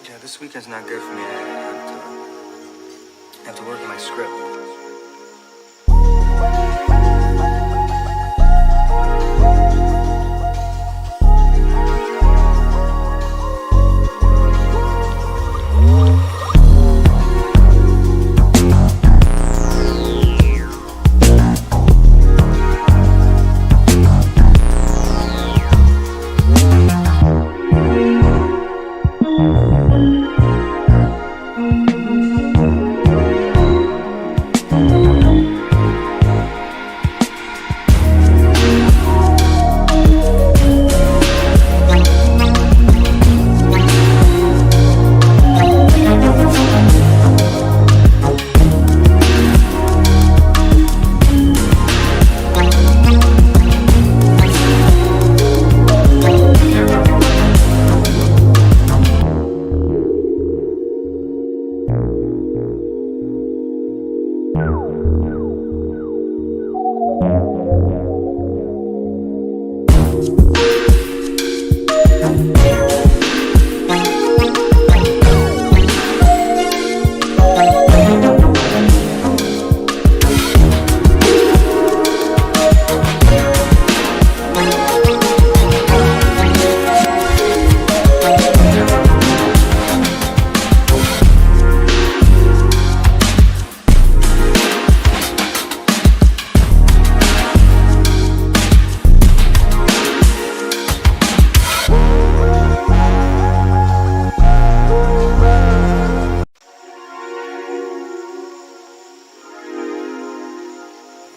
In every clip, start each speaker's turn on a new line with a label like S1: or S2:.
S1: Yeah, this weekend's not good for me. I have to work on my script.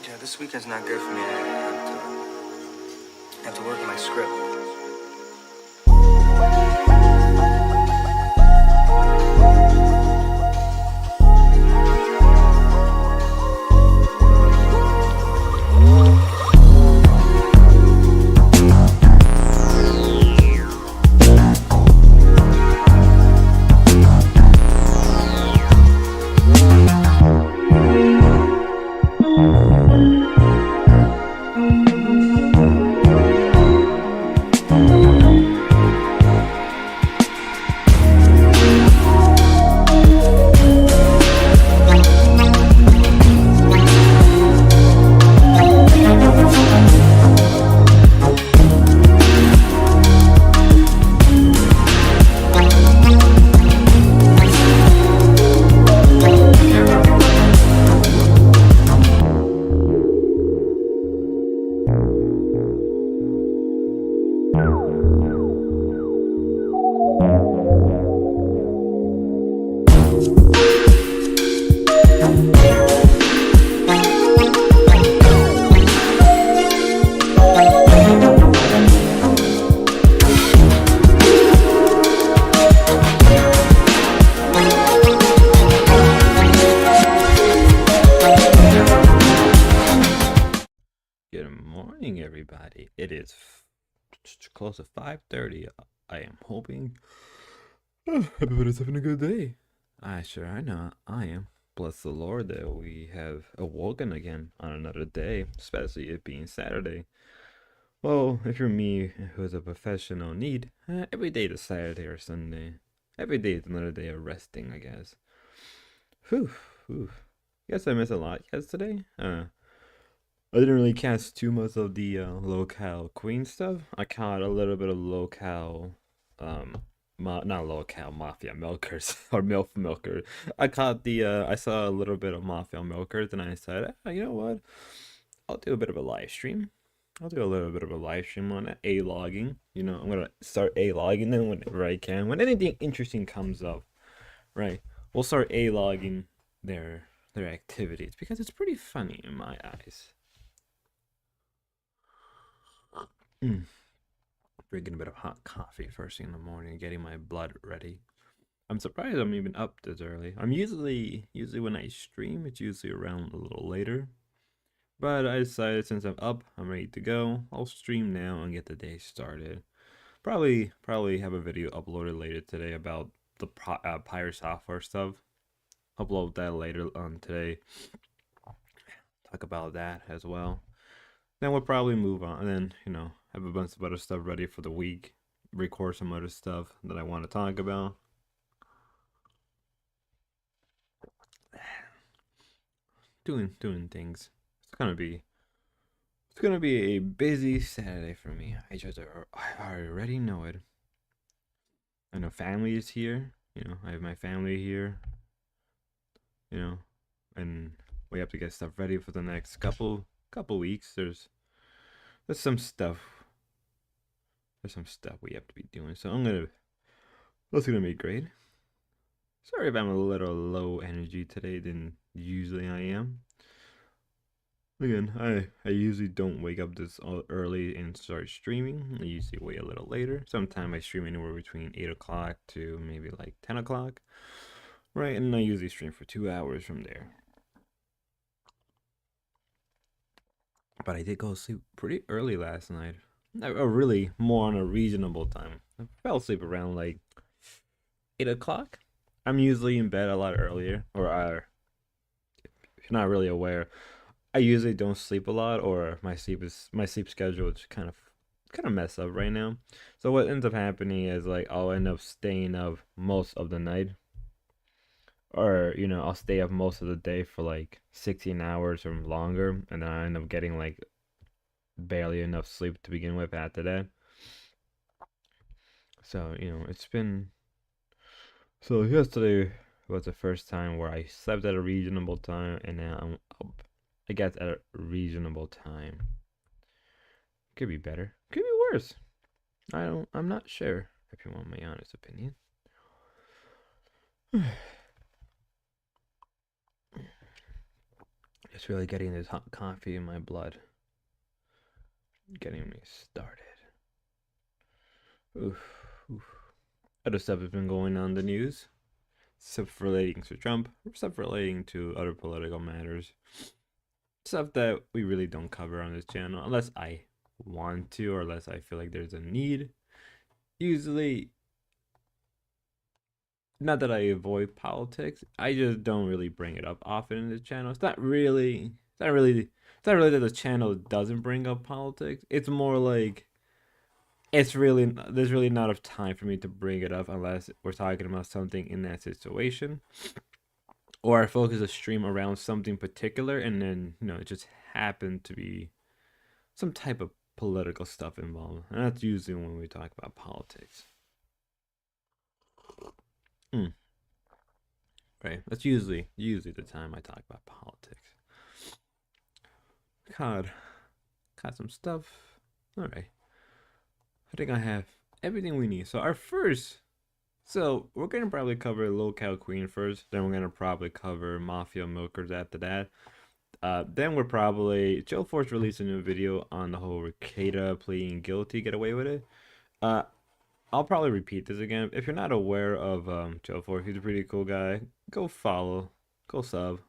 S1: Yeah, this weekend's not good for me. I have to work on my script.
S2: Good morning, everybody. It is close to 5:30. I am hoping everybody's having a good day. I know I am. Bless the Lord that we have awoken again on another day, especially it being Saturday. Well, if you're me, who's a professional need, every day is Saturday or Sunday. Every day is another day of resting, I guess. Whew, whew. Guess I missed a lot yesterday. I didn't really catch too much of the lolcow queen stuff. I caught a little bit of lolcow, not lolcow mafia milkers or milk milker. I caught the I saw a little bit of mafia milkers, and I said, you know what? I'll do a bit of a live stream. I'll do a little bit of a live stream on alogging. You know, I'm gonna start alogging then whenever I can. When anything interesting comes up, right? We'll start alogging there their activities because it's pretty funny in my eyes. Mm. Drinking a bit of hot coffee first thing in the morning, getting my blood ready. I'm surprised I'm even up this early. I'm usually when I stream, it's usually around a little later. But I decided since I'm up, I'm ready to go. I'll stream now and get the day started. Probably have a video uploaded later today about the Pyre software stuff. Upload that later on today. Talk about that as well. Then we'll probably move on. And then have a bunch of other stuff ready for the week. Record some other stuff that I want to talk about. Doing things. It's gonna be a busy Saturday for me. I already know it. I know family is here. I have my family here. And we have to get stuff ready for the next couple weeks. There's some stuff. There's some stuff we have to be doing. So that's gonna be great. Sorry if I'm a little low energy today than usually I am. Again, I usually don't wake up this early and start streaming. I usually wait a little later. Sometimes I stream anywhere between 8 o'clock to maybe like 10 o'clock. Right, and I usually stream for 2 hours from there. But I did go to sleep pretty early last night. Really more on a reasonable time. I fell asleep around like 8 o'clock. I'm usually in bed a lot earlier, if you're not really aware, I usually don't sleep a lot, or my sleep schedule is kind of messed up right now. So what ends up happening is like I'll end up staying up most of the night, or I'll stay up most of the day for like 16 hours or longer, and then I end up getting like barely enough sleep to begin with after that. So it's been so yesterday was the first time where I slept at a reasonable time, and now I'm up, I guess, at a reasonable time. Could be better. Could be worse. I'm not sure, if you want my honest opinion. Just really getting this hot coffee in my blood. Getting me started. Oof, oof. Other stuff has been going on in the news. Stuff relating to Trump, stuff relating to other political matters. Stuff that we really don't cover on this channel unless I want to, or unless I feel like there's a need. Usually, not that I avoid politics, I just don't really bring it up often in the channel. It's not really that the channel doesn't bring up politics. It's more like there's really not enough time for me to bring it up unless we're talking about something in that situation, or I focus a stream around something particular, and then it just happened to be some type of political stuff involved, and that's usually when we talk about politics. Right, that's usually the time I talk about politics. God, got some stuff. All right, I think I have everything we need. So we're gonna probably cover lolcow queen first. Then we're gonna probably cover mafia milkers after that. Then we're probably Joe Force released a new video on the whole Ricada pleading guilty, get away with it. I'll probably repeat this again. If you're not aware of Joe Force, he's a pretty cool guy. Go follow, go sub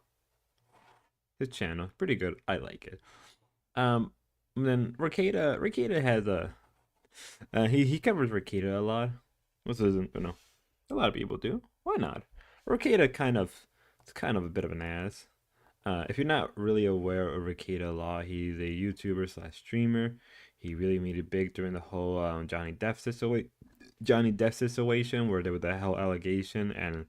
S2: his channel. Pretty good. I like it. Then Ricada has he covers Ricada a lot. This isn't a lot of people do. Why not? Ricada it's kind of a bit of an ass. If you're not really aware of Ricada Law, he's a YouTuber / streamer. He really made it big during the whole Johnny Depp situation where there was that whole allegation, and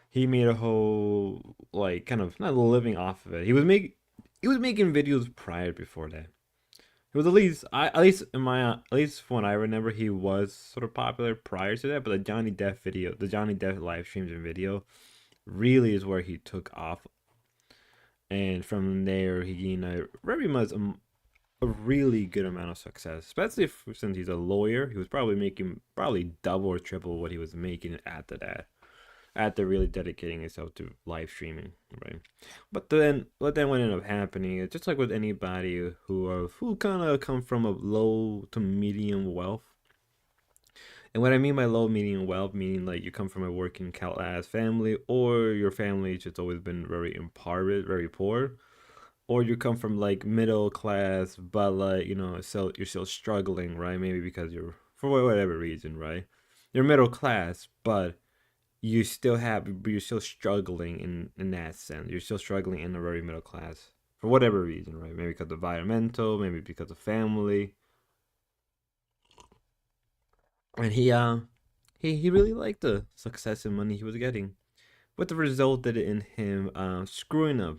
S2: he made a whole like kind of not living off of it. He was making videos prior before that. It was at least when I remember, he was sort of popular prior to that. But the Johnny Depp live streams and video, really is where he took off, and from there he gained very much a really good amount of success, especially since he's a lawyer. He was probably making double or triple what he was making after that. after really dedicating himself to live streaming, right? But then what ended up happening is just like with anybody who kind of come from a low to medium wealth. And what I mean by low medium wealth, meaning like you come from a working class family, or your family just always been very impoverished, very poor, or you come from like middle class, but like so you're still struggling, right? Maybe because you're for whatever reason, right? You're middle class, but you're still struggling in that sense. You're still struggling in a very middle class for whatever reason, right? Maybe because of environmental, maybe because of family, and he really liked the success and money he was getting, but the resulted in him screwing up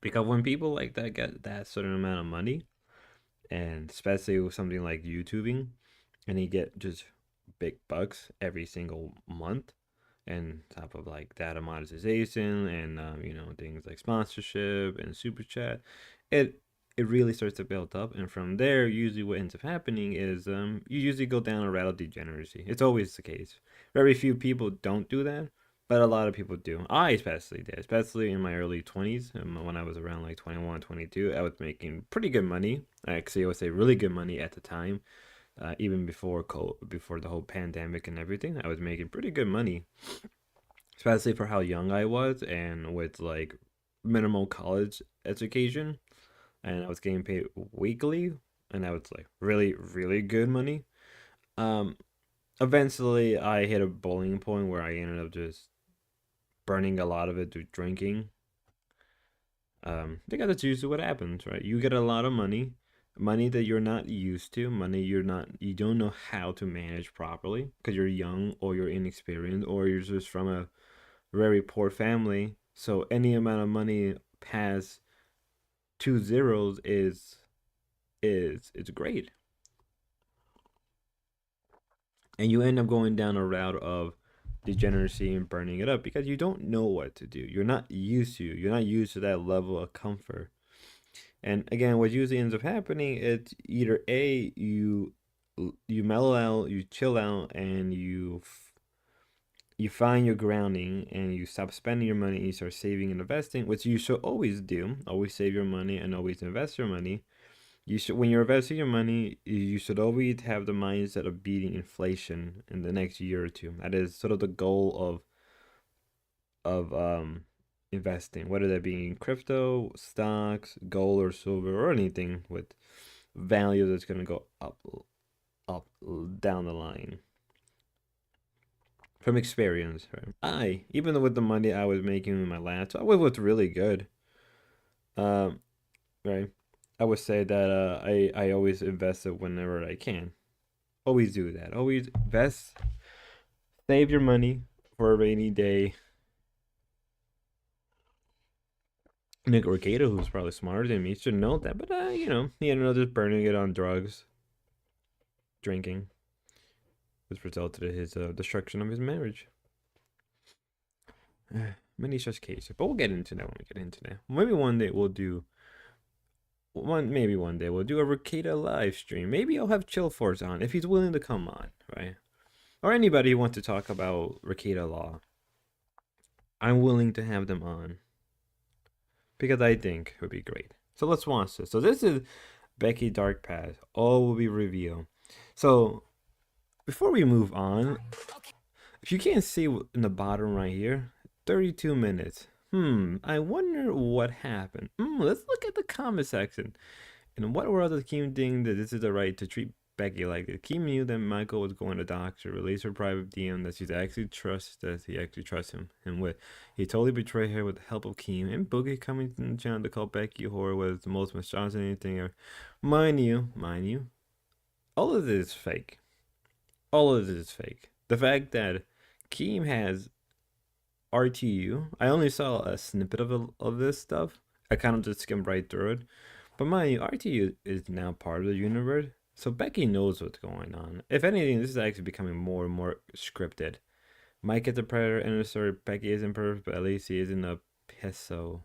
S2: because when people like that get that certain amount of money, and especially with something like YouTubing, and he get just big bucks every single month, and top of like data monetization and things like sponsorship and super chat, it it really starts to build up, and from there, usually what ends up happening is you usually go down a route of degeneracy. It's always the case. Very few people don't do that, but a lot of people do. I especially did, especially in my early 20s, when I was around like 21, 22. I was making pretty good money. Actually, I would say really good money at the time. Even before the whole pandemic and everything, I was making pretty good money, especially for how young I was and with like minimal college education. And I was getting paid weekly, and that was like really, really good money. Um, Eventually, I hit a boiling point where I ended up just burning a lot of it to drinking. Because that's usually what happens, right? You get a lot of money, money that you're not used to, money you don't know how to manage properly because you're young or you're inexperienced or you're just from a very poor family. So any amount of money past two zeros is it's great, and you end up going down a route of degeneracy and burning it up because you don't know what to do. You're not used to that level of comfort. And again, what usually ends up happening is either a you mellow out, you chill out, and you find your grounding and you stop spending your money and you start saving and investing, which you should always do. Always save your money and always invest your money. You should, when you're investing your money, you should always have the mindset of beating inflation in the next year or two. That is sort of the goal of investing, whether that be in crypto, stocks, gold, or silver, or anything with value that's gonna go up down the line. From experience, right? Even with the money I was making in my last, I was really good. Um, right. I would say that I always invest it whenever I can. Always do that. Always invest, save your money for a rainy day. Nick Orgata, who's probably smarter than me, should know that, but he ended up just burning it on drugs, drinking, which resulted in his destruction of his marriage. Many such cases, but we'll get into that when we get into that. Maybe one day we'll do maybe one day we'll do a Ricada live stream. Maybe I'll have Chill Force on if he's willing to come on, right? Or anybody who wants to talk about Ricada law. I'm willing to have them on because I think it would be great. So let's watch this. So this is Becky Dark Path. All will be revealed. So before we move on, if you can't see in the bottom right here, 32 minutes. I wonder what happened. Let's look at the comment section. And what were other Kim things that this is the right to treat Becky like this? Kim knew that Michael was going to doctor, release her private DM that he actually trusts him with. He totally betrayed her with the help of Kim and Boogie coming to the channel to call Becky a whore was the most misogynistic thing ever. Mind you, all of this is fake. All of this is fake. The fact that Kim has RTU, I only saw a snippet of this stuff. I kind of just skimmed right through it. But my RTU is now part of the universe, so Becky knows what's going on. If anything, this is actually becoming more and more scripted. Mike is a predator, and sorry, Becky isn't perfect, but at least he isn't a peso.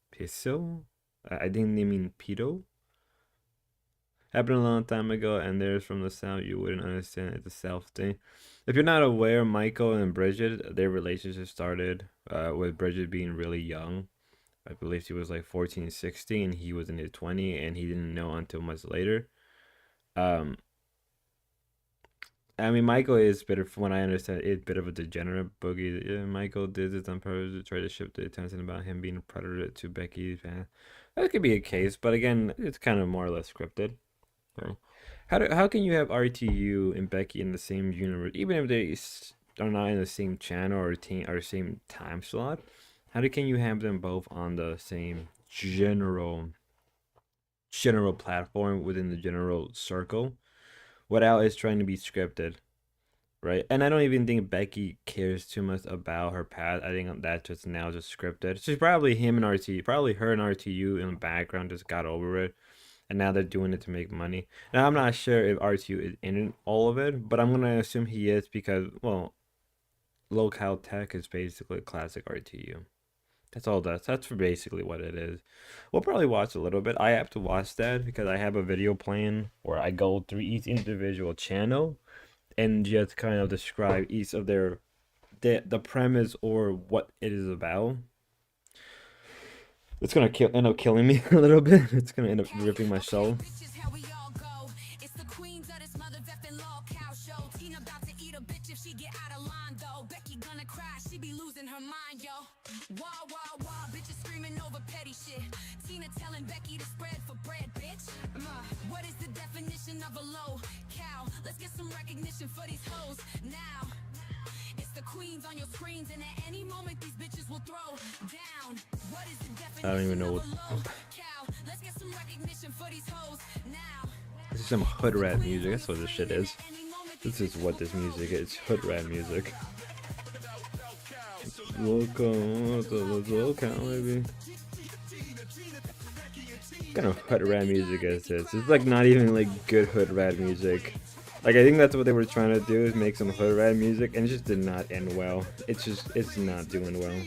S2: Peso? I think they mean pedo. Happened a long time ago, and there's from the South. You wouldn't understand it's a South thing. If you're not aware, Michael and Bridget, their relationship started with Bridget being really young. I believe she was like 14, 16. He was in his 20, and he didn't know until much later. Um, I mean, Michael is bit of, from what I understand, is a bit of a degenerate boogie. Yeah, Michael did this on purpose to try to shift the attention about him being a predator to Becky's fan. That could be a case, but again, it's kind of more or less scripted. Okay. How can you have RTU and Becky in the same universe, even if they are not in the same channel or team or same time slot? Can you have them both on the same general platform within the general circle without it trying to be scripted, right? And I don't even think Becky cares too much about her past. I think that just now just scripted. She's probably him and RTU, probably her and RTU in the background just got over it, and now they're doing it to make money. Now I'm not sure if RTU is in all of it, but I'm gonna assume he is because, well, lolcow tech is basically classic RTU. That's all that's for basically what it is. We'll probably watch a little bit. I have to watch that because I have a video plan where I go through each individual channel and just kind of describe each of the premise or what it is about. It's gonna end up killing me a little bit. It's gonna end up ripping my soul.
S3: Telling Becky to spread for bread, bitch. What is the definition of a low cow? Let's get some recognition for these hoes now. It's the queens on your screens, and at any moment these bitches will throw down. What is the definition
S2: I don't even know
S3: of a low cow? Let's get some recognition for these hoes now.
S2: This is some hood rat music. That's what this shit is. This is what this music is. It's hood rat music. Lolcow, maybe. What kind of hood rat music is this? It's like not even like good hood rat music. Like I think that's what they were trying to do, is make some hood rat music, and it just did not end well. It's not doing well.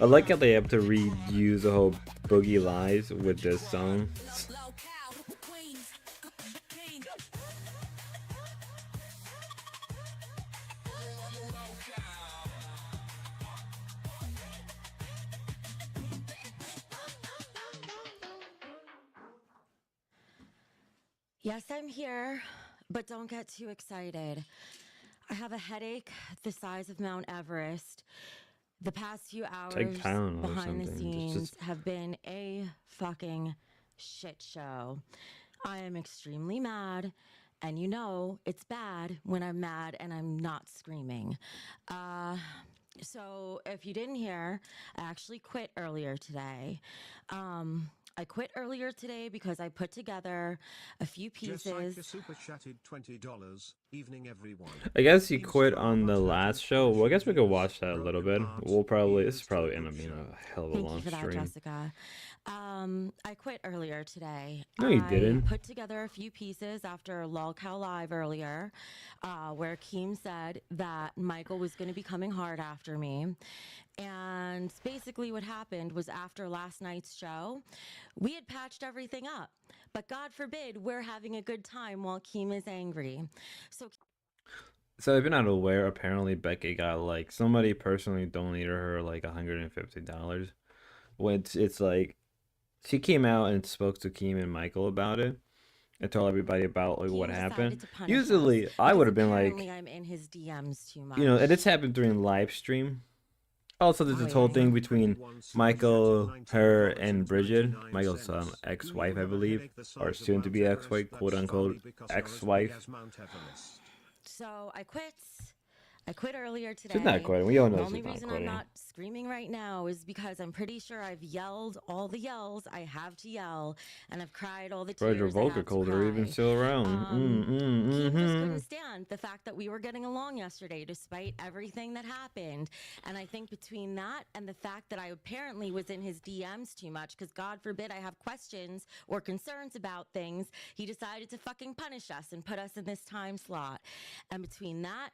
S2: I like how they have to reuse the whole Boogie Lies with this song.
S3: Yes, I'm here, but don't get too excited. I have a headache the size of Mount Everest. The past few hours behind the scenes have been a fucking shit show. I am extremely mad, and you know it's bad when I'm mad and I'm not screaming. So if you didn't hear, I actually quit earlier today. I quit earlier today because I put together a few pieces.
S4: Super chatted $20. Evening, everyone.
S2: I guess he quit on the last show. Well, I guess we could watch that a little bit. This probably end up being a hell of a long stream.
S3: Thank you for that, Jessica. I quit earlier today.
S2: No, you didn't.
S3: I put together a few pieces after lolcowlive earlier, where Keem said that Michael was going to be coming hard after me. And basically what happened was, after last night's show, we had patched everything up. But God forbid we're having a good time while Keem is angry.
S2: So if you're not aware, apparently Becky got like, somebody personally donated her like $150. Which it's like, she came out and spoke to Keem and Michael about it and told everybody about like what happened. Usually I would have been like,
S3: I'm in his DMs too much.
S2: You know, and this happened during live stream. Also, there's this whole thing between Michael, her, and Bridget, Michael's ex-wife, I believe, or soon-to-be ex-wife, quote-unquote ex-wife.
S3: So I quit earlier today.
S2: She's not quitting. We all know she's not quitting.
S3: The only reason I'm not screaming right now is because I'm pretty sure I've yelled all the yells I have to yell, and I've cried all the tears
S2: Your vocal cords are even still around.
S3: Keem just couldn't stand the fact that we were getting along yesterday, despite everything that happened. And I think between that and the fact that I apparently was in his DMs too much, because God forbid I have questions or concerns about things, he decided to fucking punish us and put us in this time slot. And between that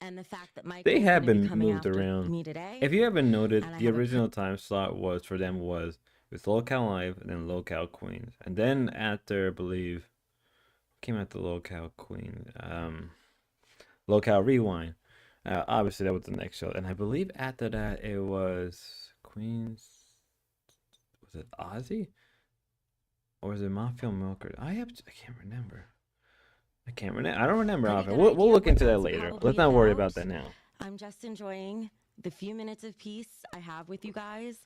S3: And the fact that
S2: They
S3: Michael's
S2: have
S3: going to be
S2: been
S3: coming
S2: moved
S3: after
S2: around.
S3: me today.
S2: If you haven't noted,
S3: And I
S2: the
S3: have a
S2: original time slot was for them was with lolcowlive and then lolcow queens, and then after I believe came after lolcow queen, lolcow rewind. Obviously that was the next show, and I believe after that it was queens. Was it Ozzy or was it Mafia Milker? I can't remember. I don't remember
S3: pretty
S2: often.
S3: good
S2: We'll
S3: idea
S2: look
S3: what
S2: into that
S3: that's
S2: later.
S3: probably
S2: Let's not worry
S3: about.
S2: about that now.
S3: I'm just enjoying the few minutes of peace I have with you guys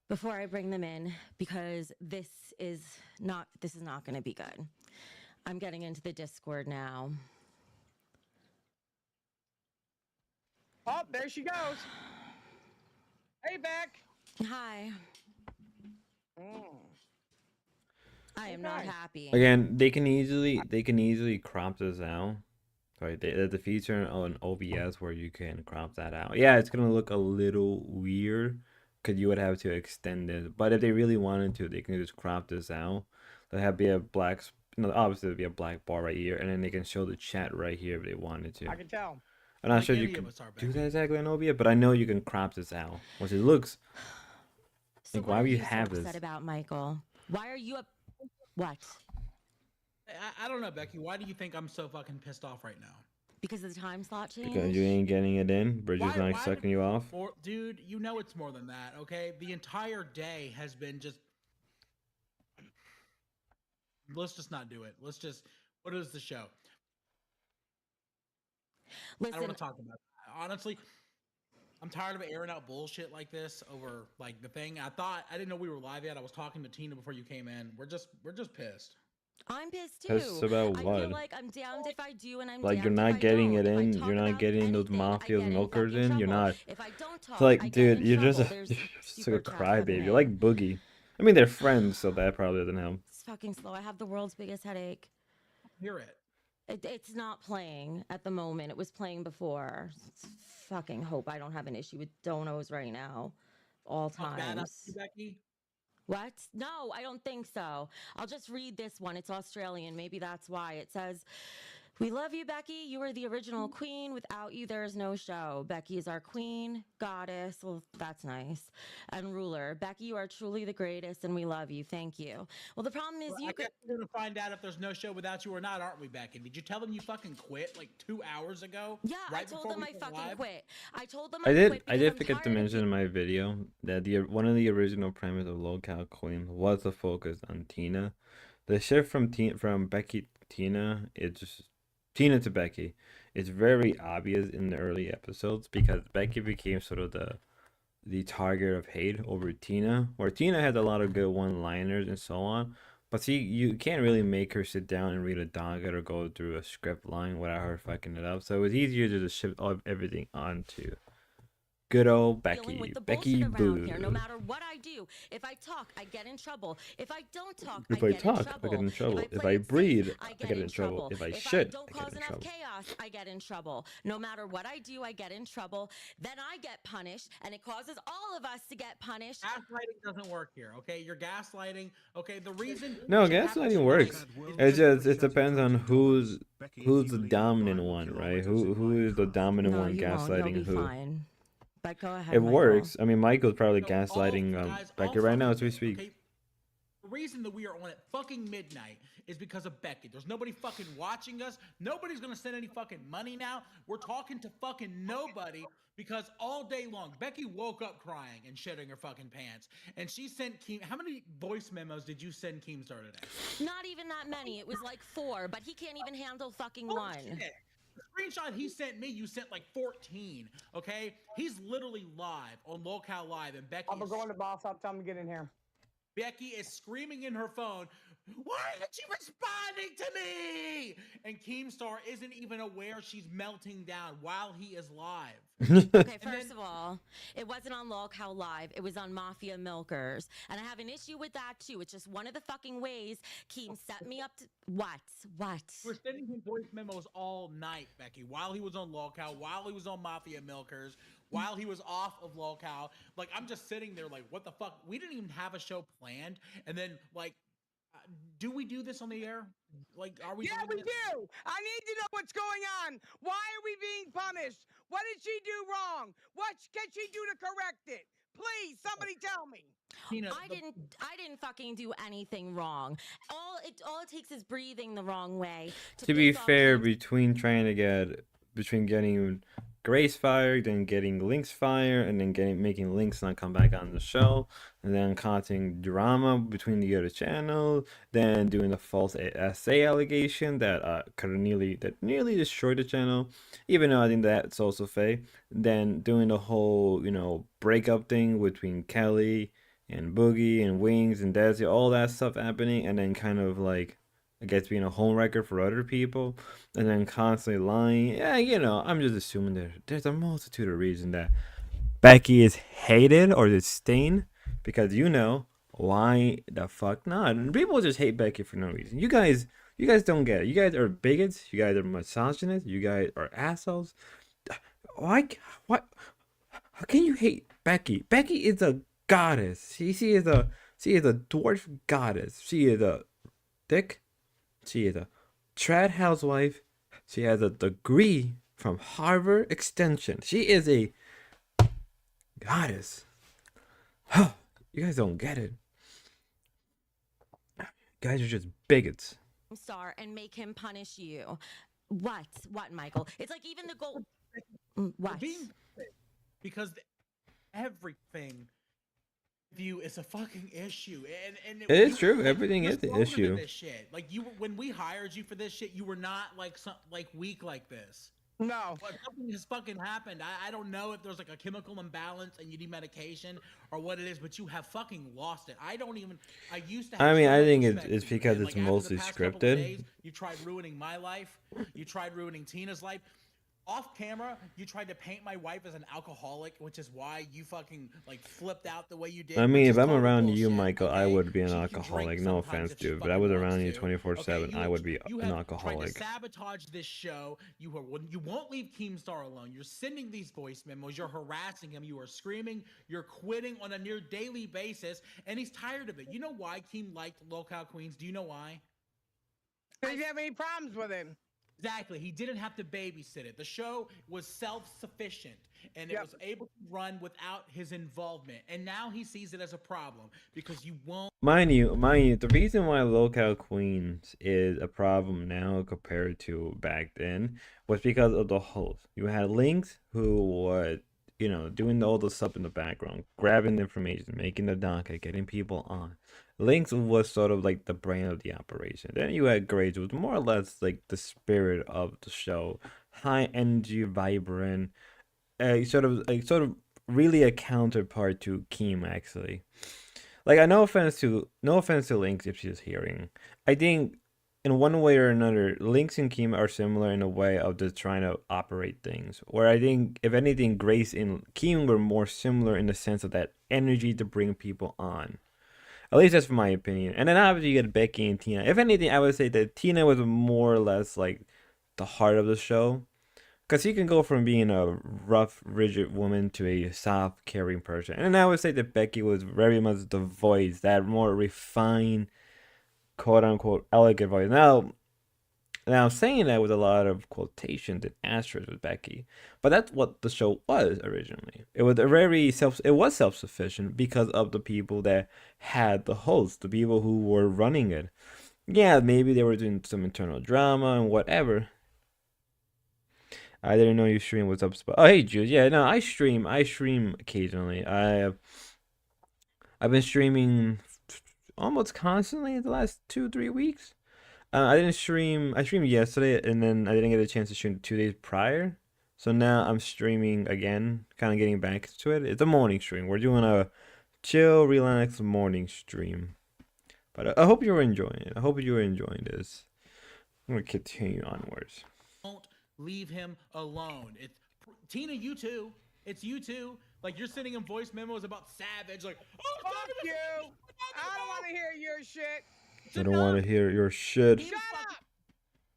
S3: before I bring them in, because this is not going to be good. I'm getting into the Discord now.
S5: Oh, there she goes. Hey, Beck.
S3: Hi. I am not
S5: Okay.
S3: happy.
S2: Again, they can easily crop this out. Right, there's a feature on OBS where you can crop that out. Yeah, it's gonna look a little weird because you would have to extend it. But if they really wanted to, they can just crop this out. They have be a black, obviously there'd be a black bar right here, and then they can show the chat right here if they wanted to.
S5: I can tell.
S2: I'm not sure you can do that exactly on OBS, but I know you can crop this out. Once it looks,
S3: So
S2: like, why would you have
S3: so
S2: this?
S3: upset about Michael? Why are you up? What?
S6: I don't know, Becky. Why do you think I'm so fucking pissed off right now?
S3: Because of the time slot change?
S2: Because you ain't getting it in. Bridget's not sucking you off.
S6: Dude, you know it's more than that, okay? The entire day has been just... Let's just not do it. Let's just... What is the show?
S3: Listen,
S6: I don't want to talk about it. Honestly, I'm tired of airing out bullshit like this over, like, the thing. I didn't know we were live yet. I was talking to Tina before you came in. We're just pissed.
S3: I'm pissed too.
S2: Pissed about what?
S3: I feel like I'm damned if I do and I'm
S2: like,
S3: damned
S2: you're not
S3: if I
S2: getting
S3: don't.
S2: it in. You're not getting those mafias milkers in. You're not.
S3: If I don't talk,
S2: It's like,
S3: I
S2: dude,
S3: get
S2: you're
S3: in
S2: just
S3: trouble.
S2: you're
S3: There's
S2: just like a
S3: super chats coming
S2: crybaby.
S3: in.
S2: You're like Boogie. I mean, they're friends, so that probably doesn't help.
S3: It's fucking slow. I have the world's biggest headache.
S6: Hear it.
S3: It's not playing at the moment. It was playing before. Fucking hope I don't have an issue with donos right now. All times.
S6: Becky?
S3: What? No, I don't think so. I'll just read this one. It's Australian. Maybe that's why. It says, "We love you, Becky. You are the original queen. Without you, there is no show. Becky is our queen, goddess." Well, that's nice. "And ruler. Becky, you are truly the greatest, and we love you. Thank you." Well, the problem is
S6: I guess we're gonna find out if there's no show without you or not, aren't we, Becky? Did you tell them you fucking quit like 2 hours ago?
S3: Yeah,
S6: right
S3: I told them I fucking quit. I told them
S2: I
S3: quit.
S2: did forget to mention in my video that one of the original premise of lolcow queen was the focus on Tina. The shift from Becky Tina, it's just Tina to Becky. It's very obvious in the early episodes because Becky became sort of the target of hate over Tina, where Tina had a lot of good one-liners and so on. But see, you can't really make her sit down and read a docket or go through a script line without her fucking it up. So it was easier to just shift everything onto good old Becky. Becky Boo.
S3: Here, no matter what I do, if I talk, I get in trouble. If I don't talk,
S2: If
S3: I
S2: I
S3: get
S2: talk,
S3: in trouble.
S2: I get in trouble. If
S3: play
S2: I
S3: it
S2: breathe,
S3: safe,
S2: I get in trouble. If I
S3: If
S2: shit,
S3: I don't
S2: I
S3: cause
S2: get in
S3: enough
S2: trouble.
S3: chaos, I get in trouble. No matter what I do, I get in trouble. Then I get punished, and it causes all of us to get punished.
S6: Gaslighting doesn't work here, okay? You're gaslighting. Okay, the reason...
S2: No, gaslighting works. It depends on who's the dominant one, right? Who is the dominant one gaslighting who?
S3: Fine. But go ahead,
S2: It
S3: Michael.
S2: works. I mean, Michael's probably gaslighting Becky right now as we speak.
S6: Okay? The reason that we are on at fucking midnight is because of Becky. There's nobody fucking watching us. Nobody's gonna send any fucking money now. We're talking to fucking nobody because all day long, Becky woke up crying and shitting her fucking pants. And she sent Keem... How many voice memos did you send Keemstar today?
S3: Not even that many. It was like 4, but he can't even handle fucking one.
S6: Shit. The screenshot he sent me, you sent like 14, okay? He's literally live on lolcowlive, and Becky...
S5: I'm going to boss. I'll tell him to get in here.
S6: Becky is screaming in her phone, "Why isn't she responding to me?" And Keemstar isn't even aware she's melting down while he is live.
S3: Okay, first of all, it wasn't on lolcowlive. It was on Mafia Milkers. And I have an issue with that, too. It's just one of the fucking ways Keem set me up to... What?
S6: We're sending him voice memos all night, Becky, while he was on lolcow, while he was on Mafia Milkers, while he was off of lolcow. Like, I'm just sitting there like, what the fuck? We didn't even have a show planned. And then, like, Do we do this on the air? Like, are we?
S5: Yeah,
S6: doing
S5: we
S6: this?
S5: do. I need to know what's going on. Why are we being punished? What did she do wrong? What can she do to correct it? Please, somebody tell me.
S6: Tina,
S3: I didn't fucking do anything wrong. All it takes is breathing the wrong way.
S2: To be
S3: piss off
S2: fair,
S3: Team
S2: between getting Grace fired, then getting Link's fired, and then making Link's not come back on the show, and then causing drama between the other channel, then doing the false essay allegation that nearly destroyed the channel, even though I think that's also fake. Then doing the whole breakup thing between Kelly and Boogie and Wings and Desi, all that stuff happening, and then kind of like I guess being a home wrecker for other people, and then constantly lying. Yeah, I'm just assuming there's a multitude of reasons that Becky is hated or disdained, because why the fuck not? And people just hate Becky for no reason. You guys don't get it. You guys are bigots. You guys are misogynists. You guys are assholes. Why? What? How can you hate Becky? Becky is a goddess. She is a dwarf goddess. She is a dick. She is a trad housewife. She has a degree from Harvard Extension. She is a goddess. You guys don't get it. You guys are just bigots.
S3: Star and make him punish you. What, Michael? It's like even the goal. What?
S6: Because everything view is a fucking issue, and
S2: it is true. Everything is the issue.
S6: This shit. Like when we hired you for this shit, you were not like weak like this.
S5: No.
S6: But something has fucking happened. I don't know if there's like a chemical imbalance and you need medication or what it is, but you have fucking lost it. I used to have
S2: I think it's because it's mostly scripted.
S6: Days, you tried ruining my life. You tried ruining Tina's life. Off camera, you tried to paint my wife as an alcoholic, which is why you fucking like flipped out the way you did.
S2: I mean, if I'm around you, Michael, I would be an alcoholic. No offense, dude, but I was around you 24/7. I would be an alcoholic.
S6: Tried to sabotage this show. You won't leave Keemstar alone. You're sending these voice memos. You're harassing him. You are screaming. You're quitting on a near daily basis, and he's tired of it. You know why Keem liked Lolcow Queens? Do you know why?
S5: Did you have any problems with him?
S6: Exactly. He didn't have to babysit it. The show was self-sufficient, and it was able to run without his involvement. And now he sees it as a problem because you won't.
S2: Mind you, the reason why Lolcow Queens is a problem now compared to back then was because of the host. You had Lynx, who was, doing all the stuff in the background, grabbing the information, making the docket, getting people on. Lynx was sort of like the brain of the operation. Then you had Grace, who was more or less like the spirit of the show, high energy, vibrant, sort of really a counterpart to Keem, actually. Like, no offense to Lynx if she's hearing. I think in one way or another, Lynx and Keem are similar in a way of just trying to operate things. Where I think, if anything, Grace and Keem were more similar in the sense of that energy to bring people on. At least that's my opinion. And then obviously you get Becky and Tina. If anything, I would say that Tina was more or less like the heart of the show. Because she can go from being a rough, rigid woman to a soft, caring person. And I would say that Becky was very much the voice, that more refined, quote-unquote, elegant voice. Now, I'm saying that with a lot of quotations and asterisks with Becky. But that's what the show was originally. It was self-sufficient because of the people that had the host, the people who were running it. Yeah, maybe they were doing some internal drama and whatever. I didn't know you stream. What's up, Spot? Oh, hey, Jude. Yeah, no, I stream occasionally. I've been streaming almost constantly the last 2-3 weeks. I didn't stream. I streamed yesterday, and then I didn't get a chance to stream 2 days prior. So now I'm streaming again, kind of getting back to it. It's a morning stream. We're doing a chill, relaxed morning stream. But I hope you're enjoying it. I hope you're enjoying this. I'm gonna continue onwards.
S6: Don't leave him alone. It's Tina, you too. It's you too. Like, you're sending him voice memos about Savage. Like, oh,
S5: fuck you! I don't want to hear your shit.
S2: I don't want to hear your shit.
S5: Shut up!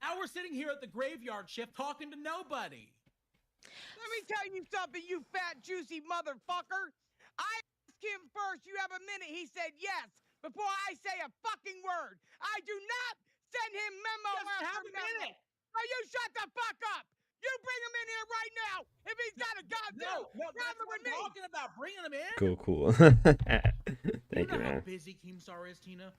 S6: Now we're sitting here at the graveyard shift talking to nobody.
S5: Let me tell you something, you fat, juicy motherfucker. I asked him first, you have a minute. He said yes. before I say a fucking word. I do not send him memo
S6: Just
S5: after
S6: have a
S5: memo.
S6: minute.
S5: So you shut the fuck up. You bring him in here right now if he's got a goddamn
S6: No, that's
S5: problem
S6: what
S5: with
S6: I'm
S5: me.
S6: talking about. Bringing him in.
S2: Cool.
S6: You
S2: Thank
S6: know
S2: you,
S6: how
S2: man.
S6: busy Keemstar is, Tina?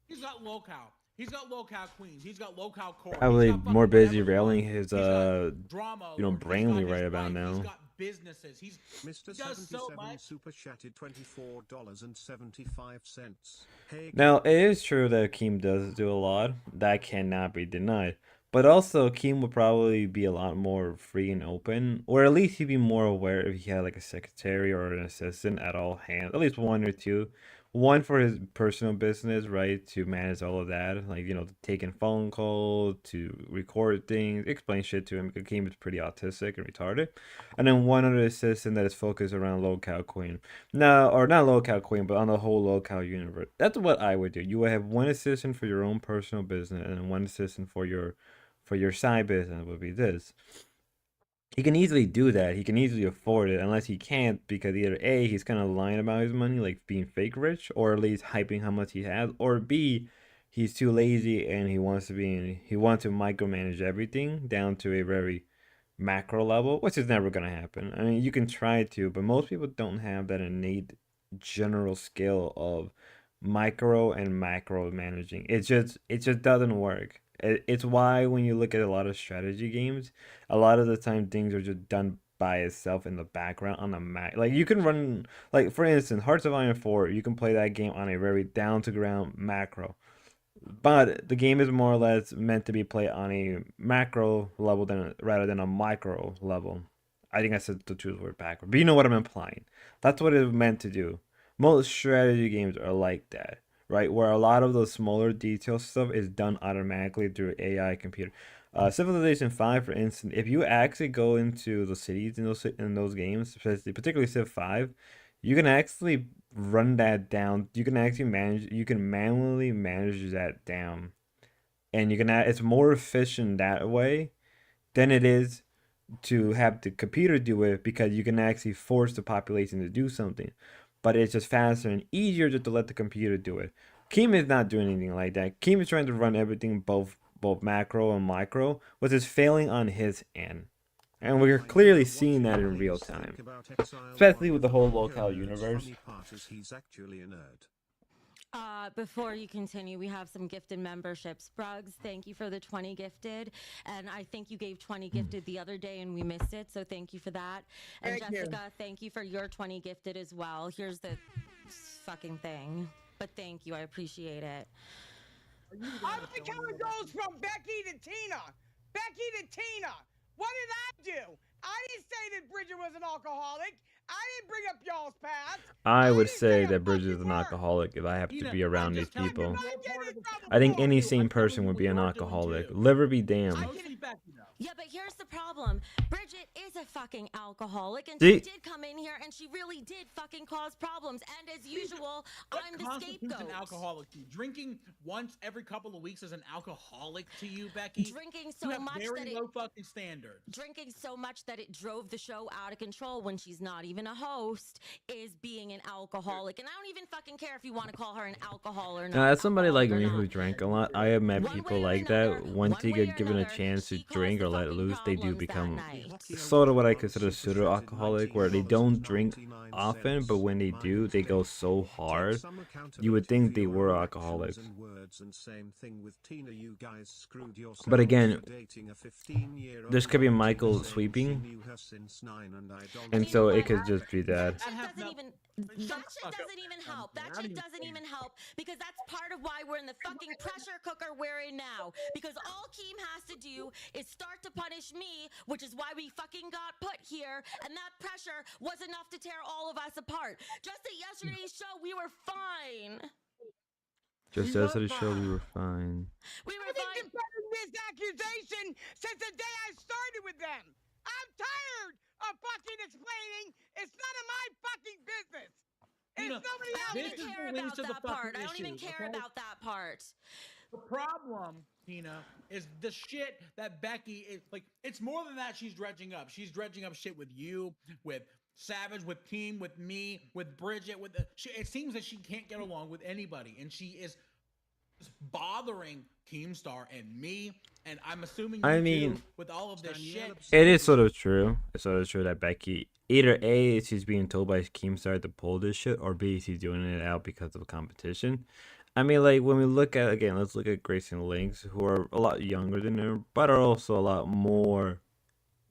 S6: He's got lolcow. He's got lolcow queens. He's got lolcow core.
S2: Probably
S6: He's got
S2: more
S6: fucking
S2: busy
S6: whatever
S2: railing
S6: line.
S2: his
S6: He's got drama.
S2: you know,
S6: alert. He's
S2: Brainly
S6: got his
S2: right about
S6: wife.
S2: now.
S6: He's got businesses.
S4: Mr.
S6: He does so
S4: 77
S6: much.
S4: super chatted $24.75. Hey,
S2: Now, it is true that Keem does do a lot. That cannot be denied. But also, Keem would probably be a lot more free and open, or at least he'd be more aware if he had like a secretary or an assistant at all hands, at least one or two. One for his personal business, right, to manage all of that, like, you know, taking phone calls, to record things, explain shit to him, because Keem is pretty autistic and retarded. And then one other assistant that is focused around lolcow queen. No, or not lolcow queen, but on the whole lolcow universe. That's what I would do. You would have one assistant for your own personal business, and then one assistant for your side business would be this. He can easily do that. He can easily afford it, unless he can't because either A, he's kind of lying about his money, like being fake rich, or at least hyping how much he has, or B, he's too lazy and he wants to micromanage everything down to a very macro level, which is never going to happen. I mean, you can try to, but most people don't have that innate general skill of micro and macro managing. It just doesn't work. It's why when you look at a lot of strategy games, a lot of the time things are just done by itself in the background on the Mac. Like you can run, like for instance, Hearts of Iron 4, you can play that game on a very down to ground macro. But the game is more or less meant to be played on a macro level rather than a micro level. I think I said the truth word backward, but you know what I'm implying. That's what it's meant to do. Most strategy games are like that, right? Where a lot of the smaller detail stuff is done automatically through AI computer. Civilization 5, for instance, if you actually go into the cities in those games, particularly Civ 5, you can actually run that down. You can actually you can manually manage that down. And it's more efficient that way than it is to have the computer do it, because you can actually force the population to do something. But it's just faster and easier just to let the computer do it. Keem is not doing anything like that. Keem is trying to run everything both macro and micro, which is failing on his end. And we're clearly seeing that in real time, especially with the whole lolcow universe.
S3: Before you continue, we have some gifted memberships. Bruggs, thank you for the 20 gifted. And I think you gave 20 gifted the other day and we missed it. So thank you for that. And
S5: Thank you.
S3: Jessica, thank you for your 20 gifted as well. Here's the fucking thing. But thank you. I appreciate it.
S5: I like how it goes from Becky to Tina. Becky to Tina. What did I do? I didn't say that Bridget was an alcoholic. I didn't bring up y'all's past.
S2: I would
S5: didn't
S2: say
S5: a
S2: that Bridget is
S5: fucking
S2: an
S5: word.
S2: alcoholic if I have to be around these people.
S5: I get in trouble
S2: I think
S5: for
S2: any
S5: it.
S2: sane person would be an alcoholic. Liver be damned.
S6: Mostly Becky, though.
S3: Yeah, but here's the problem. Bridget is a fucking alcoholic, and
S2: See?
S3: she did come in here, and she really did fucking cause problems. And as usual,
S6: What
S3: I'm the
S6: constitutes
S3: scapegoat.
S6: an alcoholic to you? Drinking once every couple of weeks is an alcoholic to you, Becky?
S3: Drinking so
S6: You have
S3: much
S6: very
S3: that
S6: low fucking standards.
S3: drinking so much that it drove the show out of control when she's not even a host is being an alcoholic. And I don't even fucking care if you want to call her an alcohol or not.
S2: Now, as somebody like
S3: alcoholic
S2: me
S3: or
S2: who
S3: not.
S2: drank a lot, I have met
S3: One
S2: people
S3: way or
S2: like
S3: another,
S2: that. Once
S3: one
S2: they
S3: way
S2: get
S3: or
S2: given a
S3: another,
S2: chance to
S3: she caused
S2: drink
S3: the
S2: or let
S3: fucking
S2: loose, they do
S3: problems that
S2: become
S3: night.
S2: sort of what I consider a pseudo alcoholic, where they don't drink often, but when they do, they go so hard. You would think they were alcoholics. But again, this could be Michael sweeping, and so it could just be that.
S3: That shit doesn't even help. That shit doesn't even help because that's part of why we're in the fucking pressure cooker we're in now. Because all Keem has to do is start to punish me, which is why we fucking got put here, and that pressure was enough to tear all of us apart. Just at yesterday's show, we were fine.
S2: Just as it showed, we were fine.
S3: We were
S5: I've been
S3: fine.
S5: defending this accusation since the day I started with them. I'm tired of fucking explaining. It's none of my fucking business. It's
S6: You know,
S5: nobody
S3: I don't
S5: else's.
S3: even care about that part. I don't even care about that part.
S6: The problem, Tina, is the shit that Becky is like. It's more than that. She's dredging up. She's dredging up shit with you, with Savage, with Team, with me, with Bridget. With it seems that she can't get along with anybody, and she is bothering Keemstar and me, and I'm assuming you too, with all of this shit.
S2: It is sort of true. It's sort of true that Becky, either A, she's being told by Keemstar to pull this shit, or B, she's doing it out because of competition. I mean, like, when we look at, again, let's look at Grace and Lynx, who are a lot younger than her, but are also a lot more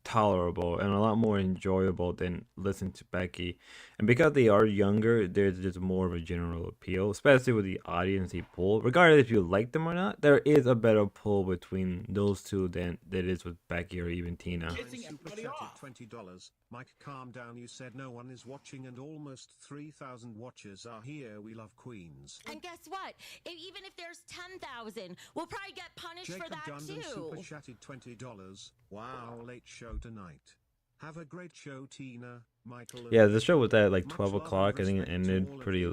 S2: tolerable and a lot more enjoyable than listen to Becky. And because they are younger, there's just more of a general appeal, especially with the audience they pull. Regardless if you like them or not, there is a better pull between those two than there is with Becky or even Tina.
S4: Super chatted $20. Mike, calm down. You said no one is watching and almost 3,000 watchers are here. We love Queens.
S3: And guess what? Even if there's 10,000, we'll probably get punished
S4: Jacob
S3: for that
S4: Dundon
S3: too.
S4: super chatted $20. Wow, late show tonight. Have a great show, Tina, Michael.
S2: Yeah, the show was at like 12 o'clock. I think it ended pretty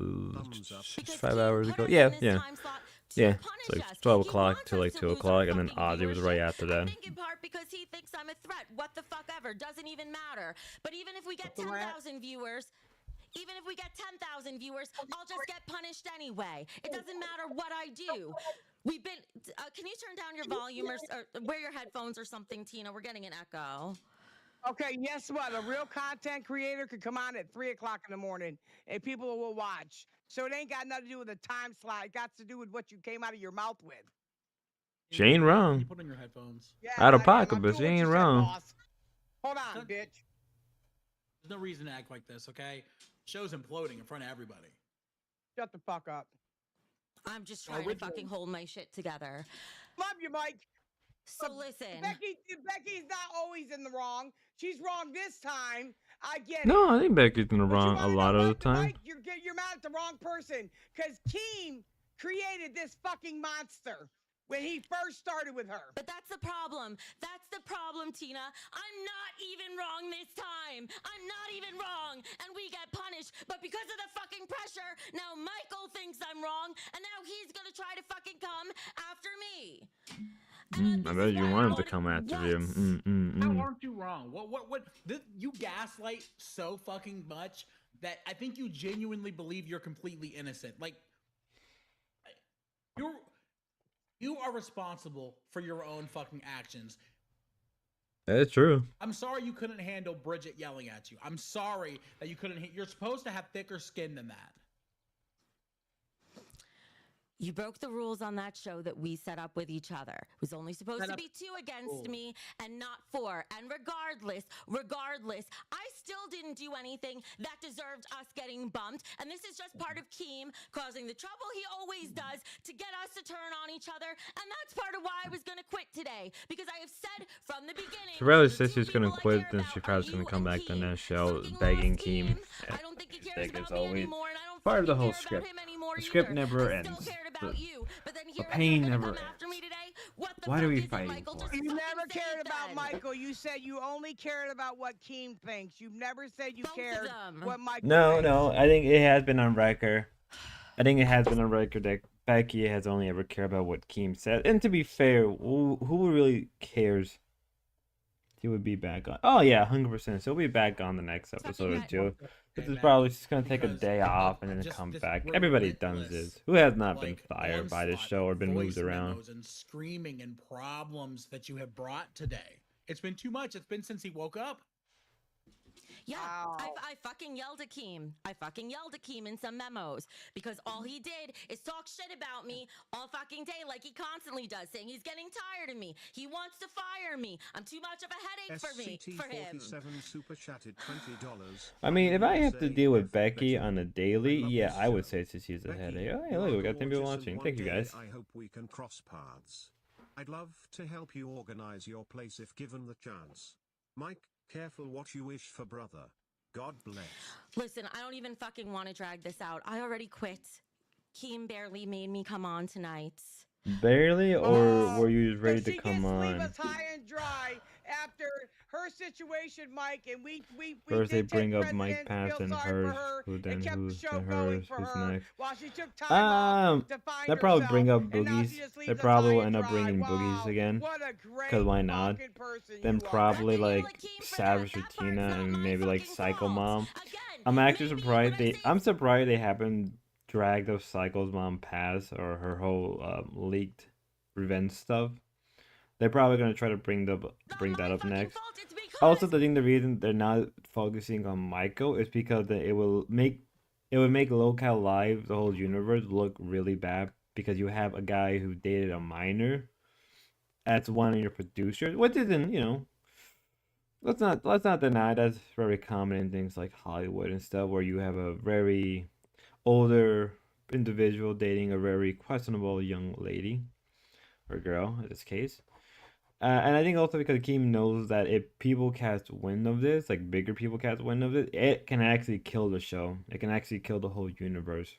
S2: just 5 hours ago. Yeah. So like 12 o'clock to like 2 o'clock, and then Ozzy was right after that.
S3: I think in part because he thinks I'm a threat. What the fuck ever. Doesn't even matter. But even if we get 10,000 viewers, I'll just get punished anyway. It doesn't matter what I do. We've been. Can you turn down your volume or wear your headphones or something, Tina? We're getting an echo.
S5: Okay, guess what? A real content creator could come on at 3 o'clock in the morning and people will watch. So it ain't got nothing to do with a time slot. It got to do with what you came out of your mouth with.
S2: She ain't wrong.
S6: You put on your headphones.
S5: Yeah,
S2: Out of
S5: I am.
S2: pocket,
S5: I'm
S2: but
S5: doing
S2: she
S5: what you
S2: ain't
S5: said,
S2: wrong.
S5: boss. Hold on, bitch.
S6: There's no reason to act like this, okay? Show's imploding in front of everybody.
S5: Shut the fuck up.
S3: I'm just trying to fucking hold my shit together.
S5: Love you, Mike.
S3: So listen.
S5: Becky's not always in the wrong. She's wrong this time. I get it.
S2: No, I think Becky's in the wrong a lot of the time.
S5: Mike, you're mad at the wrong person. Because Keem created this fucking monster when he first started with her.
S3: But that's the problem. That's the problem, Tina. I'm not even wrong this time. I'm not even wrong. And we get punished. But because of the fucking pressure, now Michael thinks I'm wrong. And now he's going to try to fucking come after me.
S2: I bet you want him to come after you.
S6: How aren't you wrong? What? You gaslight so fucking much that I think you genuinely believe you're completely innocent. Like, you are responsible for your own fucking actions.
S2: That's true.
S6: I'm sorry you couldn't handle Bridget yelling at you. I'm sorry that you couldn't. You're supposed to have thicker skin than that.
S3: You broke the rules on that show that we set up with each other. It was only supposed to be 2 against me and not 4. And regardless, I still didn't do anything that deserved us getting bumped. And this is just part of Keem causing the trouble he always does to get us to turn on each other. And that's part of why I was going to quit today. Because I have said from the beginning.
S2: She really says she's going to quit, then she probably going to come back to the next show begging Keem.
S3: I don't think he cares about
S2: always
S3: me anymore, and I don't
S2: part of the whole
S3: care
S2: script.
S3: about him anymore
S2: The script
S3: either.
S2: never
S3: I
S2: ends.
S3: still cared about you, but then here
S2: pain
S3: you're
S2: never
S3: gonna come after me today? What the
S2: Why do
S3: fuck
S2: we
S3: is it,
S2: fight
S3: Michael?
S2: for?
S3: Just
S5: You
S3: fucking
S5: never
S3: say
S5: cared
S3: it
S5: about
S3: then.
S5: Michael. You said you only cared about what Keem thinks. You've never said you
S3: Both of
S5: cared
S3: them.
S5: what Michael
S2: No,
S5: thinks.
S2: no. I think it has been on record. I think it has been on record that Becky has only ever cared about what Keem said. And to be fair, who really cares? He would be back on. Oh yeah, 100%. So he'll be back on the next episode too. This is probably just gonna take a day off and then come back. Everybody does this. Who has not been fired by this show or been moved around?
S6: And screaming and problems that you have brought today. It's been too much. It's been since he woke up.
S3: Yeah,
S5: Wow.
S3: I fucking yelled at Keem. I fucking yelled at Keem in some memos because all he did is talk shit about me all fucking day like he constantly does, saying he's getting tired of me. He wants to fire me. I'm too much of a headache for him.
S4: SCT47 super chatted $20.
S2: I mean, if I have to deal with Becky on a daily, yeah, I would say she's a headache. Oh, hey, look, we got 10 people watching. Thank you, guys.
S4: I hope we can cross paths. I'd love to help you organize your place if given the chance. Mike, careful what you wish for, brother. God bless.
S3: Listen, I don't even fucking want to drag this out. I already quit. Keem barely made me come on tonight.
S2: Barely, or were you ready to
S5: She
S2: come
S5: gets
S2: on?
S5: leave us high and dry after her situation, Mike, and we
S2: First they
S5: did
S2: bring
S5: take
S2: up Mike
S5: precedence,
S2: Pass
S5: feel
S2: and
S5: sorry
S2: hers,
S5: for her,
S2: who then
S5: and kept the
S2: who's
S5: show
S2: then
S5: going
S2: hers,
S5: for
S2: who's
S5: her
S2: next.
S5: while she took time off to find
S2: That probably bring
S5: herself,
S2: up
S5: and now
S2: Boogies.
S5: she just
S2: They
S5: leaves us
S2: probably
S5: high
S2: will
S5: and
S2: end up
S5: dry.
S2: bringing Boogies
S5: Wow,
S2: again.
S5: what a great
S2: Cause why not?
S5: fucking person
S2: Then
S5: you are.
S2: probably
S3: Nothing you,
S2: like
S3: Lakeem, for
S2: Savage
S3: that. That part's
S2: Tina
S3: not
S2: and
S3: my
S2: maybe like
S3: fucking
S2: Psycho
S3: fault.
S2: Mom.
S3: Again,
S2: I'm actually
S3: maybe
S2: surprised
S3: when I say
S2: I'm surprised they haven't dragged up Psycho's mom past or her whole leaked revenge stuff. They're probably gonna try to bring that up next.
S3: fault, it's because
S2: Also, the reason they're not focusing on Michael is because it would make lolcowlive, the whole universe, look really bad because you have a guy who dated a minor as one of your producers, which isn't, let's not deny that's very common in things like Hollywood and stuff, where you have a very older individual dating a very questionable young lady or girl in this case. And I think also because Keem knows that if people catch wind of this, like bigger people catch wind of it, it can actually kill the show. It can actually kill the whole universe.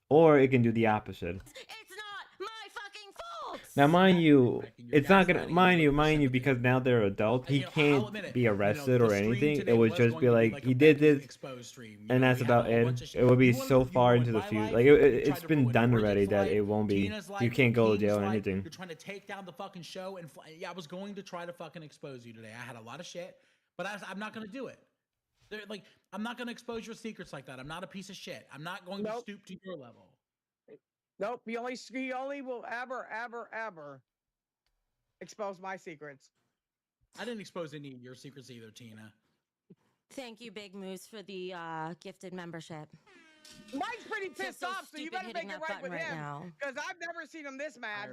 S2: Or it can do the opposite.
S3: it's not my fucking fault.
S2: Now, mind you,
S6: Reckon you're
S2: it's not gonna
S6: gaslighting
S2: mind you,
S6: sympathy.
S2: because now they're adults. He
S6: I'll
S2: can't
S6: admit it.
S2: be arrested
S6: the
S2: or
S6: stream
S2: anything.
S6: today
S2: It would
S6: was
S2: just
S6: going
S2: be
S6: to
S2: like
S6: like a
S2: he did
S6: Becky
S2: this,
S6: exposed stream,
S2: and that's
S6: we had a
S2: about
S6: whole
S2: it.
S6: bunch of shit.
S2: It would be
S6: You wanted-
S2: so
S6: you
S2: far
S6: ruined
S2: into the
S6: my
S2: future.
S6: life,
S2: Like
S6: you
S2: it's
S6: tried to
S2: been
S6: ruin
S2: done
S6: Bridget's
S2: already that
S6: life,
S2: it won't be.
S6: Tina's
S2: You
S6: life,
S2: can't go to
S6: Keem's
S2: jail or
S6: life.
S2: anything.
S6: You're trying to take down the fucking show, and yeah, I was going to try to fucking expose you today. I had a lot of shit, but I'm not going to do it. Like, I'm not going to expose your secrets like that. I'm not a piece of shit. I'm not going to stoop to your level.
S5: Nope, he only will ever expose my secrets.
S6: I didn't expose any of your secrets either, Tina.
S3: Thank you, Big Moose, for the gifted membership.
S5: Mike's pretty pissed
S3: so
S5: off, so you
S3: stupid
S5: better
S3: hitting
S5: make it
S3: that
S5: right with
S3: button right
S5: him.
S3: now.
S5: Because I've never seen him this mad.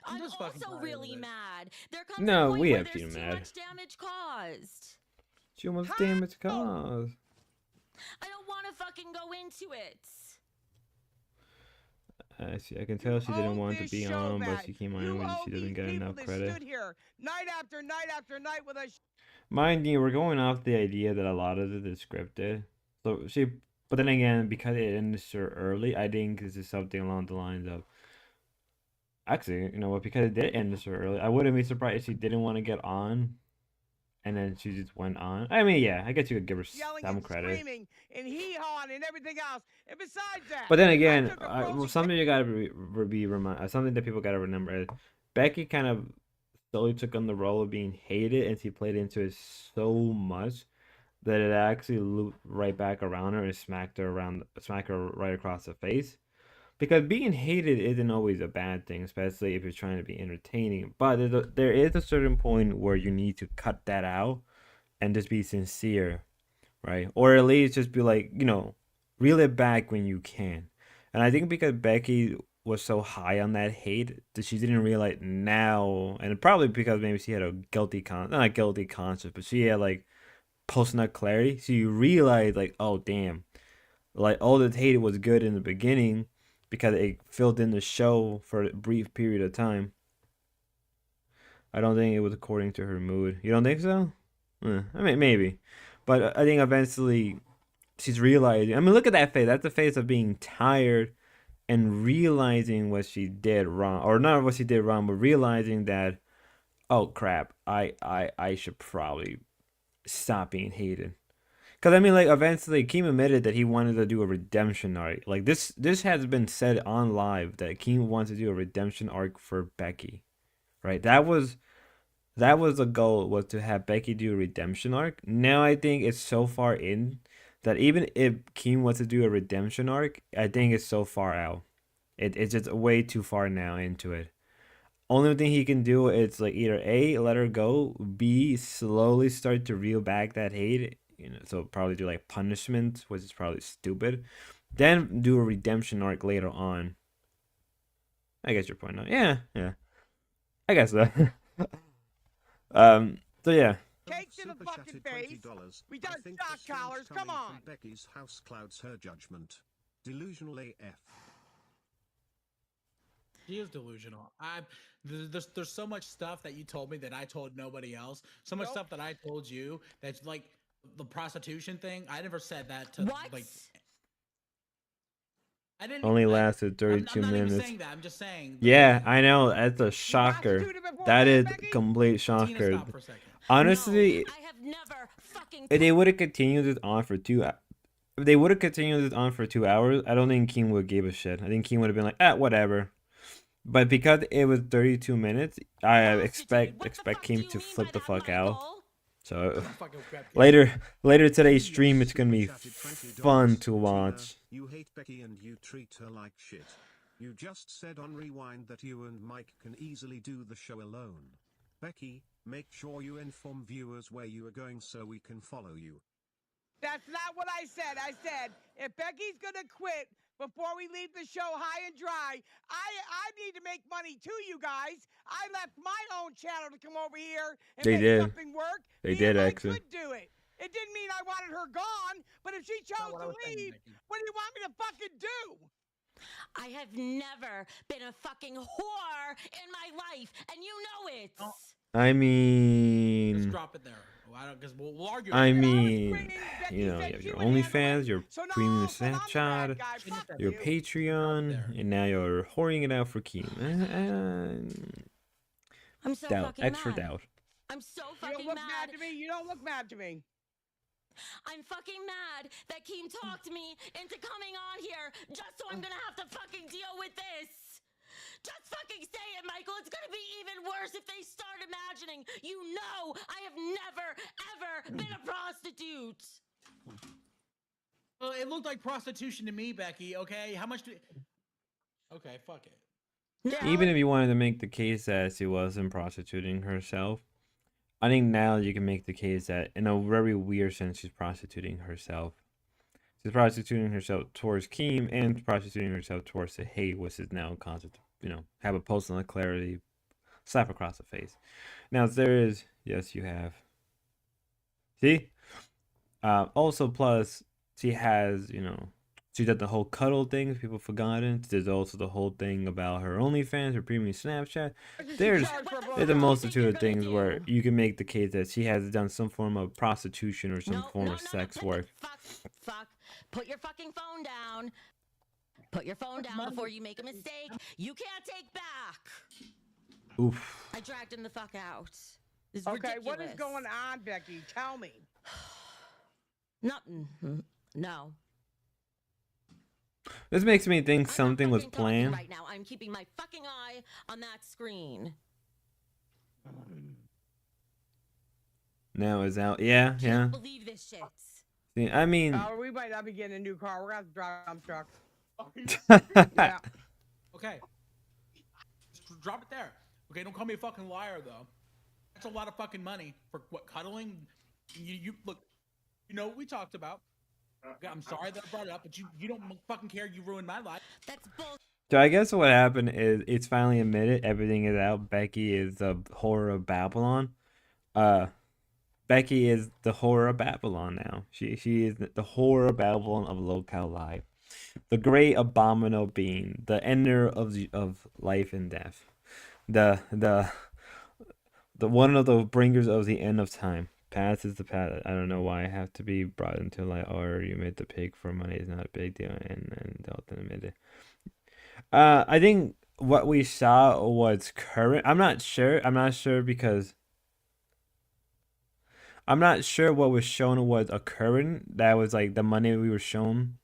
S3: I'm
S6: just fucking
S3: also
S6: tired of
S3: really
S6: this.
S3: mad. There comes
S2: No,
S3: a point
S2: we
S3: where
S2: have
S3: there's
S2: seen
S3: too
S2: him mad.
S3: much damage caused.
S2: Too much damage caused.
S3: I don't want to fucking go into it.
S2: I see. I can tell she didn't want to be on, but she came on when she doesn't get enough credit.
S5: Stood here night after night after night with us.
S2: Mind you, we're going off the idea that a lot of it is scripted. But then again, because it ended so early, I think this is something along the lines of. Actually, you know what? Because it did end so early, I wouldn't be surprised if she didn't want to get on, and then she just went on. I mean, yeah, I guess you could give her
S5: Yelling
S2: some
S5: and
S2: credit.
S5: screaming and hee-hawing and everything else. And besides that,
S2: But then again,
S5: I took a
S2: something you gotta be reminded. Something that people gotta remember is Becky kind of slowly took on the role of being hated, and she played into it so much that it actually looped right back around her and smacked her right across the face. Because being hated isn't always a bad thing, especially if you're trying to be entertaining. But there is a certain point where you need to cut that out and just be sincere, right? Or at least just be like, reel it back when you can. And I think because Becky was so high on that hate that she didn't realize now, and probably because maybe she had a not guilty conscience, but she had like post-nut clarity. So you realize like, oh damn, like all this hate was good in the beginning because it filled in the show for a brief period of time. I don't think it was according to her mood. You don't think so? I mean, maybe. But I think eventually she's realizing. I mean, look at that face. That's the face of being tired and realizing what she did wrong. Or not what she did wrong, but realizing that, oh, crap, I should probably stop being hated. Because, I mean, like, eventually, Keem admitted that he wanted to do a redemption arc. Like, this has been said on live that Keem wants to do a redemption arc for Becky. Right? That was the goal, was to have Becky do a redemption arc. Now I think it's so far in that even if Keem wants to do a redemption arc, I think it's so far out. It's just way too far now into it. Only thing he can do is like either A, let her go, B, slowly start to reel back that hate. So probably do like punishment, which is probably stupid. Then do a redemption arc later on. I guess your point now. Yeah. I guess so. So yeah.
S5: Cake to the fucking face. We done shock collars. Come on.
S4: Becky's house clouds her judgment. Delusional AF.
S6: She is delusional. There's so much stuff that you told me that I told nobody else. So much stuff that I told you that's like the prostitution thing. I never said that to like. I didn't.
S2: Only lasted 32
S6: I'm not
S2: minutes.
S6: Even saying that. I'm just saying.
S2: Yeah, I know. That's a shocker. That is a complete shocker. Honestly,
S3: I have never fucking.
S2: if they would have continued this on for 2 hours. If they would have continued this on for 2 hours, I don't think King would have gave a shit. I think King would have been like, whatever. But because it was 32 minutes, I expect King to flip the fuck out. So later today's stream, it's gonna be fun to watch.
S4: You hate Becky and you treat her like shit. You just said on Rewind that you and Mike can easily do the show alone. Becky, make sure you inform viewers where you are going so we can follow you.
S5: That's not what I said. I said, if Becky's gonna quit before we leave the show high and dry, I need to make money too, you guys. I left my own channel to come over here and make something work.
S2: They did, actually.
S5: I could do it. It didn't mean I wanted her gone, but if she chose to leave, what do you want me to fucking do?
S3: I have never been a fucking whore in my life, and you know it.
S2: I mean,
S6: just drop it there. Because we'll argue.
S2: I mean, you know, you have your OnlyFans, your premium Snapchat, your Patreon, and now you're whoring it out for Keen.
S3: I'm so
S2: doubt,
S3: fucking
S2: extra
S3: mad.
S2: doubt.
S3: I'm so
S5: You
S3: fucking
S5: don't look
S3: mad.
S5: mad to me. You don't look mad to me.
S3: I'm fucking mad that Keem talked me into coming on here just so I'm gonna have to fucking deal with this. Just fucking say it, Michael. It's gonna be even worse if they start imagining. You know I have never, ever been a prostitute.
S6: Well, it looked like prostitution to me, Becky, okay? How much do... Okay, fuck it.
S3: No.
S2: Even if you wanted to make the case that she wasn't prostituting herself, I think now you can make the case that in a very weird sense she's prostituting herself. She's prostituting herself towards Keem and prostituting herself towards the hate, which is now a concept, you know, have a post on clarity, slap across the face. Now there is, yes, you have. See? Also, plus, she has, you know, she did the whole cuddle thing, people forgotten. There's also the whole thing about her OnlyFans, her premium Snapchat. There's a multitude of things where you can make the case that she has done some form of prostitution or some form of sex work.
S3: Fuck. Put your fucking phone down. Put your phone down before you make a mistake. You can't take back.
S2: Oof.
S3: I dragged him the fuck out. This is
S5: Okay,
S3: ridiculous.
S5: what is going on, Becky? Tell me.
S3: Nothing. No.
S2: This makes me think something was planned.
S3: Right now, I'm keeping my fucking eye on that screen.
S2: Now it's out. Yeah.
S3: Can't believe this shit.
S2: See, I mean,
S5: We might not be getting a new car. We're gonna have to drive a dump truck.
S6: Yeah. Okay. Just drop it there. Okay, don't call me a fucking liar, though. That's a lot of fucking money for what, cuddling? You look, you know what we talked about. I'm sorry that I brought it up, but you don't fucking care. You ruined my life.
S3: That's bull.
S2: so I guess what happened is it's finally admitted. Everything is out. Becky is the horror of Babylon. Becky is the horror of Babylon now. She is the horror of Babylon of lolcowlive. The great abominable being, the ender of life and death. The one of the bringers of the end of time. Past is the past. I don't know why I have to be brought into like, oh, you made the pig for money is not a big deal, and Dalton admitted. I think what we saw was current. I'm not sure because I'm not sure what was shown was a current. That was like the money we were shown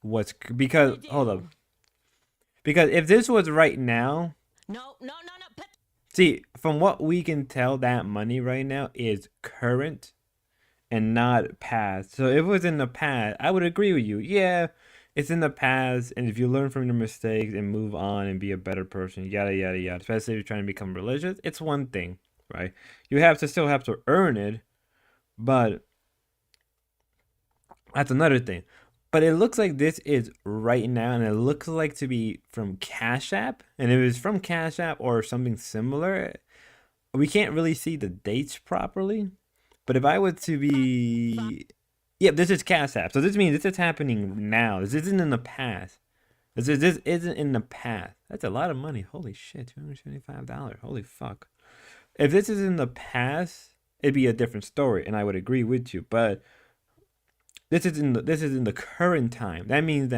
S2: was because hold up. Because if this was right now,
S3: No.
S2: see, from what we can tell, that money right now is current and not past. So if it was in the past, I would agree with you. Yeah, it's in the past, and if you learn from your mistakes and move on and be a better person, yada, yada, yada, especially if you're trying to become religious, it's one thing, right? You still have to earn it, but that's another thing. But it looks like this is right now, and it looks like to be from Cash App. And if it's from Cash App or something similar, we can't really see the dates properly. But if I were to be... Yeah, this is Cash App. So this means this is happening now. This isn't in the past. This isn't in the past. That's a lot of money. Holy shit, $275. Holy fuck. If this is in the past, it'd be a different story, and I would agree with you. But... This is in the current time. That means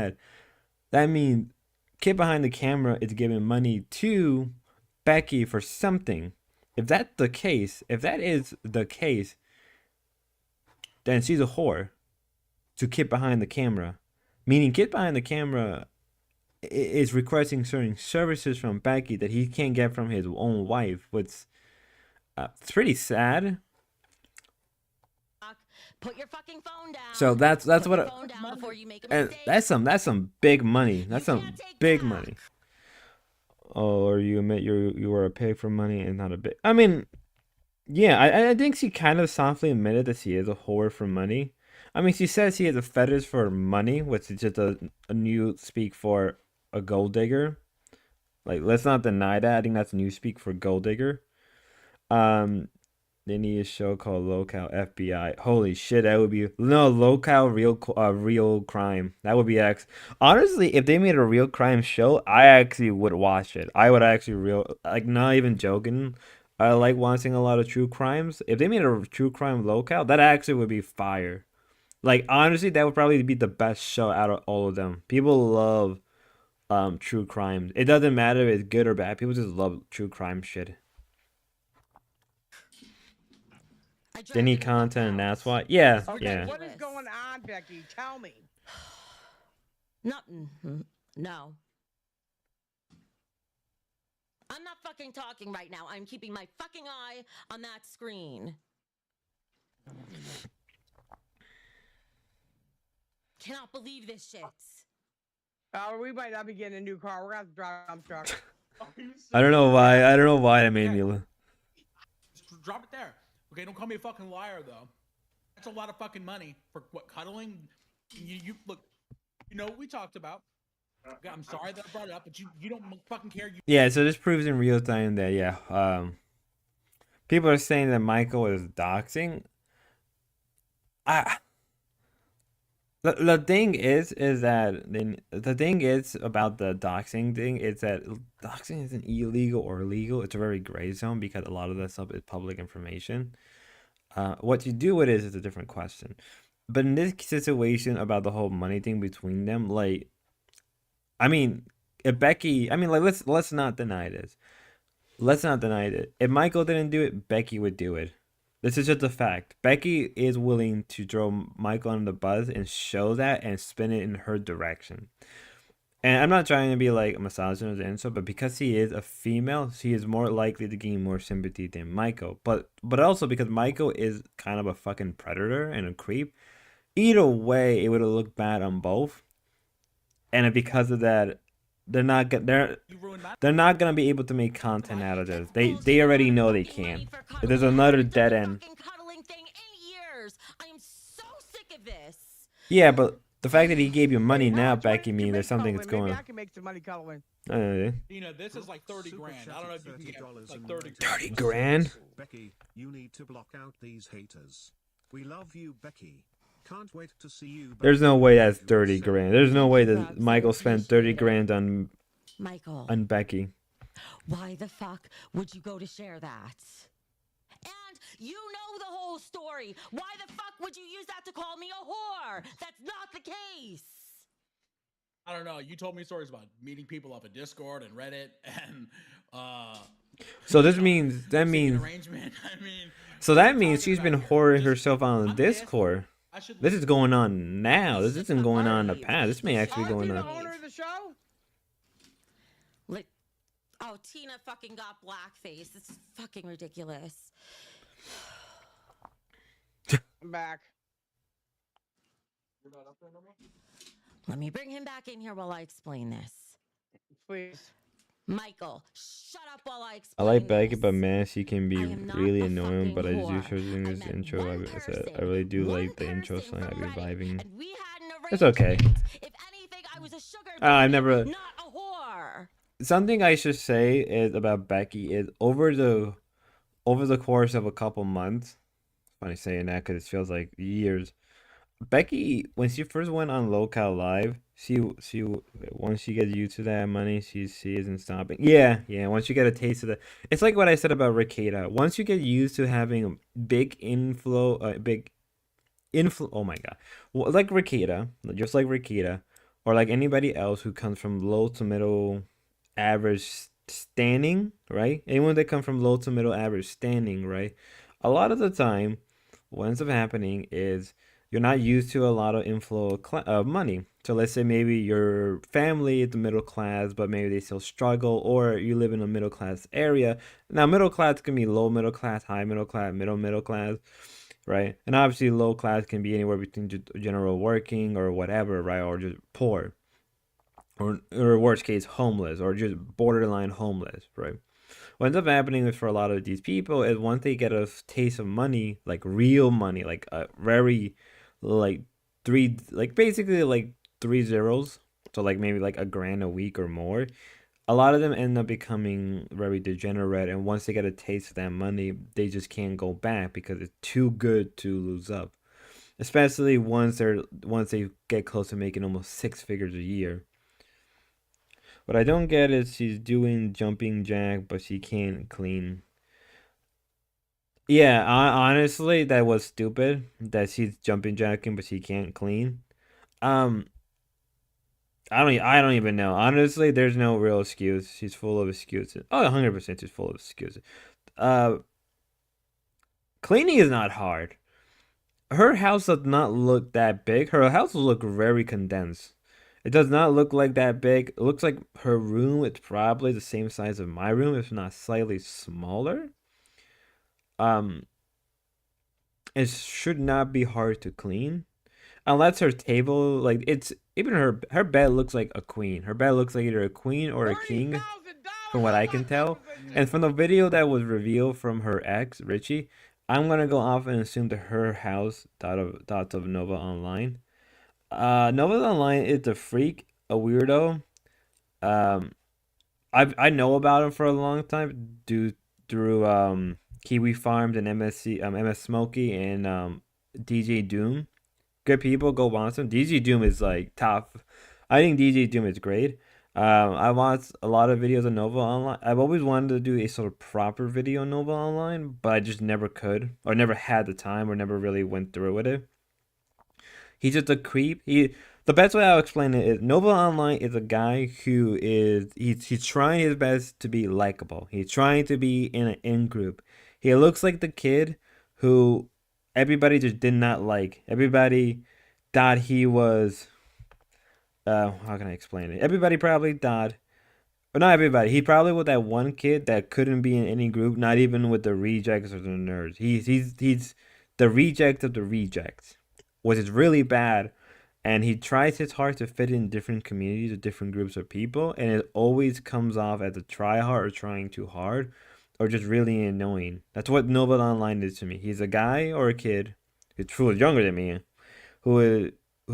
S2: kid behind the camera is giving money to Becky for something. if that's the case, if that is the case, then she's a whore to kid behind the camera. Meaning kid behind the camera is requesting certain services from Becky that he can't get from his own wife, which it's pretty sad.
S3: Put your fucking phone down.
S2: So that's
S3: Put
S2: what
S3: your phone down before you make a
S2: and
S3: mistake.
S2: that's some big money. That's
S3: You
S2: some
S3: can't take
S2: big
S3: back.
S2: money. Oh, or you admit you were a pig for money and not a bit. I mean, yeah, I think she kind of softly admitted that she is a whore for money. I mean, she says she has a fetish for money, which is just a new speak for a gold digger. Like, let's not deny that. I think that's new speak for gold digger. They need a show called Lolcow FBI. Holy shit, that would be Lolcow real crime. That would be honestly, if they made a real crime show, I actually would watch it. I would actually not even joking. I like watching a lot of true crimes. If they made a true crime Lolcow, that actually would be fire. Like honestly, that would probably be the best show out of all of them. People love true crime. It doesn't matter if it's good or bad. People just love true crime shit. They need content, and that's why. Yeah,
S5: Okay,
S2: yeah.
S5: what is going on, Becky? Tell me.
S3: Nothing. No. I'm not fucking talking right now. I'm keeping my fucking eye on that screen. Cannot believe this shit.
S5: We might not be getting a new car. We're gonna have to drive a dump truck.
S2: I don't know why. I don't know why I made me.
S6: Just drop it there. Okay, don't call me a fucking liar though. That's a lot of fucking money for what, cuddling. You look. You know what we talked about. I'm sorry that I brought it up, but you don't fucking care.
S2: Yeah, so this proves in real time that people are saying that Michael is doxing. The thing is that the thing is about the doxing thing is that doxing isn't illegal or legal. It's a very gray zone because a lot of that stuff is public information. What you do with it is a different question. But in this situation about the whole money thing between them, like, I mean, if Becky, I mean, like, let's not deny this. Let's not deny it. If Michael didn't do it, Becky would do it. This is just a fact. Becky is willing to throw Michael on the bus and show that and spin it in her direction. And I'm not trying to be like a misogynist or insult, but because he is a female, she is more likely to gain more sympathy than Michael. But also because Michael is kind of a fucking predator and a creep. Either way, it would have looked bad on both. And because of that, they're not gonna be able to make content out of this. They already know they can't. There's another dead end.
S3: I am so sick of this.
S2: Yeah, but the fact that he gave you money now, Becky, means there's something that's going on.
S5: Maybe I can make some money cuddling.
S6: You know, this is like 30 grand. I don't know if you can get like
S2: 30 grand?
S4: Becky, you need to block out these haters. We love you, Becky. Can't wait to see you.
S2: There's no way that's 30 grand. There's no way that Michael spent 30 grand on Becky.
S3: Why the fuck would you go to share that? And you know the whole story. Why the fuck would you use that to call me a whore? That's not the case.
S6: I don't know. You told me stories about meeting people off of Discord and Reddit and
S2: So this means
S6: arrangement. I mean,
S2: so that means she's been whoring herself on Discord. This is going on now. This isn't going on in the past. This may actually be going on.
S5: The owner of the show?
S3: Oh, Tina fucking got blackface. This is fucking ridiculous.
S5: I'm back.
S3: Let me bring him back in here while I explain this.
S5: Please.
S3: Michael, shut up while I
S2: I
S3: explain
S2: like Becky,
S3: this.
S2: but man, she can be
S3: I am not
S2: really
S3: a
S2: annoying. But I
S3: fucking
S2: do
S3: whore.
S2: sure this
S3: I met
S2: intro.
S3: one
S2: I really do
S3: person,
S2: like the intro
S3: one
S2: song. I've
S3: person
S2: been
S3: from Reddit,
S2: vibing.
S3: and we had an
S2: It's okay.
S3: arrangement. If anything, I was a sugar
S2: I've
S3: baby,
S2: never.
S3: not a whore.
S2: Something I should say is about Becky is over the course of a couple months. Funny saying that because it feels like years. Becky, when she first went on lolcowlive, she once she gets used to that money, she isn't stopping. Yeah. Once you get a taste of that, it's like what I said about Ricada. Once you get used to having a big inflow. Oh my god, well, like Ricada, or like anybody else who comes from low to middle, average standing, right? Anyone that come from low to middle average standing, right? A lot of the time, what ends up happening is you're not used to a lot of inflow of money. So let's say maybe your family is the middle class, but maybe they still struggle, or you live in a middle class area. Now, middle class can be low middle class, high middle class, middle class, right? And obviously, low class can be anywhere between general working or whatever, right? Or just poor, or worst case, homeless, or just borderline homeless, right? What ends up happening for a lot of these people is once they get a taste of money, like real money, like a very, like three, like basically like 3 zeros, so like maybe like $1,000 a week or more. A lot of them end up becoming very degenerate, and once they get a taste of that money, they just can't go back because it's too good to lose up. Especially once they get close to making almost 6 figures a year. What I don't get is she's doing jumping jack, but she can't clean. Yeah, honestly, that was stupid. That she's jumping jacking, but she can't clean. Um, I don't even know. Honestly, there's no real excuse. She's full of excuses. Oh, 100% she's full of excuses. Uh, Cleaning is not hard. Her house does not look that big. Her house will look very condensed. It does not look like that big. It looks like her room is probably the same size of my room, if not slightly smaller. Um, it should not be hard to clean. Unless her table, like it's even her bed looks like a queen. Her bed looks like either a queen or a king, from what I can tell. And from the video that was revealed from her ex, Richie, I'm gonna go off and assume that her house thoughts of Nova Online. Nova Online is a freak, a weirdo. Um, I know about him for a long time through Kiwi Farms and MS Smokey and DJ Doom. Good people, go watch them. DJ Doom is like top. I think DJ Doom is great. I watched a lot of videos of Nova Online. I've always wanted to do a sort of proper video on Nova Online, but I just never could, or never had the time, or never really went through with it. He's just a creep. The best way I'll explain it is Nova Online is a guy who he's trying his best to be likable. He's trying to be in an in group. He looks like the kid who everybody just did not like. Everybody thought he was how can I explain it? Everybody probably thought, or not everybody. He probably was that one kid that couldn't be in any group, not even with the rejects or the nerds. He's the reject of the rejects, which is really bad. And he tries his hard to fit in different communities or different groups of people, and it always comes off as a tryhard or trying too hard, or just really annoying. That's what Nova Online is to me. He's a guy or a kid who's younger than me, who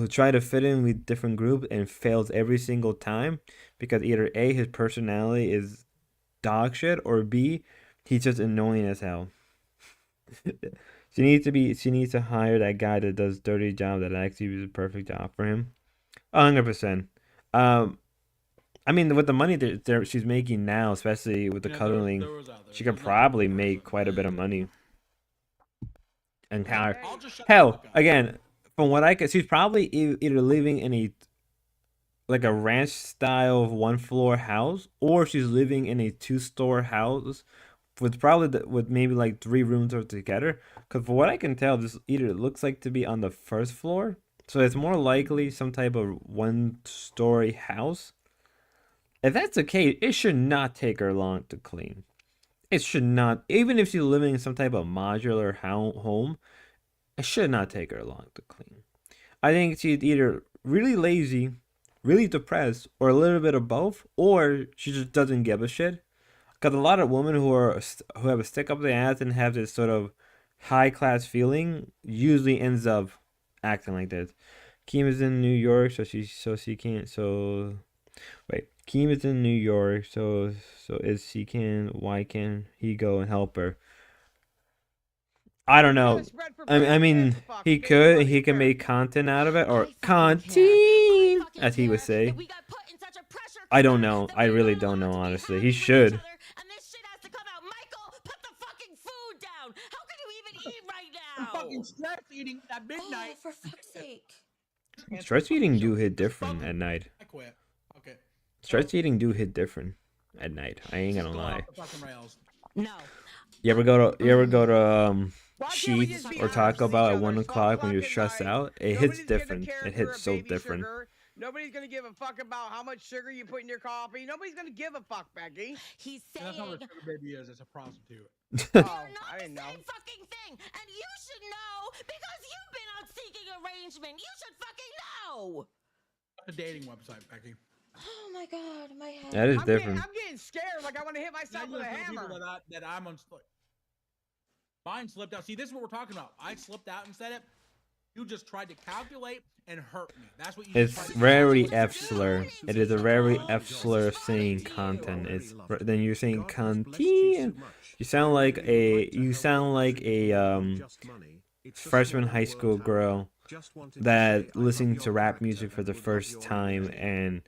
S2: try to fit in with different groups and fails every single time because either A, his personality is dog shit, or B, he's just annoying as hell. She needs to hire that guy that does dirty job that actually is a perfect job for him. 100%. I mean, with the money that she's making now, especially with the cuddling, she could probably make quite a bit of money. And hell, again, from what I could, she's probably either living in a ranch style 1-floor house, or she's living in a 2-store house with probably with maybe like 3 rooms together. Because for what I can tell, this either looks like to be on the 1st floor, so it's more likely some type of 1-story house. If that's the case, it should not take her long to clean. It should not, even if she's living in some type of modular home, it should not take her long to clean. I think she's either really lazy, really depressed, or a little bit of both, or she just doesn't give a shit. Because a lot of women who have a stick up their ass and have this sort of high class feeling usually ends up acting like this. Kim is in New York, so she can't. So wait, Kim is in New York, so is she can? Why can't he go and help her? I don't know. I mean, he can make content out of it, or content, as he would say. I don't know. I really don't know, honestly. He should.
S6: Fucking stress eating at midnight.
S3: For fuck's sake.
S2: Stress eating do hit different at night.
S6: I quit. Okay.
S2: Stress eating do hit different. at night. I ain't gonna
S6: Going
S2: lie.
S6: off the fucking rails.
S3: No.
S2: You ever go to
S5: Why can't we
S2: Sheets
S5: just be
S2: or
S5: honest
S2: Taco
S5: with
S2: Bell
S5: each
S2: at
S5: other?
S2: 1
S5: It's
S2: o'clock when
S5: 12
S2: you're
S5: at
S2: stressed
S5: night.
S2: out? It hits
S5: Nobody's gonna
S2: different.
S5: care
S2: It
S5: if you're
S2: hits
S5: a
S2: so
S5: baby
S2: different.
S5: sugar. Nobody's gonna give a fuck about how much sugar you put in your coffee. Nobody's gonna give a fuck, Becky.
S3: He's
S6: And
S3: saying
S6: that's not what a sugar baby is. It's a prostitute.
S3: they're
S5: Oh,
S3: not
S5: I
S3: the
S5: didn't know.
S3: same fucking thing, and you should know because you've been out seeking arrangement. You should fucking know.
S6: A dating website, Becky.
S3: Oh my god, my head.
S2: That is
S5: I'm
S2: different.
S5: getting scared. Like I want to hit
S6: Now
S5: myself
S6: you
S5: with a
S6: guys know people
S5: hammer.
S6: that I'm on. Mine slipped out. See, this is what we're talking about. I slipped out and said it. You just tried to calculate and hurt me. That's what you.
S2: It's
S6: just tried to
S2: very
S6: do.
S2: F slur. It is a very F slur saying content. It's then you're saying content. You sound like a freshman high school girl that listening to rap music for the first time, and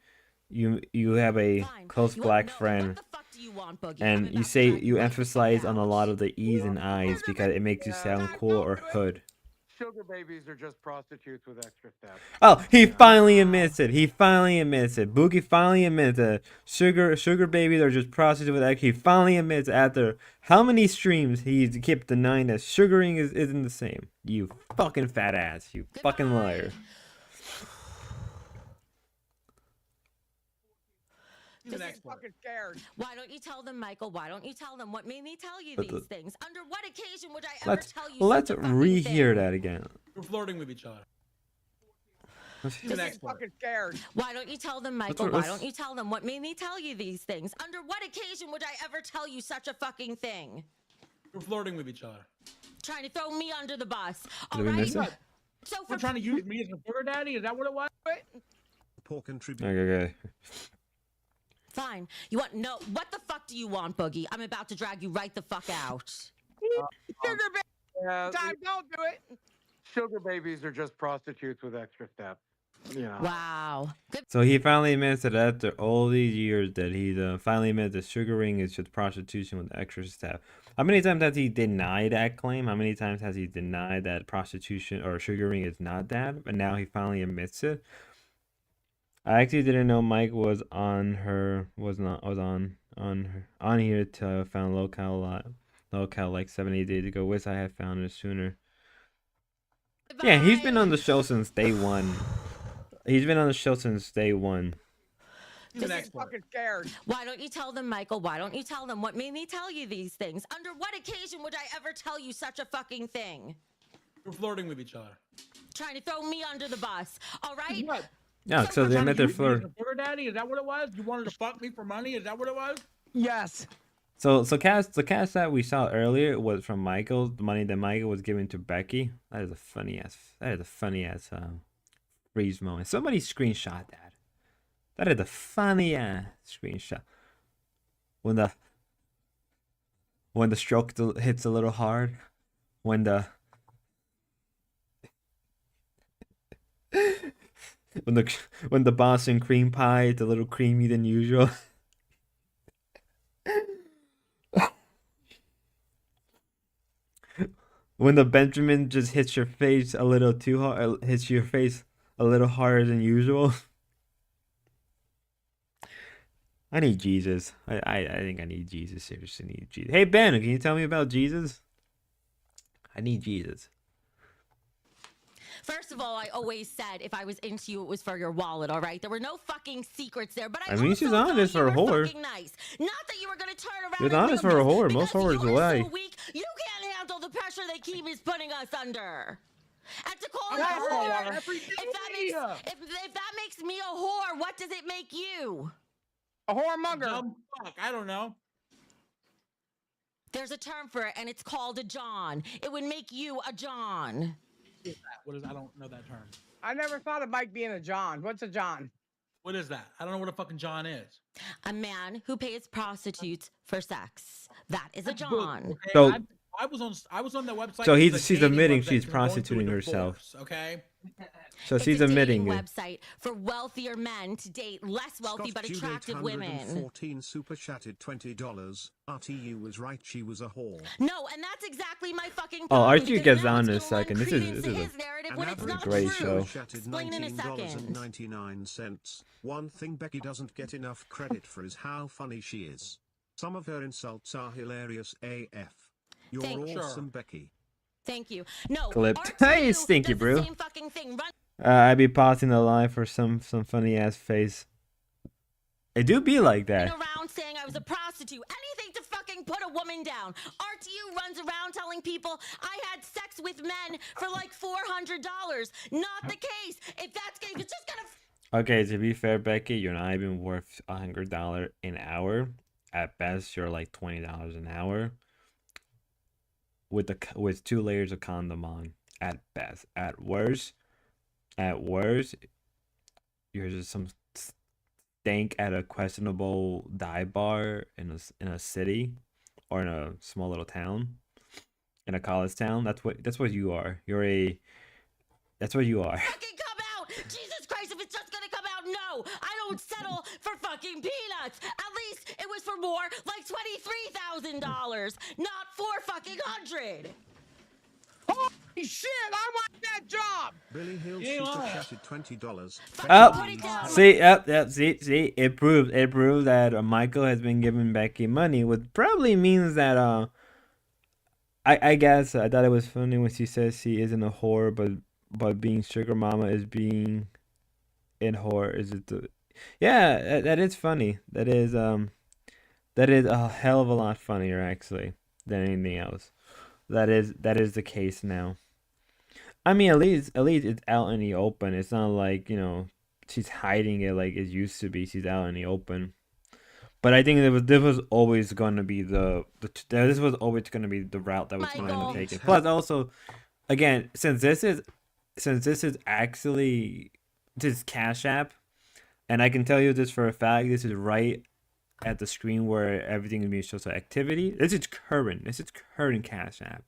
S2: you have a
S3: Fine.
S2: close
S3: You
S2: black
S3: want- no,
S2: friend,
S3: What the fuck do you want, Boogie? I'm
S2: and you
S3: about to
S2: say
S3: drag
S2: you
S3: right the fuck
S2: emphasize on a
S3: out.
S2: lot of the E's and I's because it makes you sound cool or hood.
S7: Sugar babies are just prostitutes with extra steps.
S2: Oh, he finally admits it. He finally admits it. Boogie finally admits it. Sugar babies are just prostitutes with egg. He finally admits after how many streams he's kept denying that sugaring isn't the same. You fucking fat ass. You fucking liar.
S6: He's an
S5: I'm
S6: expert.
S5: fucking scared.
S3: Why don't you tell them, Michael? Why don't you tell them what made me tell you
S2: But
S3: these
S2: the-
S3: things? Under what occasion would I ever
S2: Let's
S3: tell you
S2: let's
S3: such a fucking
S2: rehear
S3: thing?
S2: that again.
S6: We're flirting with each other. He's
S5: This
S6: an
S5: is
S6: expert.
S5: fucking scared.
S3: Why don't you tell them, Michael?
S2: what-
S3: Why
S2: let's-
S3: don't you tell them what made me tell you these things? Under what occasion would I ever tell you such a fucking thing?
S6: We're flirting with each other.
S3: Trying to throw me under the bus. All
S2: Did we
S3: right.
S2: miss it?
S3: So
S6: We're
S3: for
S6: trying to use me as a sugar daddy. Is that what it was?
S4: Poor contributor.
S2: Okay.
S3: fine. You want no? What the fuck do you want, Boogie? I'm about to drag you right the fuck out.
S5: Sugar baby
S7: Yeah,
S5: time. Don't do it.
S7: sugar babies are just prostitutes with extra steps. You know.
S3: Wow. Good.
S2: So he finally admits that after all these years that he's finally admits that sugaring is just prostitution with extra step. How many times has he denied that claim? How many times has he denied that prostitution or sugaring is not that? But now he finally admits it. I actually didn't know Mike was on here to found lolcow like 70 days ago. Wish I had found it sooner. Yeah, he's been on the show since day one. He's been on the show since day one.
S6: He's an
S5: This is
S6: expert.
S5: fucking scared.
S3: Why don't you tell them, Michael? Why don't you tell them what made me tell you these things? Under what occasion would I ever tell you such a fucking thing?
S6: We're flirting with each other.
S3: Trying to throw me under the bus. All right.
S6: What?
S2: Yeah, so they
S6: Trying to
S2: admit they're
S6: use me as
S2: flirt.
S6: a sugar daddy? Is that what it was? You wanted to fuck me for money? Is that what it was?
S5: Yes.
S2: So the cast that we saw earlier was from Michael. The money that Michael was giving to Becky. That is a funny ass freeze moment. Somebody screenshot that. That is a funny ass screenshot. When the stroke hits a little hard. When the when the Boston cream pie is a little creamy than usual. When the Benjamin just hits your face a little too hard, hits your face a little harder than usual. I need Jesus. I think I need Jesus. Seriously need Jesus. Hey Ben, can you tell me about Jesus? I need Jesus.
S3: First of all, I always said if I was into you, it was for your wallet. All right, there were no fucking secrets there. But I
S2: mean,
S3: also
S2: she's
S3: thought
S2: honest
S3: you
S2: for a
S3: were
S2: whore.
S3: fucking nice. Not that you were gonna turn around.
S2: She's
S3: and
S2: honest
S3: leave
S2: for a
S3: us,
S2: whore. Most
S3: because
S2: whores
S3: you are
S2: lie.
S3: so weak, you can't handle the pressure they keep is putting us under. And to call
S6: I'm
S3: her a
S6: sorry,
S3: whore,
S6: Water.
S3: if that makes me a whore, what does it make you?
S5: A whoremonger.
S6: Dumb fuck. I don't know.
S3: There's a term for it, and it's called a John. It would make you a John.
S6: What is? I don't know that term.
S5: I never thought of Mike being a John. What's a John?
S6: What is that? I don't know what a fucking John is.
S3: A man who pays prostitutes for sex. That is a
S6: That's good,
S3: John.
S6: okay?
S2: So-
S6: I was on that website.
S2: So
S6: It
S2: he's-
S6: was a
S2: she's
S6: dating
S2: admitting
S6: website
S2: she's
S6: for going through a
S2: prostituting herself.
S6: divorce, okay.
S2: So
S3: It's
S2: she's
S3: a
S2: admitting
S3: dating
S2: it.
S3: website for wealthier men to date less wealthy
S4: Scott
S3: but attractive
S4: Judate
S3: women.
S4: 114 super chatted $20. RTU was right, she was a whore.
S3: No, and that's exactly my fucking
S2: Oh,
S3: problem.
S2: Archie
S3: because
S2: gets
S3: now
S2: on
S3: it's
S2: in a
S3: gonna lend
S2: second. This
S3: credence
S2: is
S3: to
S2: a
S3: his narrative
S4: An
S3: when it's
S4: average
S3: not
S2: great
S3: true.
S2: show.
S4: super chatted
S3: Explain in a second.
S4: $19.99. One thing Becky doesn't get enough credit for is how funny she is. Some of her insults are hilarious AF. You're awesome, Becky.
S3: Thank you. No,
S2: clipped.
S3: R2
S2: Hey, stinky
S3: does
S2: bro.
S3: the same fucking thing. Run
S2: I'd be pausing the live for some funny ass face. It do be like that.
S3: around saying I was a prostitute. Anything to fucking put a woman down. RTU runs around telling people I had sex with men for like $400. Not the case. If that's gay, you're just gonna.
S2: Okay, to be fair, Becky, you're not even worth $100 an hour. At best, you're like $20 an hour. With 2 layers of condom on. At best, at worst, you're just some stank at a questionable dive bar in a city or in a small little town, in a college town. That's what you are. That's what you are.
S3: Fucking come out! Jesus Christ, if it's just gonna come out, no! I don't settle for fucking peanuts! At least it was for more like $23,000, not $400.
S5: Holy shit, I want that job!
S4: Billy Hill super chatted $20.
S2: Oh, see, it proved that Michael has been giving Becky money, which probably means that I guess I thought it was funny when she says she isn't a whore, but being sugar mama is being in whore. Is it yeah, that is funny. That is a hell of a lot funnier actually than anything else. That is the case now. I mean, at least it's out in the open. It's not like, she's hiding it like it used to be. She's out in the open. But I think this was always going to be the route that was going to end up taking. Plus, also, again, since this is actually this Cash App, and I can tell you this for a fact, this is right at the screen where everything is being shown. So activity. This is current Cash App.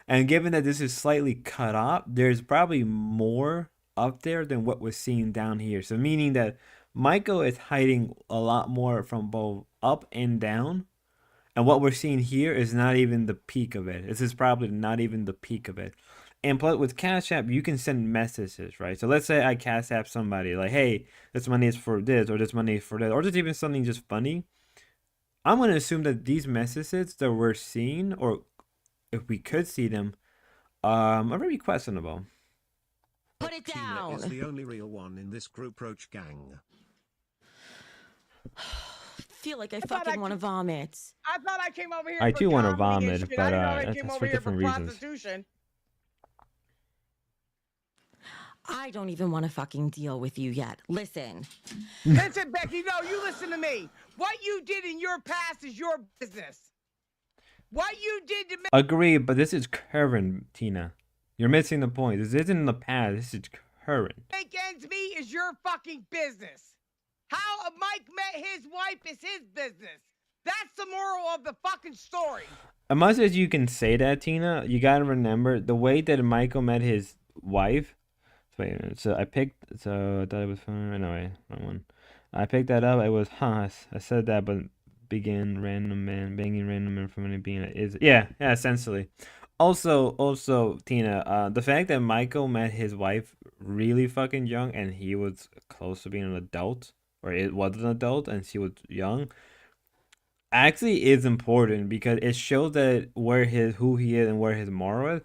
S2: And given that this is slightly cut off, there's probably more up there than what we're seeing down here. So meaning that Michael is hiding a lot more from both up and down. And what we're seeing here is not even the peak of it. This is probably not even the peak of it. And plus with Cash App, you can send messages, right? So let's say I Cash App somebody like, hey, this money is for this, or this money is for that, or just even something just funny. I'm going to assume that these messages that we're seeing, or if we could see them, are very questionable.
S3: Put it down.
S4: Is the only real one in this group Roach gang.
S3: I feel like I fucking want to vomit.
S5: I thought I came over here.
S2: I do want to
S5: comedy and
S2: vomit,
S5: shit.
S2: but
S5: I
S2: that's
S5: came
S2: for
S5: over here
S2: different
S5: for
S2: reasons.
S5: prostitution.
S3: I don't even want to fucking deal with you yet. Listen.
S5: Listen, Becky, no, you listen to me. What you did in your past is your business. What you did to me.
S2: Agree, but this is current, Tina. You're missing the point. This isn't in the past. This is current.
S5: Make ends meet is your fucking business. How Mike met his wife is his business. That's the moral of the fucking story.
S2: As much as you can say that, Tina, you gotta remember the way that Michael met his wife. Wait a minute. So I thought it was fun. No, wait, wrong one. I picked that up. It was, I said that, but banging random man from any being is yeah, essentially. Also, Tina, the fact that Michael met his wife really fucking young and he was close to being an adult, or it was an adult and she was young, actually is important because it shows that who he is and where his moral is.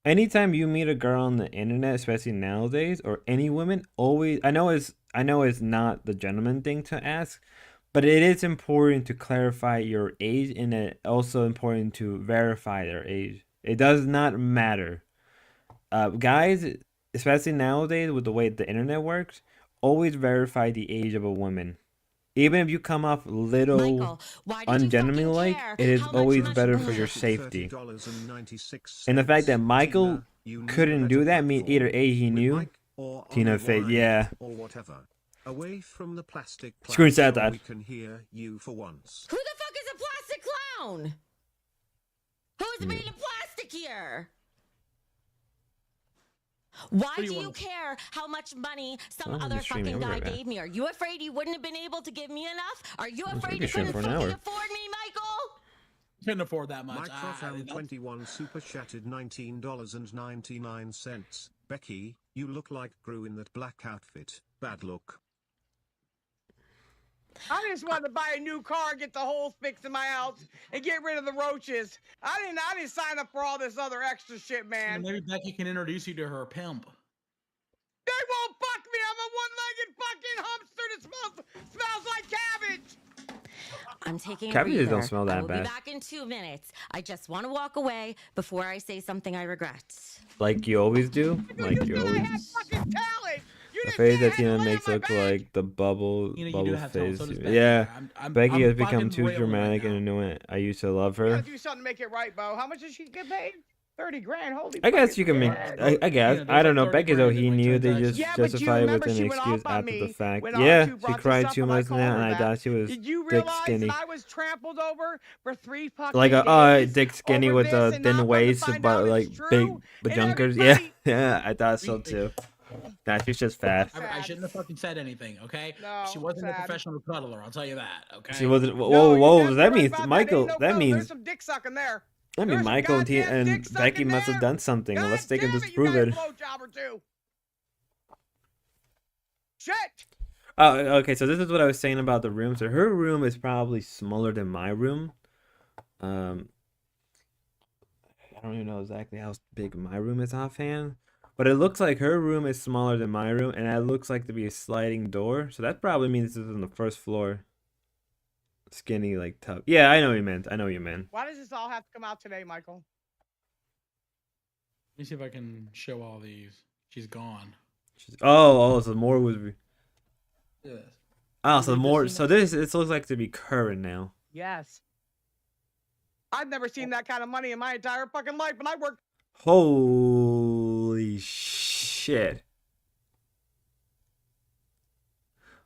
S2: Anytime you meet a girl on the internet, especially nowadays, or any woman, always I know it's not the gentleman thing to ask, but it is important to clarify your age, and it's also important to verify their age. It does not matter. Guys, especially nowadays with the way the internet works, always verify the age of a woman. Even if you come off little ungentlemanlike, it is always better for your safety. And the fact that Michael couldn't do that means either A, he knew, Tina fade, yeah.
S4: Or whatever. Away from the plastic
S2: Screenshot that.
S4: We can hear you for once.
S3: Who the fuck is a plastic clown? Who's made of plastic here? Why
S6: What
S3: do
S6: do you
S3: you
S6: want?
S3: care how much money some
S2: I'm
S3: other
S2: just streaming
S3: fucking guy
S2: over, man.
S3: gave me? Are you afraid he wouldn't have been able to give me enough? Are you
S2: I'm
S3: afraid
S2: gonna
S3: you
S2: stream
S3: couldn't
S2: for an
S3: fucking
S2: hour.
S3: afford me, Michael?
S6: Couldn't afford that much.
S4: Microphone21 super chatted $19.99. Becky, you look like Gru in that black outfit. Bad look.
S5: I just wanted to buy a new car, get the holes fixed in my house, and get rid of the roaches. I didn't sign up for all this other extra shit, man.
S6: Maybe Becky can introduce you to her pimp.
S5: They won't fuck me. I'm a one-legged fucking hamster that smells like cabbage.
S3: I'm taking a
S2: Cabbages
S3: breather.
S2: don't smell
S3: I
S2: that
S3: will
S2: bad.
S3: be back in 2 minutes. I just want to walk away before I say something I regret.
S2: Like you always do. Like
S5: You
S2: you
S5: said I had
S2: always.
S5: fucking talent. You
S2: The
S5: didn't
S2: face
S5: say I
S2: that
S5: had to
S2: Tina
S5: lay
S2: makes
S5: on my
S2: look
S5: back.
S2: like the bubble
S6: You do
S2: bubble
S6: have talent,
S2: face.
S6: so does Becky.
S2: Yeah,
S6: I'm
S2: Becky has become
S6: fucking
S2: too
S6: railing right
S2: dramatic and
S6: now.
S2: annoying. I used to love
S5: You
S2: her.
S5: gotta do something to make it right, Bo. How much does she get paid? 30 grand. Holy
S2: I guess
S5: fucking
S2: you can make.
S5: shit.
S2: I guess.
S6: Yeah,
S2: I
S6: there's
S2: don't know.
S6: like 30
S2: Becky though,
S6: grand in,
S2: he
S6: like,
S2: knew they
S6: transactions.
S2: just
S5: Yeah, but you
S2: justified it
S5: remember
S2: with
S5: she
S2: an
S5: went
S2: excuse
S5: off on
S2: after the
S5: me
S2: fact.
S5: when
S2: Yeah,
S5: R2
S2: she
S5: brought this
S2: cried
S5: up
S2: too
S5: and I
S2: much
S5: called
S2: now,
S5: her
S2: and I
S5: back.
S2: thought she was
S5: Did you
S2: thick
S5: realize
S2: skinny.
S5: that I was trampled over for 3 fucking
S2: Like a
S5: days
S2: Dick Skinny
S5: over
S2: with
S5: this
S2: the
S5: and
S2: thin
S5: not wanting to
S2: waist,
S5: find
S2: but
S5: out
S2: like
S5: it's
S2: big
S5: true? And
S2: bajunkers. Yeah,
S5: everybody...
S2: yeah, I thought so too. Nah, she's just fat.
S6: I shouldn't have fucking said anything, okay?
S5: No,
S6: She wasn't a
S5: sad.
S6: professional cuddler, I'll tell you that, okay?
S2: She wasn't. Whoa,
S5: No,
S2: whoa,
S5: you're
S2: that
S5: definitely right
S2: means
S5: about that.
S2: Michael.
S5: Ain't no
S2: That
S5: cuddle. There's
S2: means
S5: some dick sucking there.
S2: I mean
S5: There's some
S2: Michael
S5: goddamn dick
S2: and
S5: sucking
S2: Becky must have
S5: there.
S2: done something.
S5: God
S2: Unless they can
S5: damn
S2: just
S5: it,
S2: prove
S5: you
S2: it.
S5: guys blowjob or two. Shit.
S2: Oh, okay. So this is what I was saying about the room. So her room is probably smaller than my room. I don't even know exactly how big my room is offhand, but it looks like her room is smaller than my room, and it looks like to be a sliding door. So that probably means this is on the first floor. Skinny, like tough. Yeah, I know what you meant. I know what you meant.
S5: Why does this all have to come out today, Michael?
S6: Let me see if I can show all these. She's gone.
S2: So more was.
S6: Yes.
S2: Oh, so more. So this looks like to be current now.
S5: Yes. I've never seen that kind of money in my entire fucking life, and I worked.
S2: Holy shit.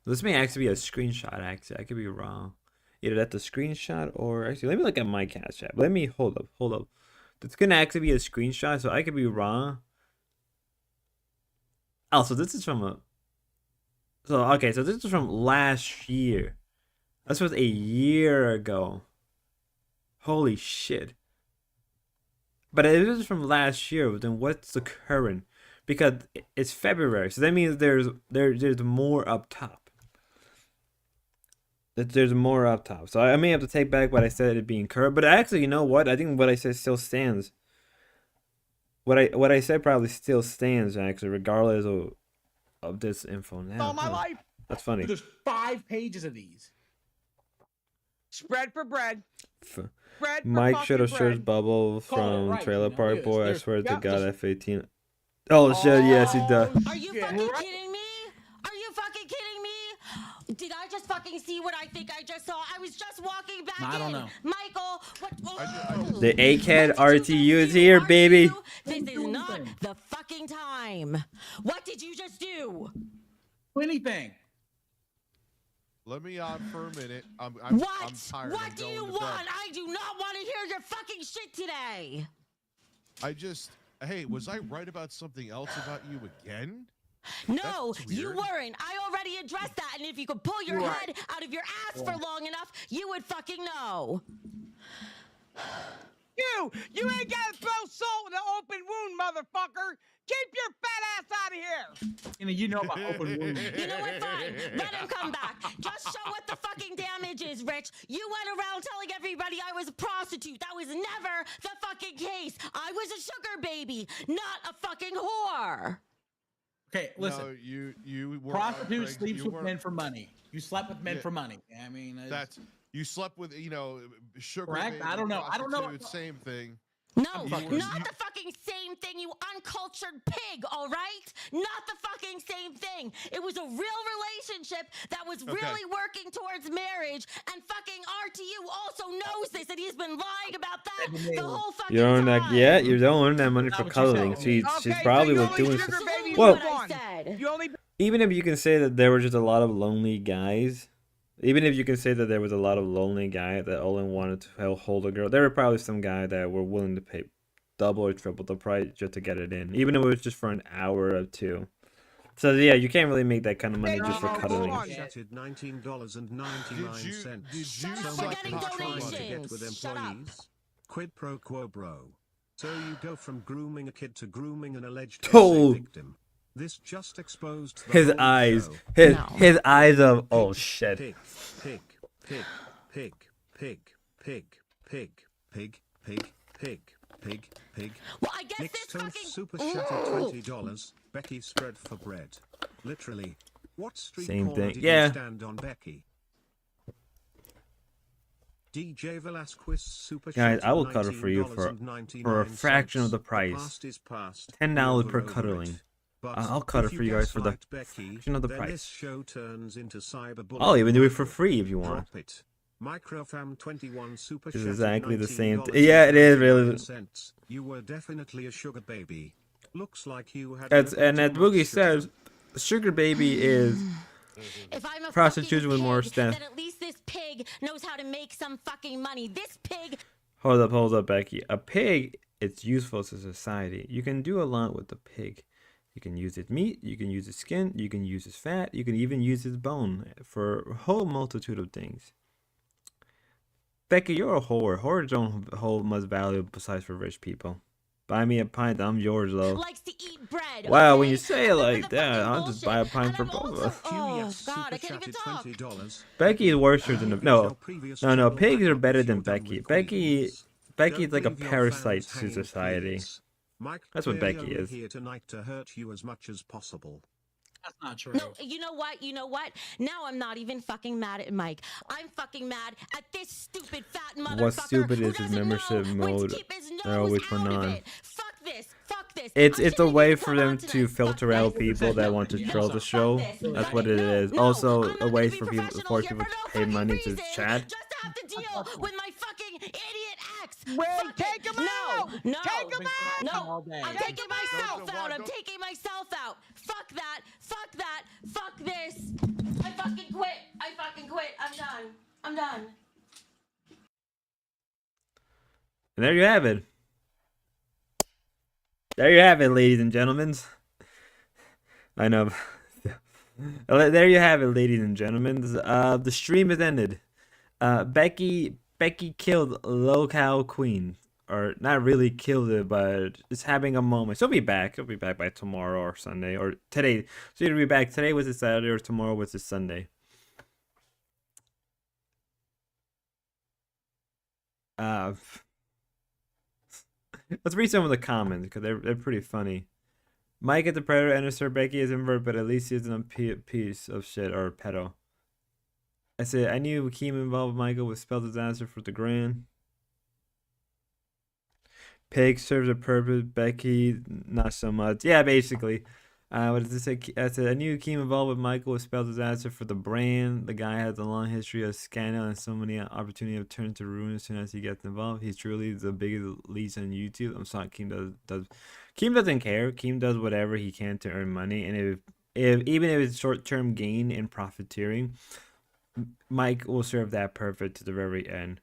S2: This may actually be a screenshot, actually. I could be wrong. Either that's a screenshot or... Actually, let me look at my Cash App. Let me... Hold up. It's going to actually be a screenshot, so I could be wrong. Oh, so this is from a... So, okay, so this is from last year. This was a year ago. Holy shit. But it is from last year, but then what's the current? Because it's February, so that means there's more up top. There's more up top. So I may have to take back what I said it being current. But actually, you know what? I think what I said still stands. What I said probably still stands, actually, regardless of this info now.
S5: All my life.
S2: That's funny.
S6: There's 5 pages of these.
S5: Spread for bread. Bread for
S2: Mike should have
S5: fucking
S2: searched
S5: bread.
S2: Bubble from
S6: right,
S2: Trailer
S6: you know,
S2: Park
S6: yes,
S2: Boy. I
S6: there's-
S2: swear to
S6: yep,
S2: God,
S6: just-
S2: F18. Oh shit, yes he does.
S3: Are you
S5: shit.
S3: fucking kidding me? Are you fucking kidding me? Did I just fucking see what I think I just saw? I was just walking back
S6: I don't
S3: in.
S6: know.
S3: Michael, what?
S2: The ACAD
S3: What did you
S2: RTU
S3: just
S2: is
S3: do?
S2: here,
S3: RTU?
S2: baby.
S3: This is
S6: do
S3: not
S6: anything.
S3: the fucking time. What did you just do?
S6: Anything.
S8: Let me on for a minute. I'm
S3: What?
S8: tired.
S3: What
S8: I'm
S3: do
S8: going
S3: you
S8: to bed.
S3: want? I do not want to hear your fucking shit today.
S8: Hey, was I right about something else about you again?
S3: No,
S8: That's
S3: you
S8: weird.
S3: weren't. I already addressed that, and if you could pull your head out of your ass for long enough, you would fucking know.
S5: You ain't gotta throw salt in an open wound, motherfucker. Keep your fat ass out of here.
S6: You know about open wounds.
S3: You know what? Fine. Let him come back. Just show what the fucking damage is, Rich. You went around telling everybody I was a prostitute. That was never the fucking case. I was a sugar baby, not a fucking whore.
S6: Okay, listen.
S8: No, you were
S6: Prostitute
S8: Craig,
S6: sleeps
S8: you
S6: with
S8: weren't-
S6: men for money. You slept with men
S8: Yeah.
S6: for money. I mean,
S8: That's you slept with sugar.
S6: Correct?
S8: baby
S6: I don't know. I don't know.
S8: prostitute, Same thing.
S3: No,
S6: I'm
S3: not
S6: fucking-
S3: the fucking same thing, you uncultured pig, all right? Not the fucking same thing. It was a real relationship that was really working towards marriage, and fucking RTU also knows this, and he's been lying about that the whole fucking
S2: You don't earn
S3: time.
S2: that yet. You don't earn that money
S6: Not
S2: for
S6: what you said.
S2: cuddling. She's
S5: Okay,
S2: probably
S5: so
S2: was
S5: you
S2: doing.
S5: only sugar baby
S3: Absolutely
S2: Well-
S3: what I
S5: one.
S3: said.
S5: You only
S2: Even if you can say that there were just a lot of lonely guys, even if you can say that there was a lot of lonely guys that only wanted to hold a girl, there were probably some guys that were willing to pay double or triple the price just to get it in, even if it was just for an hour or two. So yeah, you can't really make that kind of money just for cuddling.
S4: Chatted $19.99.
S8: Did you
S3: Shut up,
S4: So
S3: we're
S8: suck
S3: getting
S8: cock
S4: trying to
S8: money?
S4: get
S3: donations.
S4: with
S3: Shut up.
S4: employees. Quid pro quo, bro. So you go from grooming a kid to grooming an alleged
S2: Oh.
S4: essay victim. This just exposed the
S2: His
S4: whole
S2: eyes,
S4: show.
S2: his eyes of oh shit.
S4: Pig, pig, pig, pig, pig, pig, pig, pig, pig, pig, pig, pig.
S3: Well, I guess
S4: Nick
S3: this
S4: Stone
S3: fucking.
S4: super chatted $20. Becky spread for bread. Literally. What street
S2: Same
S4: corner
S2: thing.
S4: did
S2: Yeah.
S4: you stand on, Becky? DJ Velasquez super
S2: Guys,
S4: chatted
S2: I will cuddle for you for a fraction of the price.
S4: Past is past.
S2: $10 per
S4: Over
S2: cuddling.
S4: it. But
S2: I'll cuddle
S4: if
S2: for you guys for the
S4: gaslight Becky,
S2: fraction of the
S4: then
S2: price.
S4: this show turns into cyberbullying.
S2: I'll even do it for free if you want.
S4: Drop it. Microfam21 super
S2: It's
S4: chatted
S2: exactly the same
S4: $19.99.
S2: yeah, it is really.
S4: You were definitely a sugar baby. Looks like you had.
S2: And
S4: too
S2: as
S4: much
S2: Boogie
S4: sugar.
S2: says, sugar baby is
S3: If I'm a
S2: prostitution
S3: fucking
S2: with more
S3: pig,
S2: stamp.
S3: then at least this pig knows how to make some fucking money. This pig.
S2: Hold up, Becky. A pig, it's useful to society. You can do a lot with the pig. You can use its meat, you can use its skin, you can use its fat, you can even use its bone for a whole multitude of things. Becky, you're a whore. Whores don't hold much value besides for rich people. Buy me a pint, I'm yours, though.
S3: Likes to eat bread.
S2: Wow,
S3: okay?
S2: when you say it
S3: Enough
S2: like
S3: of the
S2: that,
S3: fucking
S2: I'll just buy a
S3: bullshit.
S2: pint for
S3: And I'm
S2: both of
S3: also-
S2: us.
S3: Oh,
S4: QES
S3: God, I
S4: super
S3: can't even
S4: chatted
S3: talk.
S4: $20.
S2: Becky is worse than
S4: Leave
S2: no.
S4: your previous
S2: No,
S4: channel
S2: pigs
S4: back
S2: are
S4: up
S2: better
S4: if
S2: than
S4: you're done
S2: Becky.
S4: with
S2: Becky's
S4: Don't
S2: like a
S4: leave your
S2: parasite
S4: fans
S2: to
S4: hanging,
S2: society.
S4: please. Mike
S2: That's what
S4: clearly
S2: Becky
S4: only
S2: is.
S4: here tonight to hurt you as much as possible.
S6: That's not true.
S3: No, you know what? You know what? Now I'm not even fucking mad at Mike. I'm fucking mad at this stupid fat motherfucker.
S2: What's stupid
S3: who
S2: is his
S3: doesn't
S2: membership
S3: know when to
S2: mode.
S3: keep his
S2: They're
S3: nose
S2: always
S3: out
S2: for
S3: of
S2: non.
S3: it. Fuck this. Fuck this.
S2: It's
S3: I
S2: a
S3: shouldn't
S2: way
S3: even
S2: for
S3: come
S2: them
S3: on
S2: to
S3: tonight.
S2: filter
S3: Fuck
S2: out
S3: this.
S2: people that want to
S3: No,
S2: troll the
S3: fuck
S2: show.
S3: this.
S2: That's
S3: Fuck
S2: what it is.
S3: No,
S2: Also,
S3: I'm
S2: a
S3: not
S2: way
S3: gonna be
S2: for people
S3: professional
S2: for
S3: here
S2: people
S3: for
S2: to
S3: no
S2: pay
S3: fucking
S2: money to
S3: reason,
S2: chat.
S3: Just to have to deal with my fucking idiot ex.
S5: Wait,
S3: Fuck
S5: take
S3: it.
S5: him
S3: No,
S5: out.
S3: no,
S5: Take him out.
S3: no.
S6: All day.
S3: I'm
S5: Take
S3: taking
S5: him out.
S3: myself out. I'm taking myself out. Fuck that. Fuck that. Fuck this. I fucking quit. I fucking quit. I'm done. I'm done.
S2: And there you have it. There you have it, ladies and gentlemen. I know. There you have it, ladies and gentlemen. The stream is ended. Becky killed lolcow queen, or not really killed it, but it's having a moment. She'll be back. She'll be back by tomorrow or Sunday or today. So she'll be back. Today was a Saturday, or tomorrow was a Sunday. Let's read some of the comments because they're pretty funny. Mike at the Predator enters her. Becky is invert, but at least he isn't a piece of shit or a pedo. I said I knew Keem involved with Michael with spell disaster for the grand. Pig serves a purpose. Becky, not so much. Yeah, basically. What does it say? I said I knew Keem involved with Michael with spell disaster for the brand. The guy has a long history of scandal and so many opportunity of turn to ruin as soon as he gets involved. He's truly the biggest leech on YouTube. I'm sorry, Keem does. Keem doesn't care. Keem does whatever he can to earn money, and if even if it's short-term gain and profiteering, Mike will serve that purpose to the very end.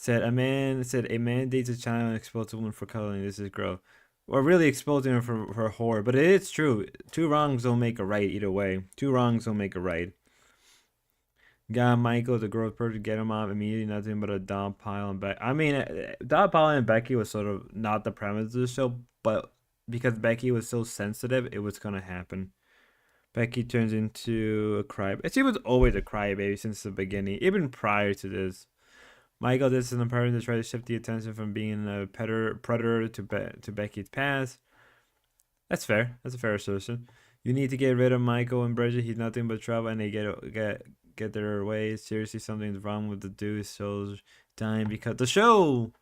S2: A man dates a child and exposes a woman for cuddling. This is gross. Well, really exposing her for horror, but it is true. Two wrongs don't make a right either way. Two wrongs don't make a right. Got Michael, the girl's perfect, get him off immediately. Nothing but a dog pile and Becky. I mean, dog pile and Becky was sort of not the premise of the show, but because Becky was so sensitive, it was gonna happen. Becky turns into a crybaby. She was always a crybaby since the beginning, even prior to this. Michael, this is an imperative to try to shift the attention from being a predator to Becky's past. That's fair. That's a fair assertion. You need to get rid of Michael and Bridget. He's nothing but trouble, and they get their way. Seriously, something's wrong with the dude. Show's dying because the show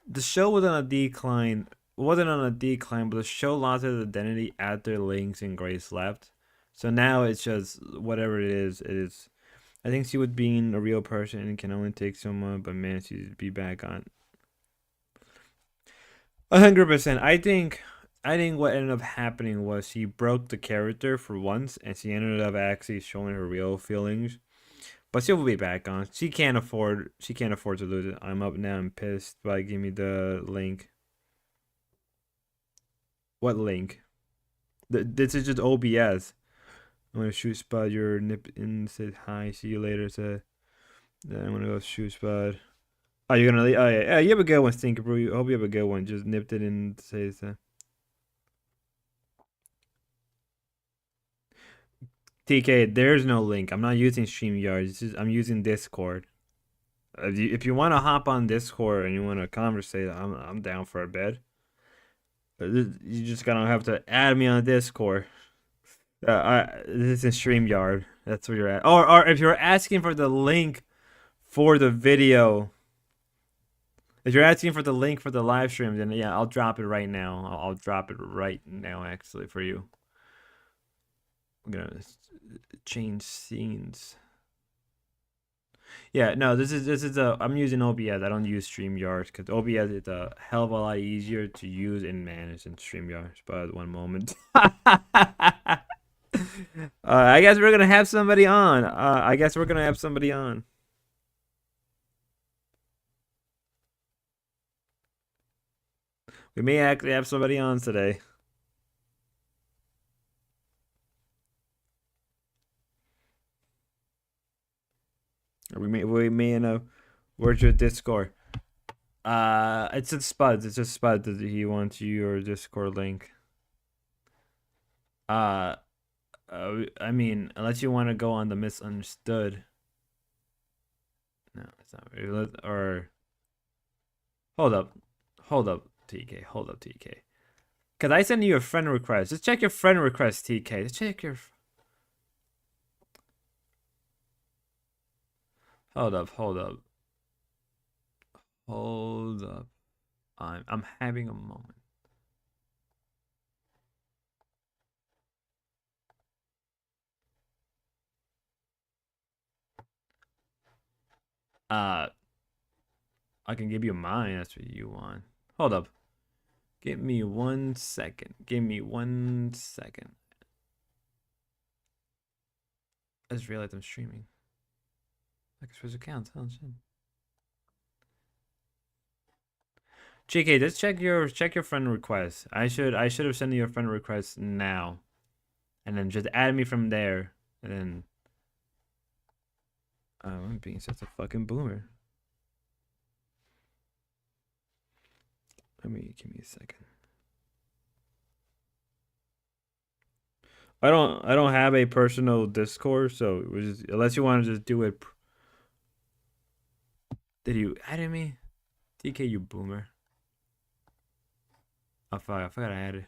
S2: was on a decline. Wasn't on a decline, but the show lost its identity after Lynx and Grace left. So now it's just whatever it is. It is. I think she was being a real person and can only take so much, but man, she'd be back on 100%. I think what ended up happening was she broke the character for once, and she ended up actually showing her real feelings. But she'll be back on. She can't afford to lose it. I'm up now. I'm pissed. But give me the link. What link? This is just OBS. I'm gonna shoot spot your nip in. Said hi. See you later. Said then I'm gonna go shoot spot. Oh, you're gonna leave? Oh yeah, yeah. You have a good one, Stinker Bro. I hope you have a good one. Just nipped it in. Say that. TK, there's no link. I'm not using StreamYard. I'm using Discord. If you want to hop on Discord and you want to conversate, I'm down for a bed. You just gonna have to add me on Discord. This is StreamYard. That's where you're at. Or if you're asking for the link for the video, if you're asking for the link for the live stream, then yeah, I'll drop it right now. I'll drop it right now, actually, for you. I'm gonna change scenes. Yeah, no, this is I'm using OBS. I don't use StreamYard because OBS is a hell of a lot easier to use and manage than StreamYard. But one moment. I guess we're gonna have somebody on. We may actually have somebody on today. We may know. Where's your Discord? It's just Spuds. It's just Spuds. Does he want your Discord link? I mean, unless you want to go on the misunderstood. No, it's not really. Or hold up, TK. Hold up, TK. Cause I sent you a friend request. Just check your friend request, TK. Just check your. Hold up. I'm having a moment. I can give you mine. That's what you want. Hold up. Give me 1 second. I just realized I'm streaming. Like switch accounts. Oh shit. JK, just check your friend request. I should have sent you a friend request now, and then just add me from there, and then. I'm being such a fucking boomer. Give me a second. I don't have a personal Discord, so unless you want to just do it. Did you add me? TK, you boomer. I forgot I had it.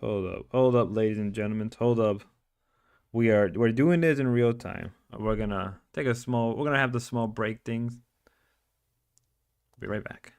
S2: Hold up, ladies and gentlemen. Hold up. We're doing this in real time. We're gonna have the small break things. Be right back.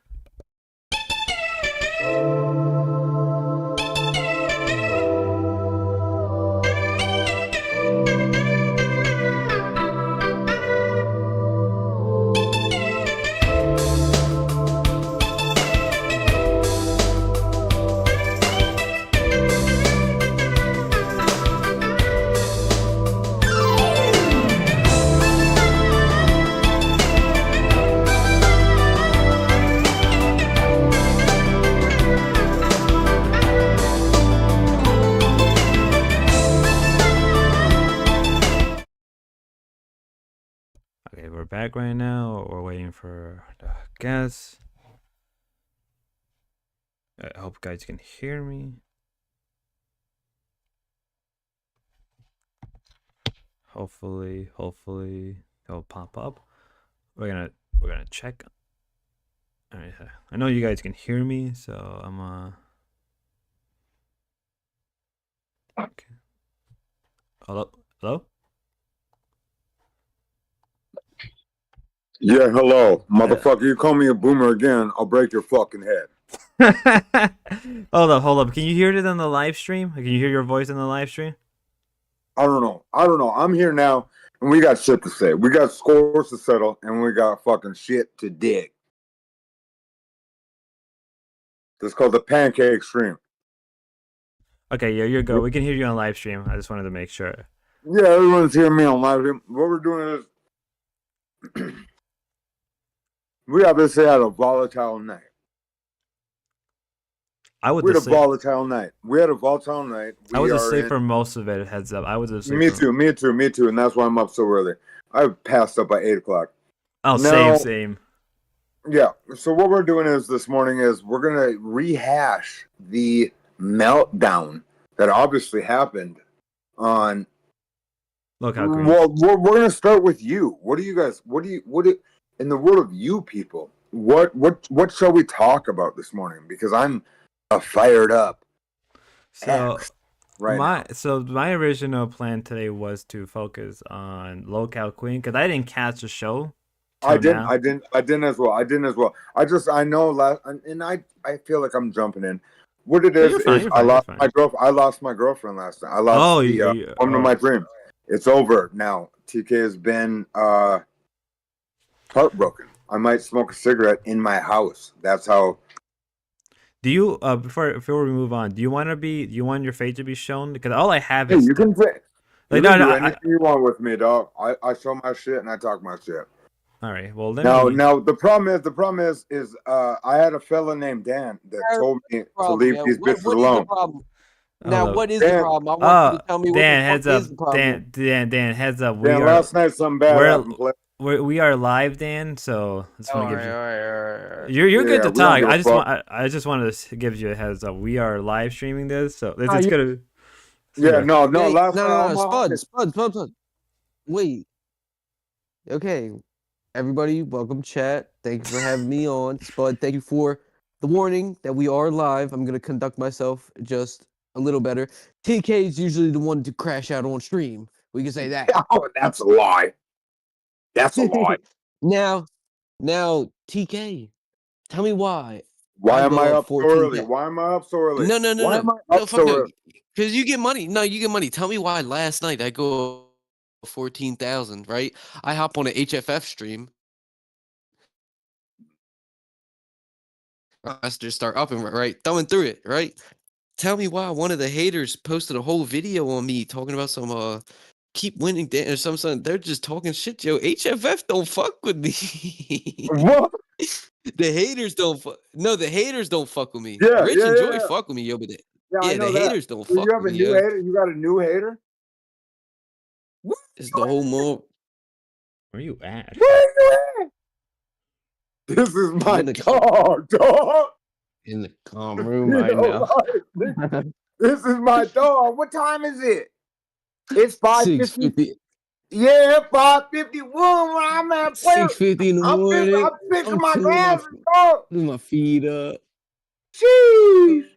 S2: Okay, we're back right now. We're waiting for the guests. I hope you guys can hear me. Hopefully it'll pop up. We're gonna check. All right, I know you guys can hear me, so I'm okay. Hello?
S9: Yeah, hello. Motherfucker, you call me a boomer again, I'll break your fucking head.
S2: Hold up. Can you hear it on the live stream? Can you hear your voice on the live stream?
S9: I don't know. I'm here now, and we got shit to say. We got scores to settle, and we got fucking shit to dig. This is called the pancake stream.
S2: Okay, yeah, you're good. We can hear you on live stream. I just wanted to make sure.
S9: Yeah, everyone's hearing me on live stream. What we're doing is we obviously had a volatile night.
S2: I would
S9: We had a
S2: just say
S9: volatile night. We had a volatile night.
S2: I would
S9: We
S2: just
S9: are
S2: say
S9: in.
S2: for most of it, heads up. I would just say
S9: Me
S2: for,
S9: too, me too, me too, and that's why I'm up so early. I passed up by 8 o'clock.
S2: Oh,
S9: Now,
S2: same.
S9: yeah. So what we're doing is this morning is we're gonna rehash the meltdown that obviously happened on.
S2: Look how green.
S9: Well, we're gonna start with you. What do you guys? What in the world of you people? What shall we talk about this morning? Because I'm fired up.
S2: So
S9: Now.
S2: my original plan today was to focus on lolcow queen because I didn't catch the show.
S9: I didn't as well. I know and I feel like I'm jumping in. What it is I lost my girlfriend last night. I lost the woman of my dream. It's over now. TK has been heartbroken. I might smoke a cigarette in my house. That's how.
S2: Do you before we move on? Do you want your fate to be shown? Because all I have is
S9: you can do anything you want with me, dog. I show my shit and I talk my shit.
S2: All right. Well,
S9: now the problem is I had a fella named Dan that told me to leave these bitches alone.
S10: Now, what is the problem? I want you to tell me
S2: Dan,
S10: what the fuck is the problem.
S2: Dan, heads up.
S9: Last night something bad happened.
S2: We are live, Dan. So I just want to give you.
S10: Right.
S2: You're good to talk. I just wanted to give you a heads up. We are live streaming this, so it's gonna.
S10: Spud. Wait. Okay, everybody, welcome chat. Thank you for having me on, Spud. Thank you for the warning that we are live. I'm gonna conduct myself just a little better. TK is usually the one to crash out on stream. We can say that.
S9: Oh, that's a lie. That's a lie.
S10: Now, TK, tell me why.
S9: Why am I up so early? Why am I up so early?
S10: No.
S9: Why am I up so early?
S10: Because you get money. No, you get money. Tell me why last night I go 14,000, right? I hop on an HFF stream. I just start upping, right? Throwing through it, right? Tell me why one of the haters posted a whole video on me talking about some keep winning or something. They're just talking shit, yo. HFF don't fuck with me.
S9: What?
S10: The haters don't fuck. No, the haters don't fuck with me.
S9: Yeah,
S10: Rich and Joy fuck with me, yo, but the haters don't fuck
S9: you have
S10: with
S9: a
S10: me.
S9: new hater? You got a new hater?
S10: What? It's the whole mob.
S2: Where you at?
S9: Where you at? This is my dog.
S10: In the calm room right now.
S9: This is my dog. What time is it? It's 5:50. Yeah, 5:51 when I'm at
S10: 6:50 in the morning.
S9: I'm fixing my glasses, dog.
S10: Putting my feet up.
S9: Jeez.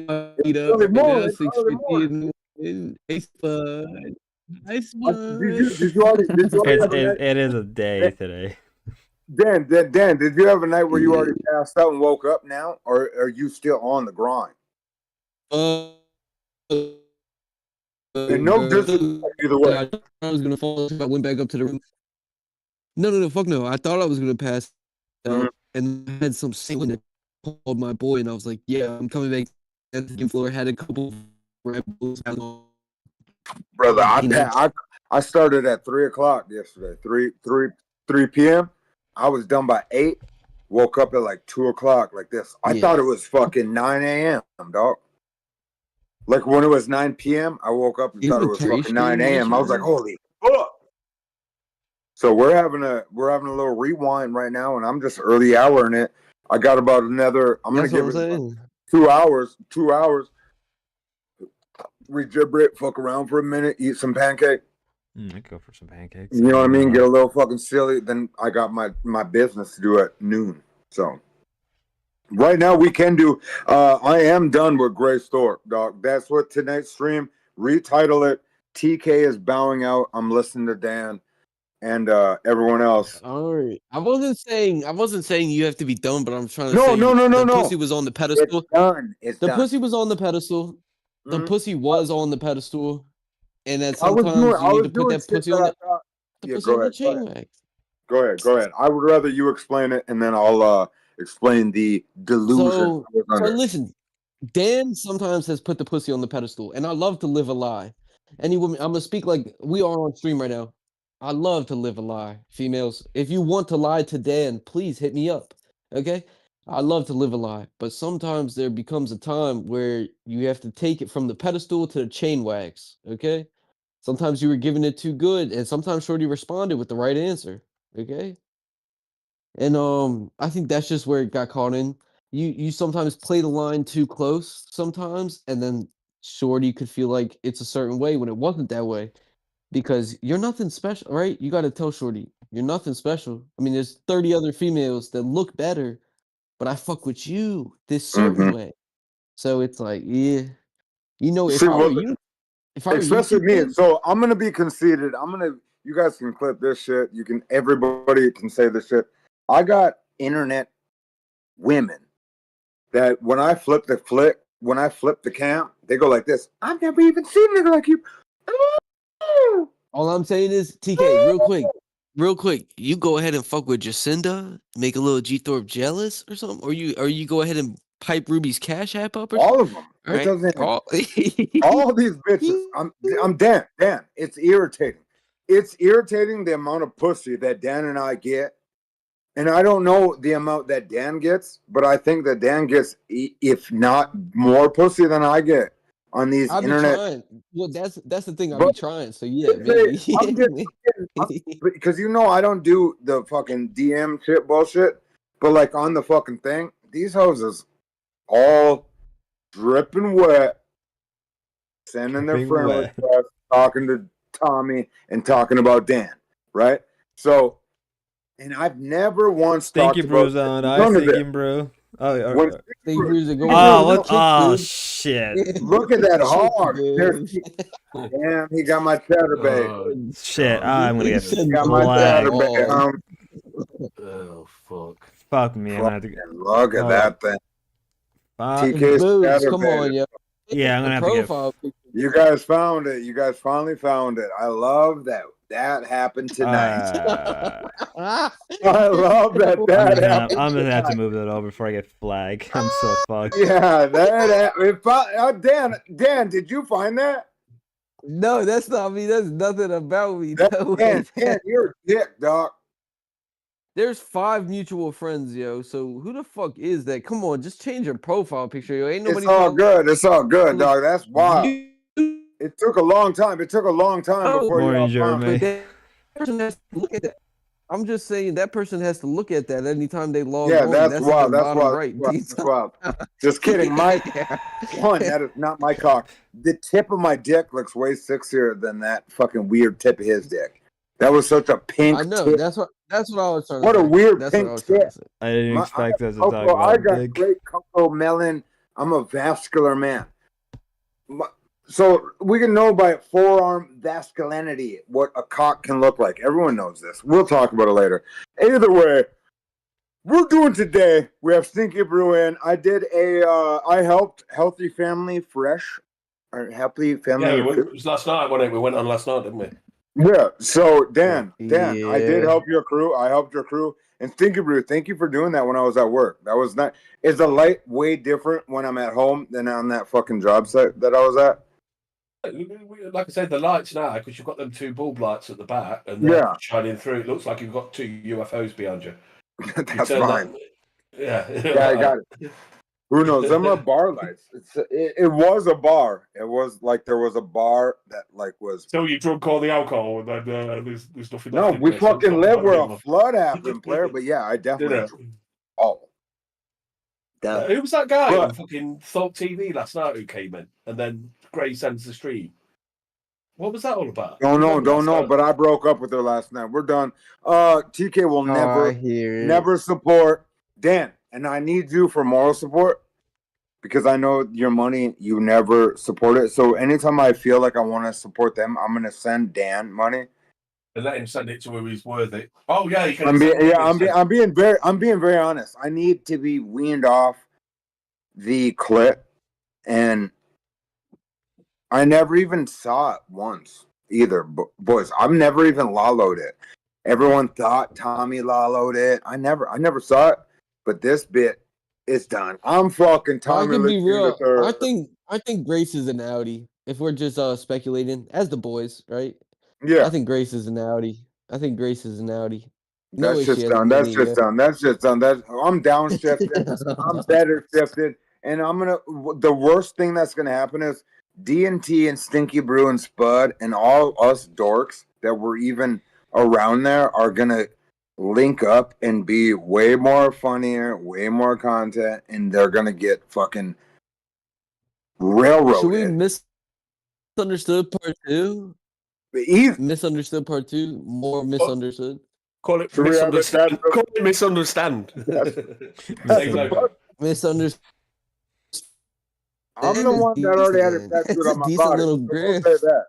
S10: My feet up.
S9: Early morning.
S10: 6:50 in the morning. Hey, Spud. Hi, Spud.
S9: Did you already
S2: it is a day today.
S9: Dan, did you have a night where you already passed out and woke up now, or are you still on the grind? And no disrespect either way.
S10: I was gonna fall asleep. I went back up to the room. No, fuck no. I thought I was gonna pass out, and I had some sailing that called my boy, and I was like, "Yeah, I'm coming back." At the second floor, had a couple Red Bulls.
S9: Brother, I started at 3:00 yesterday. 3 p.m. I was done by 8. Woke up at like 2:00 like this. I thought it was fucking 9 a.m. dog. Like when it was 9 p.m., I woke up and thought it was fucking 9 a.m. I was like, holy fuck. So we're having a little rewind right now, and I'm just early houring it. I got about another. I'm gonna give it 2 hours. 2 hours. Rejibber it, fuck around for a minute, eat some pancake.
S2: I go for some pancakes.
S9: You know what I mean? Get a little fucking silly. Then I got my business to do at noon. So right now we can do. I am done with Gray Stork, dog. That's what tonight's stream. Retitle it. TK is bowing out. I'm listening to Dan and everyone else.
S10: All right. I wasn't saying you have to be done, but I'm trying to
S9: say
S10: no.
S9: The
S10: pussy was on the pedestal.
S9: It's done.
S10: The pussy was on the pedestal. The pussy was on the pedestal. And that
S9: I was
S10: sometimes you need to put
S9: doing
S10: that pussy on the pussy on the chain rack.
S9: Go ahead. I would rather you explain it, and then I'll explain the delusion.
S10: So listen, Dan sometimes has put the pussy on the pedestal, and I love to live a lie. Any woman, I'm gonna speak like we are on stream right now. I love to live a lie, females. If you want to lie to Dan, please hit me up. Okay? I love to live a lie, but sometimes there becomes a time where you have to take it from the pedestal to the chain wax. Okay. Sometimes you were giving it too good, and sometimes Shorty responded with the right answer. Okay. And I think that's just where it got caught in. You sometimes play the line too close sometimes, and then Shorty could feel like it's a certain way when it wasn't that way. Because you're nothing special, right? You gotta tell Shorty, you're nothing special. I mean, there's 30 other females that look better, but I fuck with you this certain way. So it's like, yeah. You know,
S9: See, well,
S10: if I were you,
S9: especially me.
S10: TK,
S9: So I'm gonna be conceited. You guys can clip this shit. Everybody can say this shit. I got internet women that when I flip the cam, they go like this. I've never even seen a nigga like you.
S10: all I'm saying is, TK, real quick, you go ahead and fuck with Jacinda, make a little G Thorpe jealous or something, or you go ahead and pipe Ruby's Cash App up or something.
S9: All of them.
S10: Right?
S9: It doesn't. All these bitches. I'm Dan. It's irritating. It's irritating the amount of pussy that Dan and I get. And I don't know the amount that Dan gets, but I think that Dan gets, if not more pussy than I get on these
S10: I'll be
S9: internet.
S10: trying. Well, that's the thing. I'll
S9: But-
S10: be trying. So yeah, maybe.
S9: Because I don't do the fucking DM shit bullshit, but like on the fucking thing, these houses all dripping wet, sending their
S2: Dripping
S9: friend
S2: wet.
S9: requests, talking to Tommy and talking about Dan, right? So, and I've never once talked
S2: Stinky
S9: about
S2: Brew's on.
S9: none of
S2: Stinky
S9: it.
S2: Brew.
S9: When
S10: Stay bruising, go
S2: Oh,
S10: with
S2: what?
S10: the chick,
S2: Oh,
S10: dude.
S2: shit.
S9: Look at that hog.
S10: Dude.
S9: Damn, he got my chatterbait.
S2: Shit. I'm gonna
S10: He
S2: get
S10: said
S9: Got my
S2: flagged.
S9: chatterbait.
S11: Oh fuck.
S2: Fuck me. I'm gonna have to.
S9: Look at that thing. TK's
S10: Boobs, come
S9: chatterbait.
S10: on, yo.
S2: Yeah, I'm gonna have to get.
S10: Profile picture.
S9: You guys found it. You guys finally found it. I love that. That happened tonight. I love that. That happened.
S2: I'm gonna have to move that over before I get flagged. I'm so fucked.
S9: Yeah, Dan, did you find that?
S10: No, that's not me. That's nothing about me. No,
S9: Dan, you're a dick, dog.
S10: There's 5 mutual friends, yo. So who the fuck is that? Come on, just change your profile picture, yo. Ain't nobody.
S9: It's all good. It's all good, dog. That's wild. It took a long time. It took a long time before
S2: Morning,
S9: you all found
S2: Jeremy.
S9: it.
S10: That person has to look at that. I'm just saying that person has to look at that anytime they log
S9: Yeah,
S10: on.
S9: that's
S10: in
S9: wild.
S10: their
S9: That's
S10: bottom
S9: wild.
S10: right.
S9: That's wild. Just kidding, Mike. One, that is not my cock. The tip of my dick looks way sexier than that fucking weird tip of his dick. That was such a pink
S10: I know.
S9: tip.
S10: That's what I was trying to
S9: What
S10: say.
S9: a weird
S10: That's
S9: pink
S10: what I was trying
S9: tip.
S10: to say.
S2: I didn't expect us to talk
S9: I
S2: about
S9: got
S2: dick.
S9: great cocoa melon. I'm a vascular man. So we can know by forearm vasculinity what a cock can look like. Everyone knows this. We'll talk about it later. Either way, we're doing today. We have Stinky Brew in. I helped Healthy Family Fresh. Or Healthy Family.
S11: Yeah, it was last night, wasn't it? We went on last night, didn't we?
S9: Yeah. So Dan, I did
S10: Yeah.
S9: help your crew. I helped your crew. And Stinky Brew, thank you for doing that when I was at work. That was not. Is the light way different when I'm at home than on that fucking job site that I was at?
S11: Like I said, the lights now, because you've got them 2 bulb lights at the back and they're shining through. It looks like you've got 2 UFOs behind you.
S9: That's fine.
S11: Yeah,
S9: I got it. Who knows? Them are bar lights. It was a bar. It was like there was a bar that like was.
S11: So you drunk all the alcohol and then there's nothing.
S9: No,
S11: left in
S9: we
S11: there, so
S9: fucking
S11: it's
S9: live
S11: not
S9: where a
S11: anymore.
S9: flood happened, player. But yeah, I definitely.
S11: Who was that guy on fucking Thought TV last night who came in and then Gray sends the stream? What was that all about?
S9: Don't know. But I broke up with her last night. We're done. TK will never support Dan, and I need you for moral support because I know your money. You never support it. So anytime I feel like I want to support them, I'm gonna send Dan money.
S11: And let him send it to who he's worthy. Oh yeah, you can.
S9: I'm being very honest. I need to be weaned off the clip, and I never even saw it once either. Boys, I've never even lolloed it. Everyone thought Tommy lolloed it. I never saw it. But this bit is done. I'm fucking Tommy.
S10: I can be real. I think Grace is an Audi. If we're just speculating as the boys, right?
S9: Yeah.
S10: I think Grace is an Audi. No
S9: That's
S10: way she
S9: just
S10: has
S9: done. That's
S10: money.
S9: just done. That's just done. I'm downshifted. I'm better shifted, and I'm gonna. The worst thing that's gonna happen is D&T and Stinky Brew and Spud and all us dorks that were even around there are gonna link up and be way more funnier, way more content, and they're gonna get fucking railroaded.
S10: Should we misunderstood part 2? Misunderstood part 2? More misunderstood?
S11: Call it misunderstand. Call it misunderstand.
S10: Misunderstood.
S9: I'm the one that already had a tattooed
S10: It's a
S9: on my
S10: decent
S9: body.
S10: little
S9: So
S10: grip.
S9: don't say that.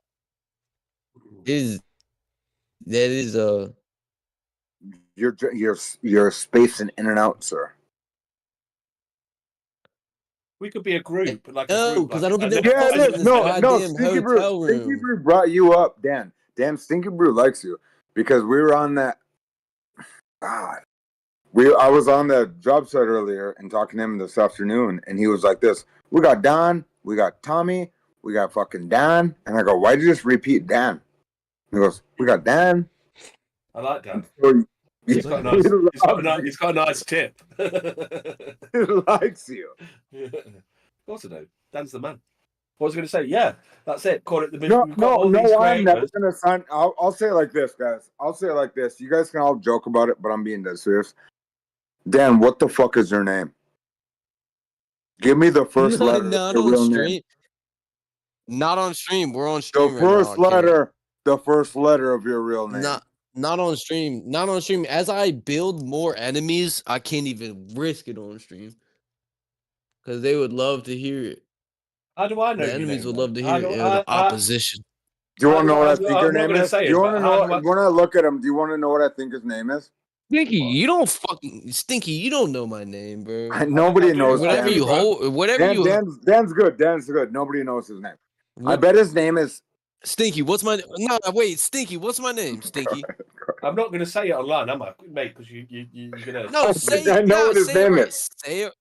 S9: You're spacing in and out, sir.
S11: We could be a group, like
S10: No,
S11: a group.
S10: because
S11: like,
S10: I don't get
S9: Yeah, it is. No,
S10: goddamn
S9: Stinky Brew.
S10: hotel
S9: Stinky
S10: room.
S9: Brew brought you up, Dan. Damn, Stinky Brew likes you because we were on that. God, I was on the job site earlier and talking to him this afternoon, and he was like, "This, we got Don, we got Tommy, we got fucking Dan," and I go, "Why'd you just repeat Dan?" He goes, "We got Dan."
S11: I like Dan.
S9: So,
S11: He's got a nice tip.
S9: He likes you.
S11: Of course I do. Dan's the man. What was I going to say? Yeah, that's it. Call it the
S9: No,
S11: we've got all these
S9: I'm never
S11: creators.
S9: gonna sign. I'll say it like this, guys. I'll say it like this. You guys can all joke about it, but I'm being dead serious. Dan, what the fuck is your name? Give me the first letter of
S10: Not
S9: your
S10: on
S9: real
S10: stream.
S9: name.
S10: Not on stream. We're on stream
S9: The
S10: right
S9: first
S10: now.
S9: letter. The first letter of your real name.
S10: Not on stream. Not on stream. As I build more enemies, I can't even risk it on stream. Because they would love to hear it.
S11: How do I know
S10: The
S11: your
S10: enemies
S11: name,
S10: would
S11: then?
S10: love to hear it. The opposition.
S9: Do you want to know what I think your
S11: I'm not
S9: name
S11: gonna
S9: is?
S11: say
S9: Do
S11: it,
S9: you want to
S11: but how
S9: know?
S11: do I-
S9: When I look at him, do you want to know what I think his name is?
S10: Stinky, you don't fucking Stinky. You don't know my name, bro.
S9: Nobody knows.
S10: Whatever you hold, whatever you.
S9: Dan's good. Dan's good. Nobody knows his name. I bet his name is
S10: Stinky. What's my? No, wait, Stinky. What's my name, Stinky?
S11: I'm not going to say it online, am I, mate? Because you're gonna.
S10: No, say it.
S9: I know
S10: No,
S9: what his
S10: say it
S9: name
S10: right.
S9: is.
S10: Say it.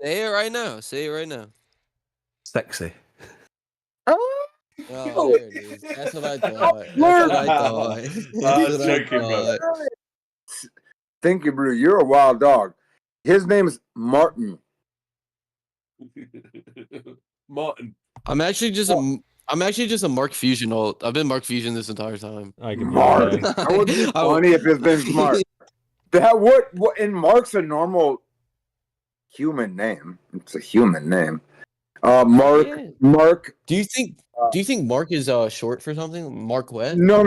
S10: Say it right now. Say it right now.
S11: Sexy.
S10: Oh, there it is. That's what I thought. That's what I thought. That's what I thought.
S9: Thank you, Brew. You're a wild dog. His name is Martin.
S11: Martin.
S10: I'm actually just a Mark Fusion alt. I've been Mark Fusion this entire time.
S2: I can
S9: Mark. That would be funny if his name's Mark. That would. And Mark's a normal human name. It's a human name. Mark.
S10: Yeah.
S9: Mark.
S10: Do you think Mark is short for something? Mark what?
S9: No.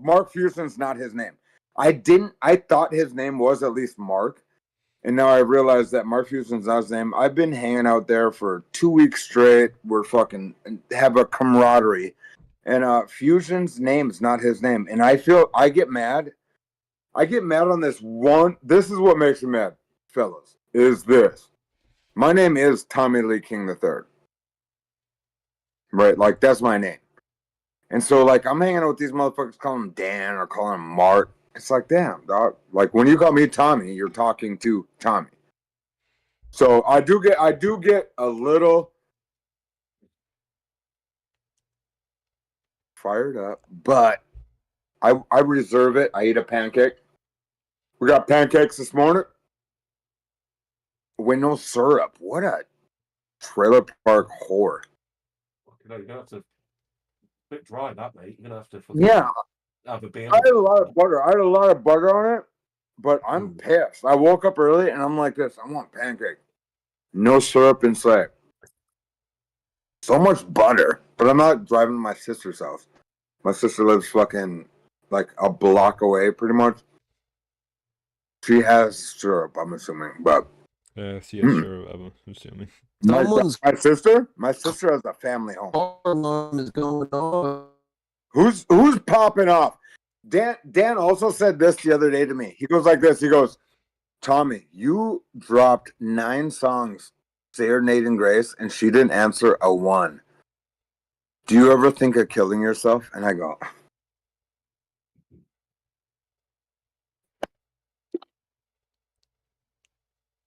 S9: Mark Fuson's not his name. I thought his name was at least Mark. And now I realize that Mark Fuson's not his name. I've been hanging out there for 2 weeks straight. We're fucking have a camaraderie. And Fusion's name is not his name. And I get mad. I get mad on this one. This is what makes me mad, fellas, is this. My name is Tommy Lee King III. Right? Like, that's my name. And so, like, I'm hanging out with these motherfuckers calling him Dan or calling him Mark. It's like, damn, dog. Like, when you call me Tommy, you're talking to Tommy. So I do get a little fired up, but I reserve it. I eat a pancake. We got pancakes this morning with no syrup. What a trailer park whore.
S11: You're gonna have to a bit dry that, mate. You're gonna have to have a beer.
S9: I had a lot of butter. On it, but I'm pissed. I woke up early and I'm like this. I want pancake. No syrup inside. So much butter. But I'm not driving to my sister's house. My sister lives fucking like a block away, pretty much. She has syrup, I'm assuming, but
S2: sure, I'm assuming.
S9: my sister has a family home.
S10: Alarm is going on.
S9: Who's popping off? Dan also said this the other day to me. He goes like this. He goes, Tommy, you dropped 9 songs, Serenade Grace, and she didn't answer a one. Do you ever think of killing yourself? And I go,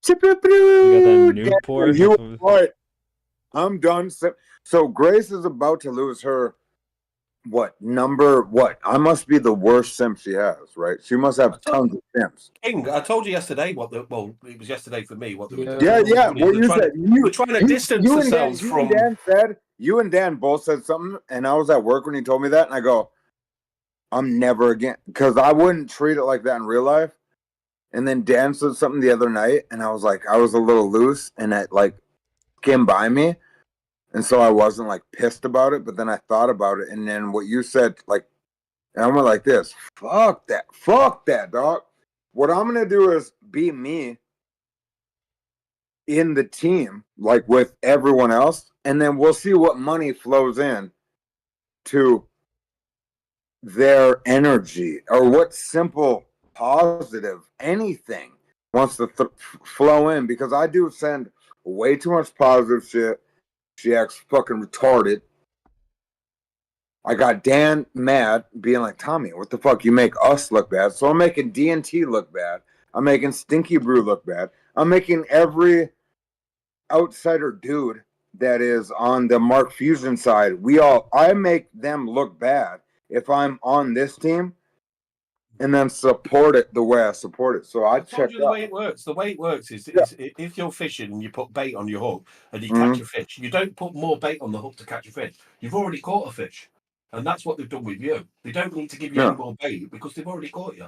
S2: You got that Newport?
S9: You what? I'm done. So Grace is about to lose her what number? What? I must be the worst simp she has, right? She must have tons of simps.
S11: King, I told you yesterday what the it was yesterday for me what they were doing.
S9: Yeah. What you said?
S11: We're trying to distance ourselves from.
S9: You and Dan both said something, and I was at work when he told me that, and I go, "I'm never again," because I wouldn't treat it like that in real life. And then Dan said something the other night, and I was like, I was a little loose, and it like came by me, and so I wasn't like pissed about it. But then I thought about it, and then what you said, like, and I went like this: fuck that, dog. What I'm gonna do is be me in the team, like with everyone else, and then we'll see what money flows in to their energy or what simple positive anything wants to flow in, because I do send way too much positive shit. She acts fucking retarded. I got Dan mad, being like, Tommy, what the fuck? You make us look bad. So I'm making DNT look bad. I'm making Stinky Brew look bad. I'm making every outsider dude that is on the Mark Fusion side. I make them look bad if I'm on this team, and then support it the way I support it. So I
S11: told you the way it works. The way it works is if you're fishing and you put bait on your hook and you catch a fish, you don't put more bait on the hook to catch a fish. You've already caught a fish. And that's what they've done with you. They don't need to give you any more bait because they've already caught you.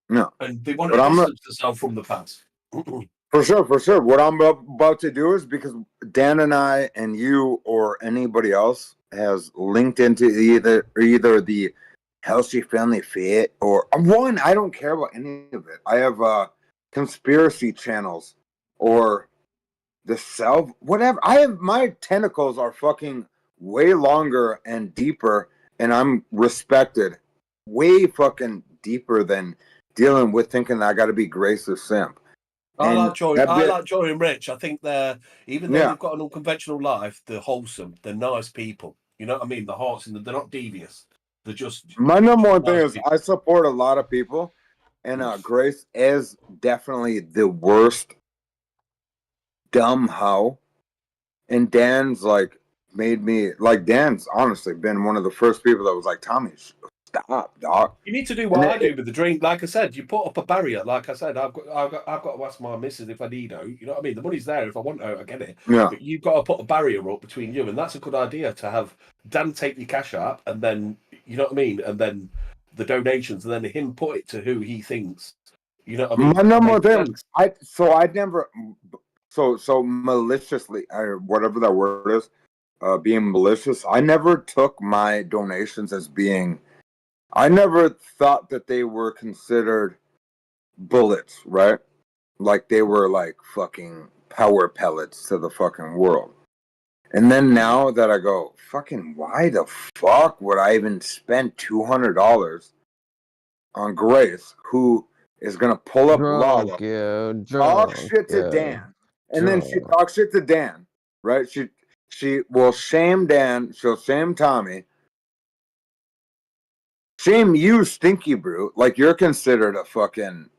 S9: No.
S11: And they want to distance themselves from the past.
S9: For sure. What I'm about to do is, because Dan and I and you or anybody else has linked into either the Healthy Family Fit or one, I don't care about any of it. I have conspiracy channels or the self, whatever. My tentacles are fucking way longer and deeper, and I'm respected way fucking deeper than dealing with thinking that I got to be Grace's simp.
S11: I like Joy and Rich. I think they're, even though they've got an unconventional life, they're wholesome. They're nice people. You know what I mean? The hearts and they're not devious. They're just.
S9: My number one thing is people. I support a lot of people, and Grace is definitely the worst dumb hoe. And Dan's like made me like Dan's honestly been one of the first people that was like, Tommy, stop, dog.
S11: You need to do what I do with the drink. Like I said, you put up a barrier. Like I said, I've got to ask my missus if I need out. You know what I mean? The money's there. If I want out, I get it.
S9: Yeah.
S11: But you've got to put a barrier up between you, and that's a good idea to have Dan take your cash out, and then you know what I mean, and then the donations, and then him put it to who he thinks. You know what I mean?
S9: My number one thing, I never. So maliciously, or whatever that word is, being malicious. I never took my donations as being. I never thought that they were considered bullets, right? Like they were like fucking power pellets to the fucking world. And then now that I go, fucking, why the fuck would I even spend $200 on Grace, who is gonna pull up Lala, talk shit to Dan, and then she talks shit to Dan, right? She will shame Dan, she'll shame Tommy, shame you, Stinky Brew, like you're considered a fucking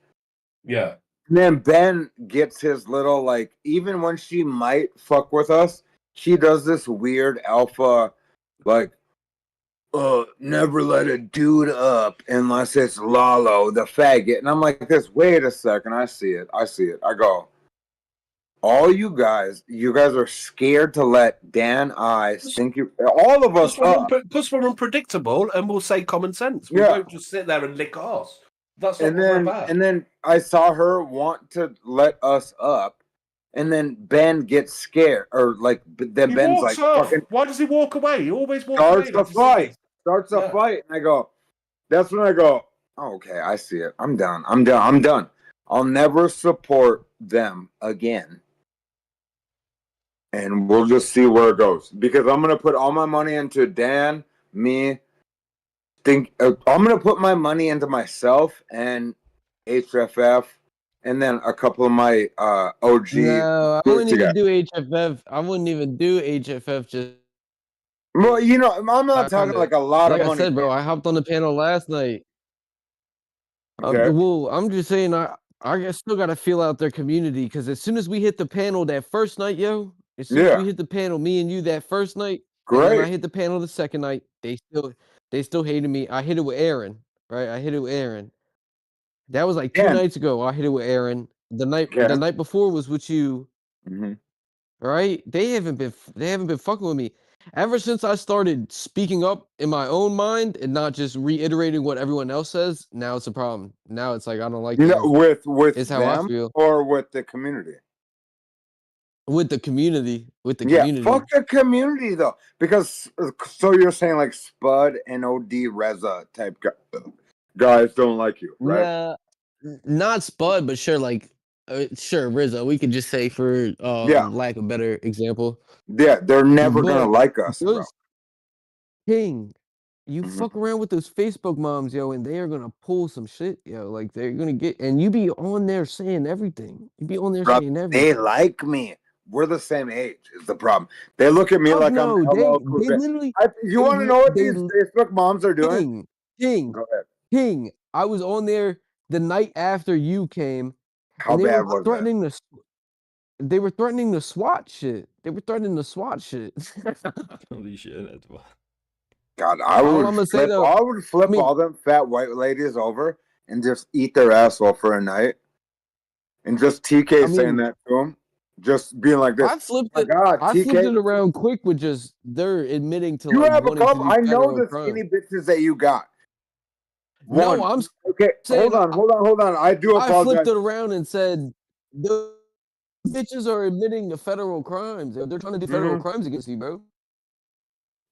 S11: And
S9: then Ben gets his little like, even when she might fuck with us, she does this weird alpha like, never let a dude up unless it's Lalo, the faggot. And I'm like this, wait a second, I see it. I go, all you guys are scared to let Dan, all of us up.
S11: Plus we're unpredictable and we'll say common sense. We won't just sit there and lick arse. That's not what we're about.
S9: And then I saw her want to let us up, and then Ben gets scared, or like then Ben's like,
S11: why does he walk away? He always walks away.
S9: Starts a fight, and I go, that's when I go, oh, okay, I see it. I'm done. I'll never support them again. And we'll just see where it goes. Because I'm going to put all my money into Dan, me. I'm going to put my money into myself and HFF, and then a couple of my OG.
S10: No, I wouldn't even do HFF. I wouldn't even do HFF just.
S9: Well, you know, I'm not talking like a lot of money.
S10: Like I said, bro, I hopped on the panel last night.
S9: Okay.
S10: Well, I'm just saying, I still got to feel out their community, because as soon as we hit the panel that first night, as soon as we hit the panel, me and you that first night, And then I
S9: Great.
S10: hit the panel the second night. They still hated me. I hit it with Aaron, right? I hit it with Aaron. That was like 2
S9: Dan.
S10: nights ago. I hit it with Aaron. The
S9: Okay.
S10: night before was with you,
S9: Mm-hmm.
S10: right? They haven't been fucking with me ever since I started speaking up in my own mind and not just reiterating what everyone else says. Now it's a problem. Now it's like I don't like
S9: You know,
S10: them.
S9: with
S10: It's how I
S9: them
S10: feel.
S9: or with the community.
S10: With the community.
S9: Yeah, fuck the community though, because so you're saying like Spud and OD Reza type guys don't like you, right?
S10: Nah, not Spud, but sure, like sure, Rizzo. We could just say for
S9: Yeah.
S10: lack of a better example.
S9: Yeah, they're never gonna
S10: But
S9: like us, bro.
S10: those King, you
S9: Mhm.
S10: fuck around with those Facebook moms, yo, and they are gonna pull some shit, yo. Like they're gonna get, and you be on there saying everything. You be on there
S9: Bro,
S10: saying
S9: they
S10: everything.
S9: like me. We're the same age is the problem. They look at me
S10: Fuck
S9: like I'm
S10: no,
S9: hello.
S10: they literally,
S9: You want to know what
S10: they
S9: these Facebook moms are doing?
S10: King.
S9: Go ahead.
S10: King. I was on there the night after you came,
S9: How
S10: and they
S9: bad
S10: were
S9: was that?
S10: threatening to. They were threatening to SWAT shit. They were threatening to SWAT shit.
S2: Holy shit, that's wild.
S9: God, I
S10: All
S9: would
S10: I'ma say
S9: flip.
S10: though,
S9: I would flip
S10: I mean,
S9: all them fat white ladies over and just eat their asshole for a night, and just TK
S10: I
S9: saying
S10: mean,
S9: that to them, just being like this.
S10: I flipped
S9: My
S10: it.
S9: God,
S10: I flipped
S9: TK,
S10: it around quick with just they're admitting to
S9: you
S10: like
S9: have a
S10: wanting to
S9: couple.
S10: do
S9: I know
S10: federal
S9: the
S10: crime.
S9: skinny bitches that you got.
S10: No,
S9: One.
S10: I'm
S9: Okay,
S10: saying
S9: hold on. I do
S10: I flipped
S9: apologize.
S10: it around and said the bitches are admitting to federal crimes. They're trying to do federal
S9: Mhm.
S10: crimes against you, bro.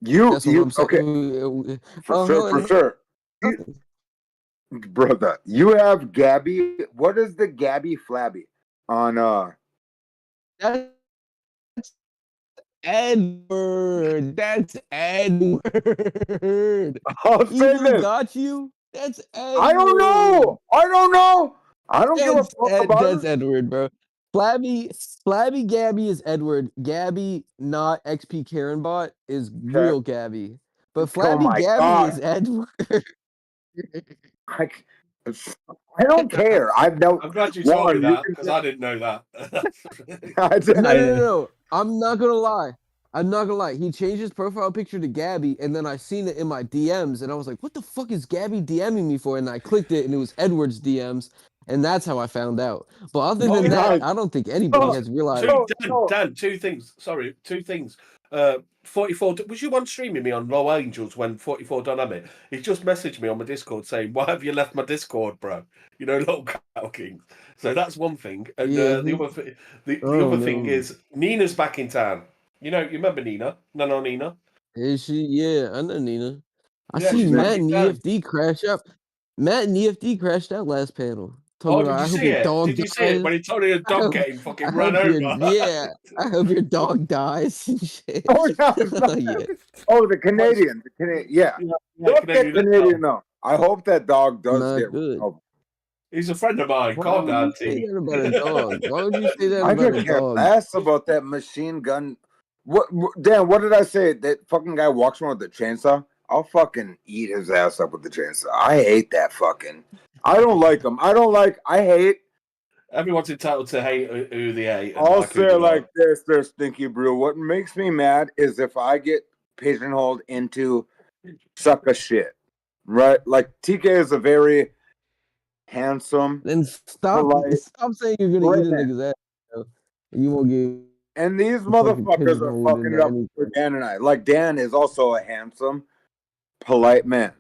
S9: You,
S10: That's what I'm
S9: okay,
S10: saying.
S9: for sure. Brother, you have Gabby. What is the Gabby Flabby on?
S10: That's Edward. That's Edward.
S9: I'll
S10: He
S9: say
S10: really
S9: this.
S10: got you. That's Edward.
S9: I don't know. I don't give a fuck about
S10: That's
S9: it.
S10: Edward, bro. Flabby Gabby is Edward. Gabby, not XP Karen bot, is
S9: Okay.
S10: real Gabby. But
S9: Oh
S10: Flabby
S9: my
S10: Gabby
S9: God.
S10: is Edward.
S9: I, I don't care. I've no
S11: I'm glad you told me
S9: one. You
S11: that
S9: can
S11: because I didn't know that.
S9: I did.
S10: No. I'm not gonna lie. He changed his profile picture to Gabby, and then I seen it in my DMs, and I was like, "What the fuck is Gabby DMing me for?" And I clicked it, and it was Edward's DMs, and that's how I found out. But other than that, I don't think anybody has realized.
S11: Dan, two things. Sorry, two things. 44, was you on streaming me on Low Angels when 44 done it? He just messaged me on my Discord saying, "Why have you left my Discord, bro?" You know, lolcow kings. So that's one thing. And
S10: Yeah,
S11: the other thing is Nina's back in town. You remember Nina? No, Nina.
S10: Is she? Yeah, I know Nina. I
S11: Yeah,
S10: see
S11: she's back
S10: Matt
S11: in
S10: and
S11: town.
S10: EFD crash up. Matt and EFD crashed out last panel. Talking
S11: Oh,
S10: about,
S11: did you
S10: I hope
S11: see
S10: your
S11: it?
S10: dog
S11: Did you see it when
S10: dies.
S11: he told her
S10: I
S11: dog
S10: hope,
S11: getting fucking run over?
S10: I hope your dog dies and shit.
S9: Oh no,
S10: Yeah.
S9: Oh, the Canadian. Yeah. Fuck that Canadian though. I hope that dog does
S10: Not
S9: get
S10: good.
S9: run over.
S11: He's a friend of mine.
S10: Why
S11: Calm
S10: would you
S11: down,
S10: say
S11: T.
S10: that about a dog? Why would you say that
S9: I
S10: about a
S9: could care
S10: dog?
S9: less about that machine gun. Dan, what did I say? That fucking guy walks around with the chainsaw. I'll fucking eat his ass up with the chainsaw. I hate that fucking. I don't like him. I hate.
S11: Everyone's entitled to hate who they hate. And
S9: I'll
S11: like who
S9: say
S11: they
S9: it like
S11: like.
S9: this, there, Stinky Brew. What makes me mad is if I get pigeonholed into suck a shit. Right? Like TK is a very handsome,
S10: Then stop
S9: polite,
S10: saying you're gonna eat
S9: great
S10: a
S9: man.
S10: nigga's ass, yo. And you won't get
S9: And these
S10: fucking
S9: motherfuckers are
S10: pigeonholed
S9: fucking
S10: into
S9: it up for
S10: anything.
S9: Dan and I. Like Dan is also a handsome, polite man.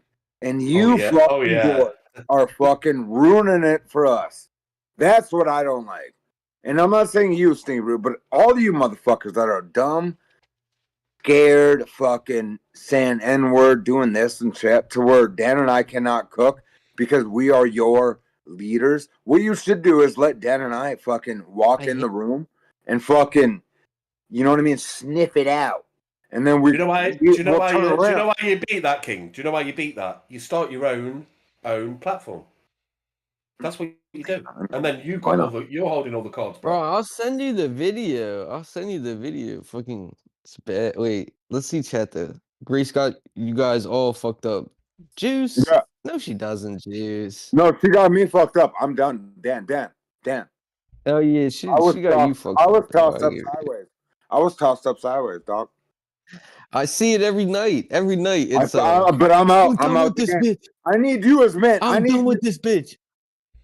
S9: And
S11: Oh
S9: you
S11: yeah.
S9: fucking boys are fucking ruining it for us. That's what I don't like. And I'm not saying you, Stinky Brew, but all you motherfuckers that are dumb, scared, fucking saying N-word, doing this and shit, to where Dan and I cannot cook because we are your leaders. What you should do is let Dan and I fucking walk in the room and fucking, you know what I mean, sniff it out. And then
S11: Do you know why?
S9: we'll turn around.
S11: Do you know why you beat that, King? Do you know why you beat that? You start your own platform. That's what you do, and then you're holding all the cards,
S10: Bro,
S11: bro.
S10: I'll send you the video. Fucking spit. Wait, let's see chat though. Grace got you guys all fucked up. Juice?
S9: Yeah.
S10: No, she doesn't, Juice.
S9: No, she got me fucked up. I'm done. Dan.
S10: Oh yeah, she got you fucked up.
S9: I was
S10: Bro.
S9: tossed up sideways. I was tossed up sideways, dog.
S10: I see it every night. Every night. It's
S9: but I'm out.
S10: I'm done with this bitch.
S9: I need you as men.
S10: I'm done with this bitch.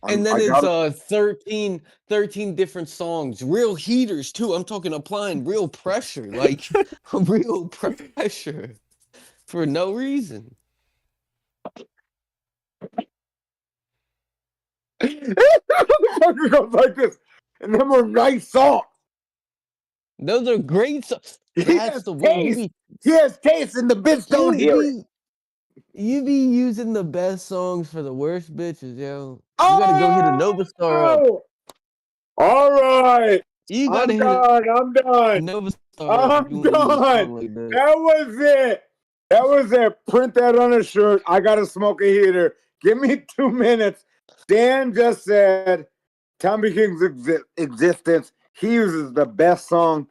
S10: And then
S9: I
S10: it's
S9: gotta,
S10: 13 different songs. Real heaters too. I'm talking applying real pressure. Like real pressure. For no reason.
S9: the fucker goes like this. And them are nice songs.
S10: Those are great songs.
S9: He
S10: That's
S9: has
S10: the way
S9: taste. He has taste and the bitch don't hear it.
S10: You be using the best songs for the worst bitches, yo. You
S9: Oh!
S10: gotta go hit a Nova Star up.
S9: All right.
S10: You gotta
S9: I'm
S10: hit
S9: done. I'm
S10: a
S9: done.
S10: Nova Star up.
S9: I'm done.
S10: Like that.
S9: That was it. That was it. Print that on a shirt. I gotta smoke a heater. Give me 2 minutes. Dan just said Tommy King's existence. He uses the best song,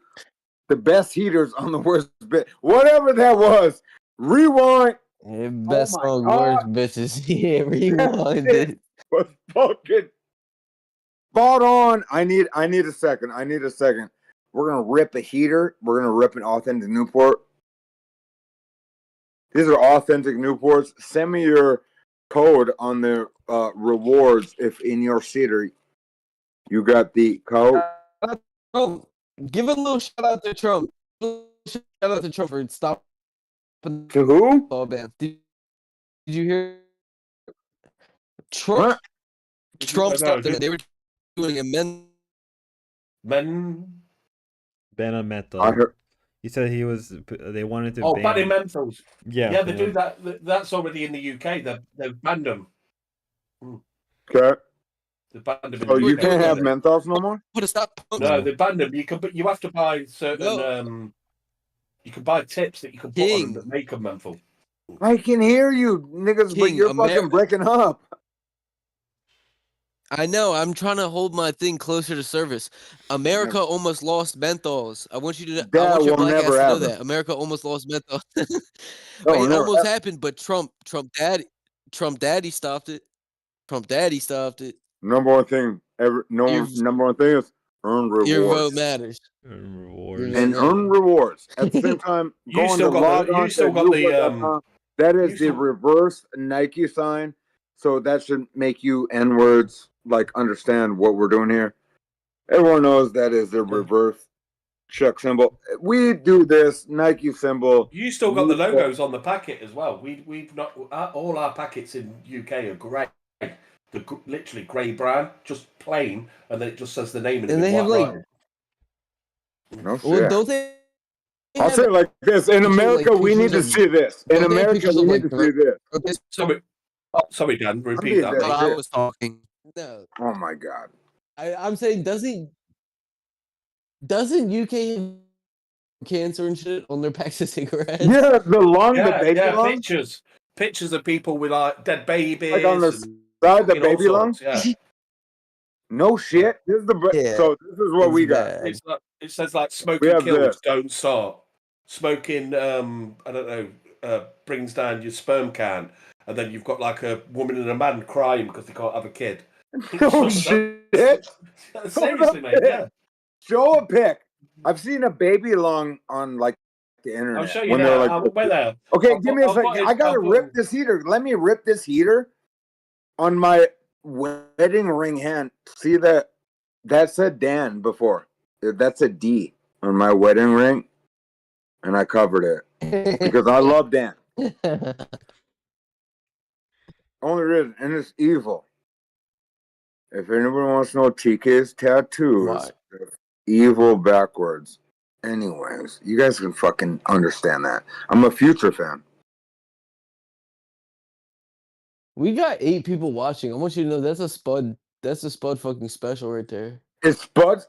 S9: the best heaters on the worst bit. Whatever that was. Rewind.
S10: Best song, worst bitches. Yeah, rewind it.
S9: Was fucking spot on. I need a second. We're gonna rip a heater. We're gonna rip an authentic Newport. These are authentic Newports. Send me your code on the rewards if in your city you got the code.
S10: Oh, give a little shout out to Trump. Shout out to Trump for stopping.
S9: To who?
S10: Oh man, did you hear? Trump.
S9: What?
S10: Trump stopped it. They were doing a
S2: Benamethol.
S9: I heard.
S2: He said he was. They wanted to.
S11: Oh,
S2: ban
S11: banning menthols.
S2: Yeah,
S11: Yeah, they do that. That's already in the UK. They've banned them.
S9: Okay.
S11: They banned them.
S9: So you can't have menthols no more?
S10: Put a stop.
S11: No, they banned them. You have to buy certain. You can buy tips that you can put on them that make them menthol.
S9: I can hear you, niggas, but you're fucking breaking up.
S10: I know. I'm trying to hold my thing closer to service. America almost lost menthols. I want you to. I want your black ass to know that America almost lost menthols. It almost happened, but Trump Daddy stopped it. Trump Daddy stopped it.
S9: Number one thing number one thing is earn rewards.
S10: Your vote matters.
S2: Earn rewards.
S9: And earn rewards. At the same time,
S11: you still got the
S9: that is the reverse Nike sign. So that should make you N-words like understand what we're doing here. Everyone knows that is the reverse check symbol. We do this Nike symbol.
S11: You still got the logos on the packet as well. We've not all our packets in UK are grey. The literally grey brown, just plain, and then it just says the name
S10: and they have like.
S9: No shit.
S10: Well, don't they?
S9: I'll say it like this: in America, we need to see this. In America, we need to see this.
S11: Sorry, Dan. Repeat that.
S10: I was talking. No.
S9: Oh my god.
S10: I'm saying, doesn't UK have cancer and shit on their packs of cigarettes?
S9: Yeah, the lung, the baby lung.
S11: Pictures of people with like dead babies.
S9: Like on the side, the baby lung.
S11: Yeah.
S9: No shit. This is so this is what we got.
S11: It says like smoking kills, don't start. Smoking, I don't know, brings down your sperm count, and then you've got like a woman and a man crying because they can't have a kid.
S9: Oh shit!
S11: Seriously, mate. Yeah.
S9: Show a pic. I've seen a baby lung on like the internet.
S11: I'll show you now.
S9: Okay, give me a second. I gotta rip this heater. Let me rip this heater on my wedding ring hand. See that? That said Dan before. That's a D on my wedding ring, and I covered it because I love Dan. Only reason, and it's evil. If anybody wants to know TK's tattoos, evil backwards. Anyways, you guys can fucking understand that. I'm a Future fan.
S10: We got 8 people watching. I want you to know that's a Spud fucking special right there.
S9: It's Spud.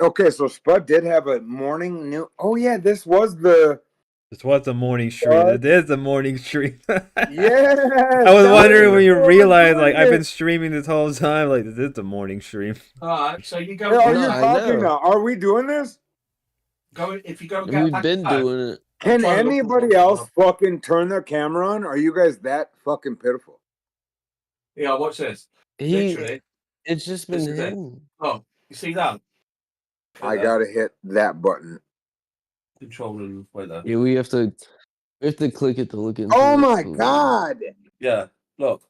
S9: Okay, so Spud did have a morning new. Oh yeah, this was the
S2: morning stream. It is the morning stream.
S9: Yeah.
S2: I was wondering when you realized, like, I've been streaming this whole time. Like, this is the morning stream.
S11: All right, so you go.
S9: Are you talking now? Are we doing this?
S11: If you go.
S10: We've been doing it.
S9: Can anybody else fucking turn their camera on? Are you guys that fucking pitiful?
S11: Yeah, watch this. Literally.
S10: It's just been him.
S11: Oh, you see that?
S9: I gotta hit that button.
S11: Control and wait there.
S10: Yeah, we have to click it to look into
S9: Oh
S10: it.
S9: my god.
S11: Yeah, look.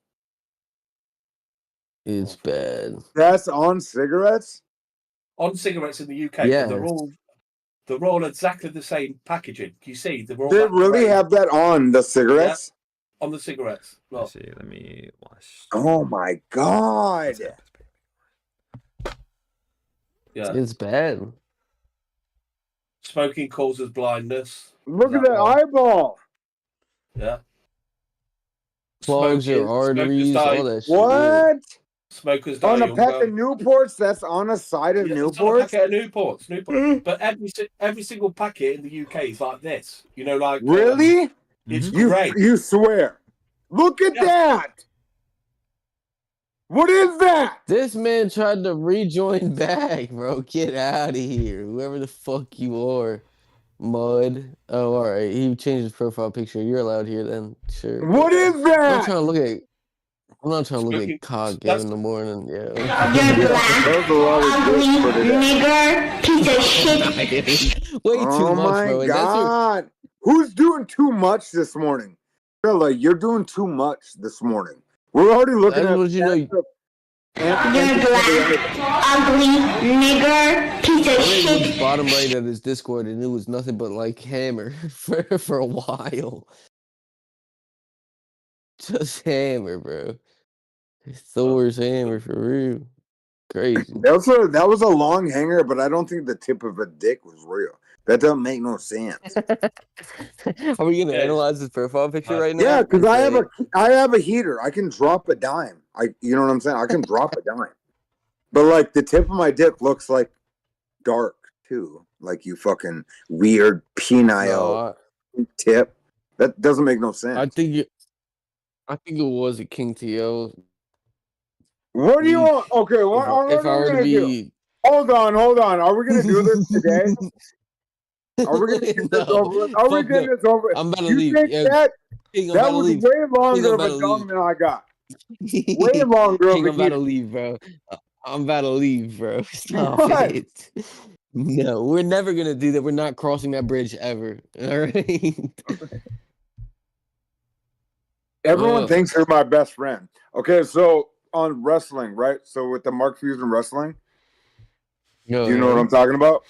S10: It's bad.
S9: That's on cigarettes?
S11: On cigarettes in the UK,
S10: Yeah.
S11: and they're all exactly the same packaging. Can you see? They're all
S9: They
S11: that
S9: really
S11: grey.
S9: have that on the cigarettes?
S11: On the cigarettes. Look.
S2: Let's see, let me watch.
S9: Oh my god.
S11: Yeah.
S10: It's bad.
S11: Smoking causes blindness.
S9: Look at that eyeball.
S11: Yeah.
S10: Clogs your arteries, all that shit.
S9: What?
S11: Smokers die
S9: On a
S11: younger.
S9: pack of Newports? That's on a side of
S11: It's on a
S9: Newports?
S11: packet of Newports. But every single packet in the UK is like this. You know, like
S9: Really?
S11: it's great.
S9: You swear. Look at that. What is that?
S10: This man tried to rejoin back, bro. Get out of here. Whoever the fuck you are. Mud. Oh, all right. He changed his profile picture. You're allowed here then. Sure.
S9: What is
S10: I'm
S9: that?
S10: not trying to look at cock game in the morning. Yeah.
S12: You're black, ugly, nigger, piece of shit.
S10: Way too
S9: Oh
S10: much,
S9: my
S10: bro.
S9: god. Who's doing too much this morning? Fella, you're doing too much this morning. We're already looking
S10: That's
S9: at
S10: what you know.
S12: You're black, ugly, nigger, piece of
S10: I
S12: shit.
S10: looked bottom right of his Discord, and it was nothing but like Hammer for a while. Just Hammer, bro. Thor's Hammer for real. Crazy.
S9: That was a long hanger, but I don't think the tip of a dick was real. That doesn't make no sense.
S10: Are we gonna analyze his profile picture right now?
S9: Yeah, because I have a heater. I can drop a dime. You know what I'm saying? I can drop a dime. But like the tip of my dick looks like dark too. Like you fucking weird penile tip. That doesn't make no sense.
S10: I think it was a King TL.
S9: What do you want? Okay, what
S10: If I
S9: are we
S10: were to
S9: gonna do?
S10: be,
S9: Hold on. Are we gonna do this today? Are we gonna get this over with? Are we
S10: fuck
S9: getting
S10: no.
S9: this over?
S10: I'm about to
S9: You
S10: leave.
S9: think
S10: Yeah,
S9: that
S10: King, I'm
S9: that
S10: about to
S9: was
S10: leave.
S9: way
S10: King,
S9: longer
S10: I'm
S9: of
S10: about
S9: a
S10: to
S9: dong
S10: leave.
S9: than I got. Way longer
S10: King,
S9: of
S10: I'm
S9: a
S10: about to
S9: heater.
S10: leave, bro. I'm about to leave, bro. Stop
S9: What?
S10: it. No, we're never gonna do that. We're not crossing that bridge ever. All right.
S9: Everyone thinks you're my best friend. Okay, so on wrestling, right? So with the Mark Fusion wrestling, do you know what I'm talking about?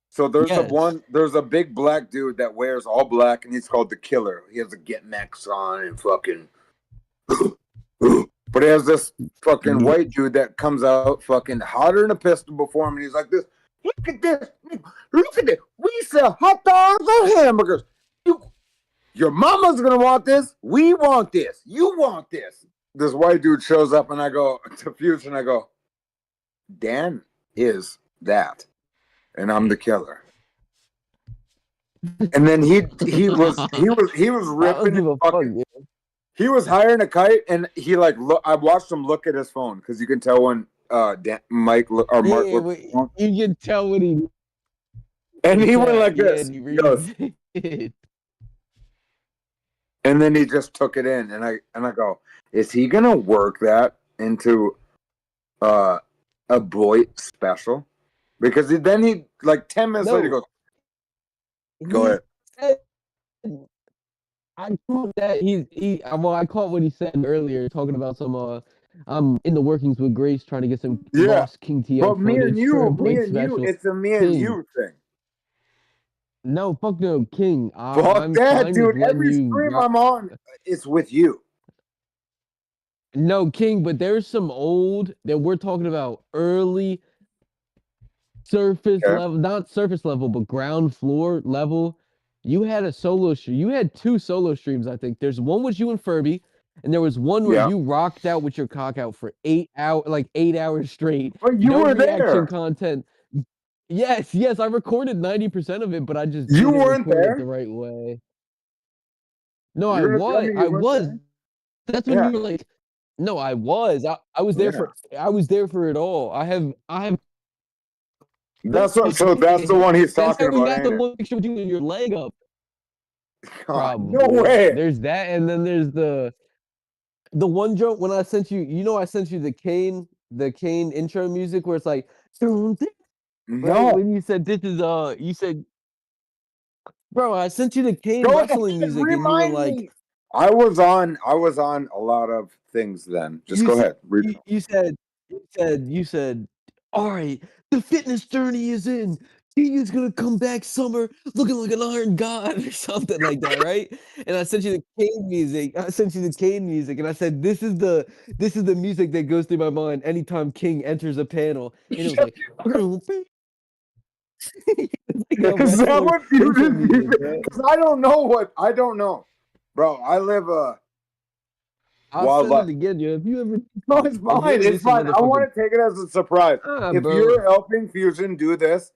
S9: So there's a big black dude that wears all black, and he's called the Killer. He has a Get Max on and fucking, but he has this fucking white dude that comes out fucking hotter than a pistol before him, and he's like this. Look at this! Look at this! We sell hot dogs and hamburgers. Your mama's gonna want this. We want this. You want this. This white dude shows up, and I go to Fusion. I go, Dan is that, and I'm the Killer. And then he was ripping. He was hiring a kite, and he like I watched him look at his phone because you can tell when Mark looked at his phone.
S10: You can tell what he.
S9: And he went like this.
S10: And
S9: He goes, and then he just took it in, and I go, is he gonna work that into a boy special? Because then he like 10 minutes later goes, go ahead.
S10: I caught that I caught what he said earlier, talking about some I'm in the workings with Grace trying to get some lost King TL
S9: but me and
S10: footage for a
S9: you,
S10: Blake special.
S9: it's a me and you thing.
S10: No, fuck no, King.
S9: Fuck
S10: I'm
S9: that,
S10: fine
S9: dude.
S10: with letting
S9: Every
S10: you
S9: stream I'm on, it's with you.
S10: No, King, but there's some old that we're talking about early surface level, not surface level, but ground floor level. You had a solo stream. You had 2 solo streams, I think. There's one with you and Furby, and there was one where you rocked out with your cock out for 8 hours straight.
S9: But you were
S10: reaction
S9: there.
S10: Content. Yes, I recorded 90% of it, but I just
S9: You
S10: didn't
S9: weren't
S10: record
S9: there
S10: it the right way. No,
S9: You're gonna tell me you
S10: I
S9: weren't
S10: was.
S9: there?
S10: That's when you were like, no, I was. I was there for it all. I have.
S9: That's what. So that's the one he's
S10: That's
S9: talking
S10: how we
S9: about.
S10: got the one picture with you with your leg up.
S9: God,
S10: Probably.
S9: no way.
S10: There's that, and then there's the one joke when I sent you. You know, I sent you the Kane intro music where it's like, right?
S9: No.
S10: When you said this is you said Bro, I sent you the Kane
S9: Go
S10: wrestling
S9: ahead,
S10: music, and you were
S9: remind
S10: like,
S9: me. I was on a lot of things then. Just
S10: you
S9: go
S10: s-
S9: ahead.
S10: you said, all right, the fitness journey is in. He is gonna come back summer looking like an iron god or something like that, right? And I sent you the Kane music. I sent you the Kane music, and I said, this is the music that goes through my mind anytime King enters a panel. And it was like, it's like a
S9: Is that
S10: wrestler
S9: what you
S10: intro
S9: did?
S10: music, bro.
S9: Because I don't know. Bro, I live a
S10: I'll
S9: wild
S10: send it
S9: life.
S10: again, yo. If you ever
S9: No, it's
S10: if you
S9: fine.
S10: ever do
S9: It's
S10: some
S9: fine. I
S10: motherfucking
S9: want to take it as a surprise. If
S10: bro.
S9: you're helping Fusion do this,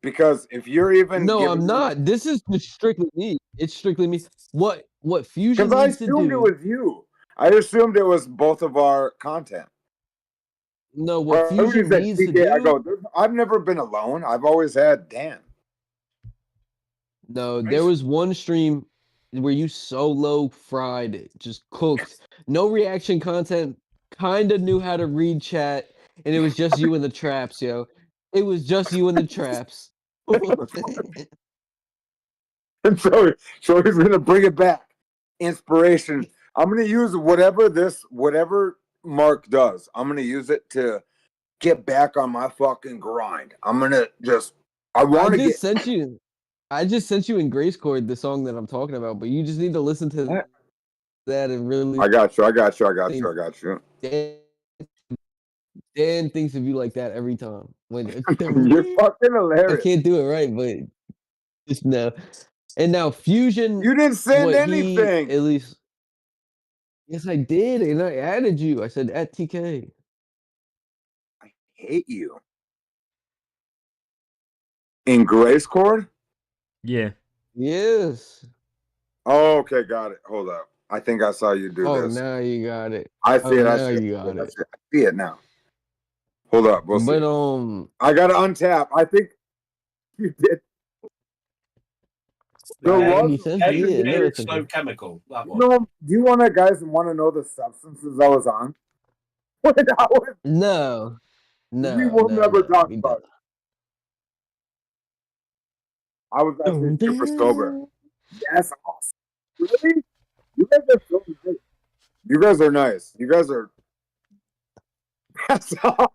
S9: because if you're even
S10: No, I'm
S9: giving me,
S10: not. This is just strictly me. It's strictly me. What
S9: because
S10: Fusion
S9: I
S10: needs to
S9: assumed it
S10: do?
S9: was you. I assumed it was both of our content.
S10: No, what
S9: But when you
S10: Fusion
S9: said
S10: needs to
S9: TK, I
S10: do?
S9: go, I've never been alone. I've always had Dan.
S10: No, there was one stream where you solo fried it, just cooked. No reaction content. Kind of knew how to read chat, and it was just you in the traps, yo. It was just you in the traps.
S9: And so he's gonna bring it back. Inspiration. I'm gonna use whatever Mark does. I'm gonna use it to get back on my fucking grind. I'm gonna I want to get.
S10: I just sent you in Grace Chord the song that I'm talking about, but you just need to listen to that and really.
S9: I got you.
S10: Dan thinks of you like that every time. When
S9: You're fucking
S10: I
S9: hilarious.
S10: can't do it right, but just no. And now Fusion,
S9: You didn't send
S10: what he
S9: anything.
S10: at least. Yes, I did, and I added you. I said at TK.
S9: I hate you. In Grace Chord?
S2: Yeah.
S10: Yes.
S9: Oh, okay, got it. Hold up. I think I saw you do
S10: Oh,
S9: this.
S10: now you got it.
S9: I see it. I
S10: Now
S9: see it.
S10: you got it.
S9: I see it now. Hold up. We'll
S10: But
S9: see. I gotta untap. I think you did. There was
S10: no, it's
S11: slow
S10: okay.
S11: chemical. That one.
S9: Do you want to guys want to know the substances I was on?
S10: No.
S9: We will never talk
S10: We
S9: about
S10: don't.
S9: it. I was actually super sober. Yes, awesome. Really? You guys are so nice. You guys are nice. You guys are. That's awesome.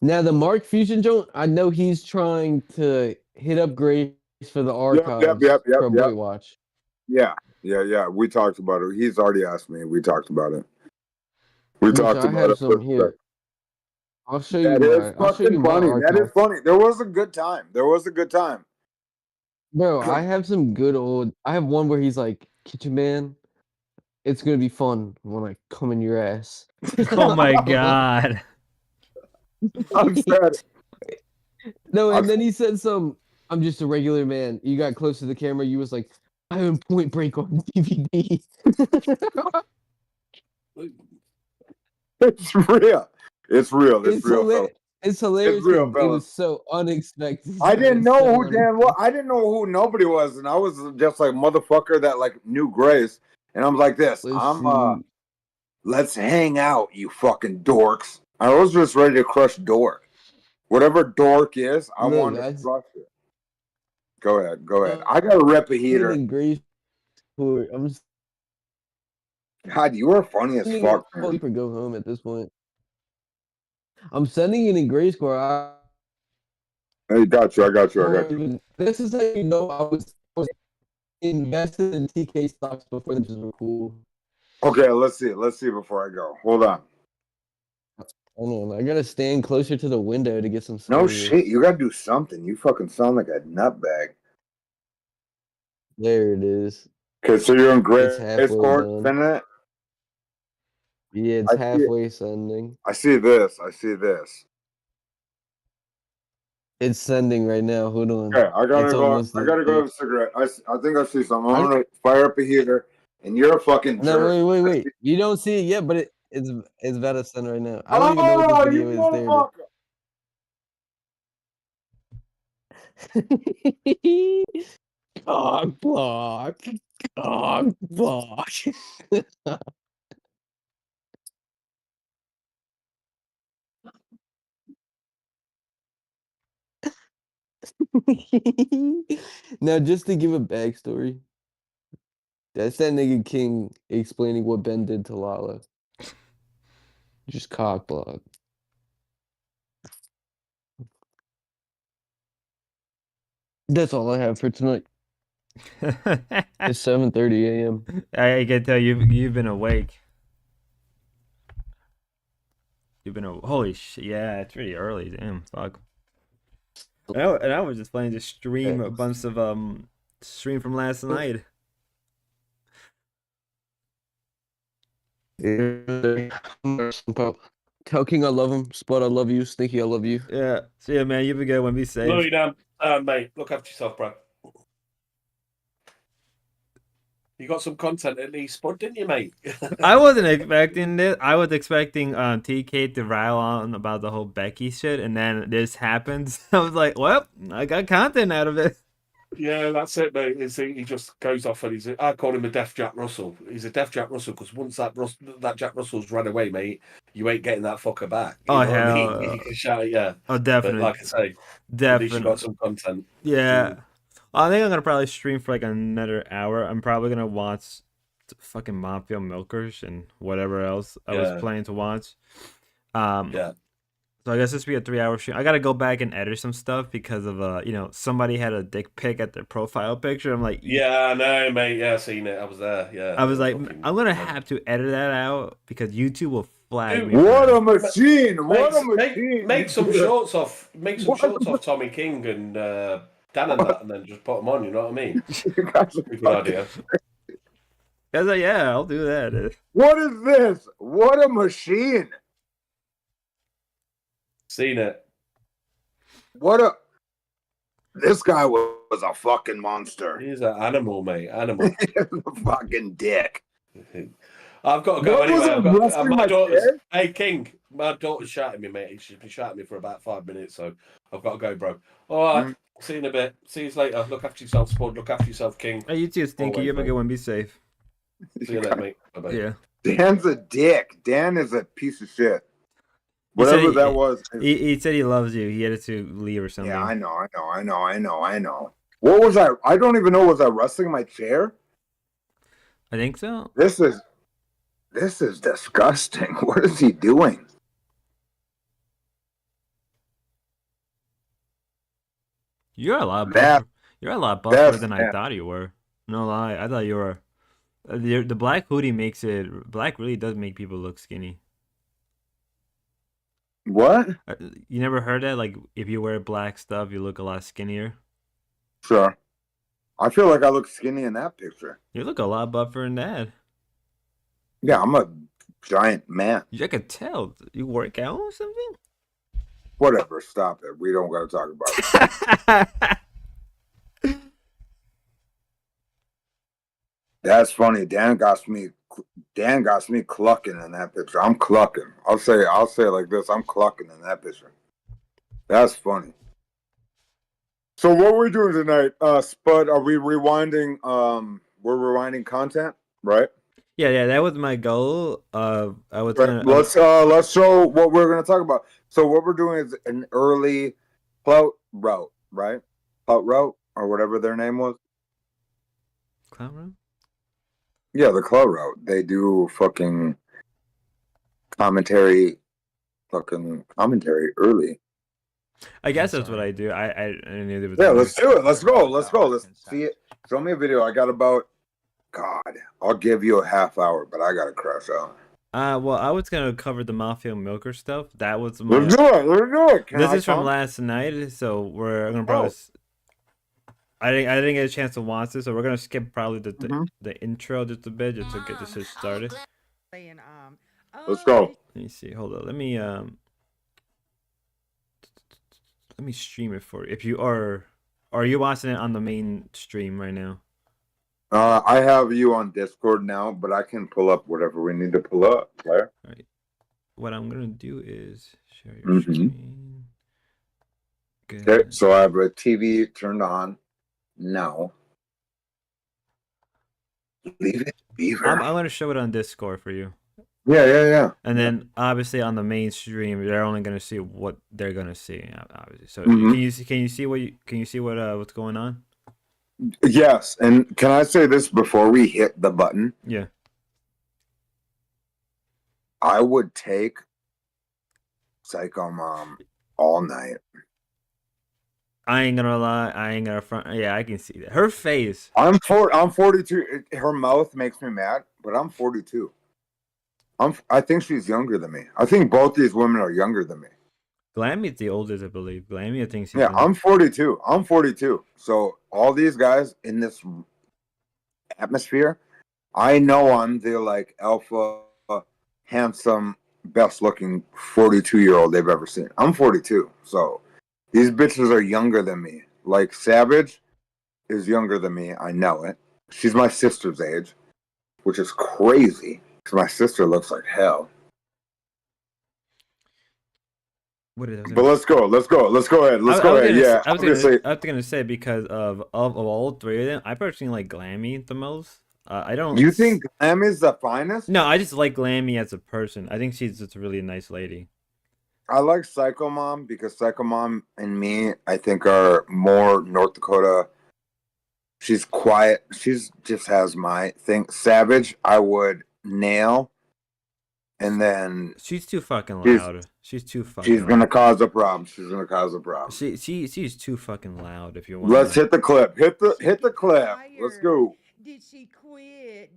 S10: Now the Mark Fusion joint, I know he's trying to hit up Grace for the archives for a Boy Watch.
S9: Yeah. We talked about it. He's already asked me. We talked about it. We talked
S10: I
S9: about
S10: have
S9: it.
S10: some here. I'll show you
S9: That is
S10: I'll show you
S9: fucking
S10: my
S9: funny. That is
S10: archive.
S9: funny. There was a good time.
S10: Bro, I have some good old. I have one where he's like, "Kitchen man, it's gonna be fun when I come in your ass."
S2: Oh my god.
S9: I'm sad.
S10: No, and then he said some. I'm just a regular man. You got close to the camera. You was like, I am Point Break on DVD.
S9: It's real. It's real. It's real.
S10: It's hilarious
S9: real,
S10: because it
S9: fellas.
S10: was so unexpected.
S9: I
S10: bro.
S9: didn't
S10: It's
S9: know
S10: so
S9: who Dan was. I didn't know who nobody was, and I was just like motherfucker that like knew Grace, and I'm like this. Let's hang out, you fucking dorks. I was just ready to crush dork. Whatever dork is, I wanted to crush it. Go ahead. I gotta rip a heater.
S10: Grace, I'm
S9: God, you are funny as fuck, man.
S10: Sleep or go home at this point. I'm sending it in Grace Core.
S9: I got you.
S10: This is how you know I was invested in TK stocks before they just were cool.
S9: Okay, let's see before I go. Hold on.
S10: Hold on, I gotta stand closer to the window to get some service.
S9: No shit, you gotta do something. You fucking sound like a nutbag.
S10: There it is.
S9: Okay, so you're in Grace
S10: Court,
S9: sending it?
S10: Yeah, it's halfway sending.
S9: I see this.
S10: It's sending right now. Hold on.
S9: Okay, I gotta go have a cigarette. I think I see something. I'm gonna fire up a heater, and you're a fucking jerk.
S10: No, wait. You don't see it yet, but it's about to send right now. I don't even know what this video is. There. Cock block. Now, just to give a backstory, that's that nigga King explaining what Ben did to Lala. Just cock block. That's all I have for tonight. It's 7:30 a.m.
S2: I can tell you've been awake. You've been holy shit. Yeah, it's pretty early. Damn, fuck. And I was just playing to stream a bunch of stream from last night.
S10: Tell King I love him. Spud I love you. Stinky I love you.
S2: Yeah. See ya, man. You've been good. When be safe.
S11: Louis, mate. Look after yourself, bro. You got some content at least, Spud, didn't you, mate?
S2: I wasn't expecting this. I was expecting TK to rile on about the whole Becky shit, and then this happens. I was like, well, I got content out of it.
S11: Yeah, that's it, mate. He just goes off and I call him a deaf Jack Russell. He's a deaf Jack Russell because once that Jack Russell's run away, mate, you ain't getting that fucker back. You know
S2: hell.
S11: what I mean? You can shout, yeah.
S2: Oh, definitely.
S11: But like I say,
S2: definitely.
S11: At least you got some content.
S2: Yeah. I think I'm gonna probably stream for like another hour. I'm probably gonna watch fucking Mafia Milkers and whatever else I was planning to watch.
S11: Yeah.
S2: So I guess this will be a 3-hour stream. I gotta go back and edit some stuff because of somebody had a dick pic at their profile picture. I'm like,
S11: yeah, I know, mate. Yeah, I seen it. I was there. Yeah.
S2: I was like, I'm gonna have to edit that out because YouTube will flag me.
S9: What a machine! What a machine!
S11: Make some shorts off. Make some shorts off Tommy King and Dan and that, and then just put them on. You know what I mean? Good idea.
S2: I was like, yeah, I'll do that.
S9: What is this? What a machine!
S11: Seen it.
S9: This guy was a fucking monster.
S11: He's an animal, mate. Animal.
S9: He's a fucking dick.
S11: I've got to go anyway. My daughter's. Hey, King. My daughter's shouting me, mate. She's been shouting me for about 5 minutes, so I've got to go, bro. All right. See you in a bit. See you later. Look after yourself, Spud. Look after yourself, King.
S2: Hey, you too, Stinky. You have a good one. Be safe.
S11: See you later, mate. Bye-bye.
S2: Yeah.
S9: Dan's a dick. Dan is a piece of shit. Whatever that was.
S2: He said he loves you. He had to leave or something.
S9: Yeah, I know. What was I? I don't even know. Was I wrestling my chair?
S2: I think so.
S9: This is disgusting. What is he doing?
S2: You're a lot buffer than I thought you were. No lie, I thought you were. The black hoodie makes it. Black really does make people look skinny.
S9: What?
S2: You never heard that? Like, if you wear black stuff, you look a lot skinnier.
S9: Sure. I feel like I look skinny in that picture.
S2: You look a lot buffer in that.
S9: Yeah, I'm a giant man.
S2: I could tell. You work out or something?
S9: Whatever. Stop it. We don't got to talk about it. That's funny. Dan got me clucking in that picture. I'm clucking. I'll say it like this. I'm clucking in that picture. That's funny. So what we're doing tonight, Spud, are we rewinding we're rewinding content, right?
S2: Yeah, that was my goal.
S9: Let's show what we're gonna talk about. So what we're doing is an early clout route, right? Clout route or whatever their name was.
S2: Clout route?
S9: Yeah, the clout route. They do fucking commentary early.
S2: I guess that's what I do. I knew there was.
S9: Yeah, let's do it. Let's go. Let's see it. Show me a video. I got about. God, I'll give you a half hour, but I gotta crash out.
S2: Well, I was gonna cover the Mafia Milker stuff. That was my.
S9: Let's do it.
S2: This is from last night, so we're gonna probably. I didn't get a chance to watch this, so we're gonna skip probably the intro just a bit, just to get this shit started.
S9: Let's go.
S2: Let me see. Hold on. Let me stream it for you. If you are you watching it on the main stream right now?
S9: I have you on Discord now, but I can pull up whatever we need to pull up, Claire.
S2: All right. What I'm gonna do is share your screen. Good.
S9: Okay, so I have a TV turned on now. Leave it, Beaver.
S2: I'm gonna show it on Discord for you.
S9: Yeah.
S2: And then obviously on the mainstream, they're only gonna see what they're gonna see. Obviously, so
S9: Mhm.
S2: can you see what's going on?
S9: Yes, and can I say this before we hit the button?
S2: Yeah.
S9: I would take Psycho Mom all night.
S2: I ain't gonna lie. I ain't gonna front. Yeah, I can see that. Her face.
S9: I'm 42. Her mouth makes me mad, but I'm 42. I think she's younger than me. I think both these women are younger than me.
S2: Glammy's the oldest, I believe. Glammy, I think.
S9: Yeah, I'm 42. I'm 42. So all these guys in this atmosphere, I know I'm the like alpha, handsome, best looking 42-year-old they've ever seen. I'm 42. So these bitches are younger than me. Like Savage is younger than me. I know it. She's my sister's age, which is crazy because my sister looks like hell.
S2: What is it?
S9: But let's go ahead. Yeah,
S2: I was gonna say because of all three of them, I personally like Glammy the most. I don't.
S9: You think Glammy's the finest?
S2: No, I just like Glammy as a person. I think she's just a really nice lady.
S9: I like Psycho Mom because Psycho Mom and me, I think, are more North Dakota. She's quiet. She's just has my thing. Savage, I would nail. And then
S2: she's too fucking loud. She's too fucking.
S9: She's gonna cause a problem. She's gonna cause a problem.
S2: She's too fucking loud. If you want.
S9: Let's hit the clip. Hit the clip. Let's go.
S13: Did she quit?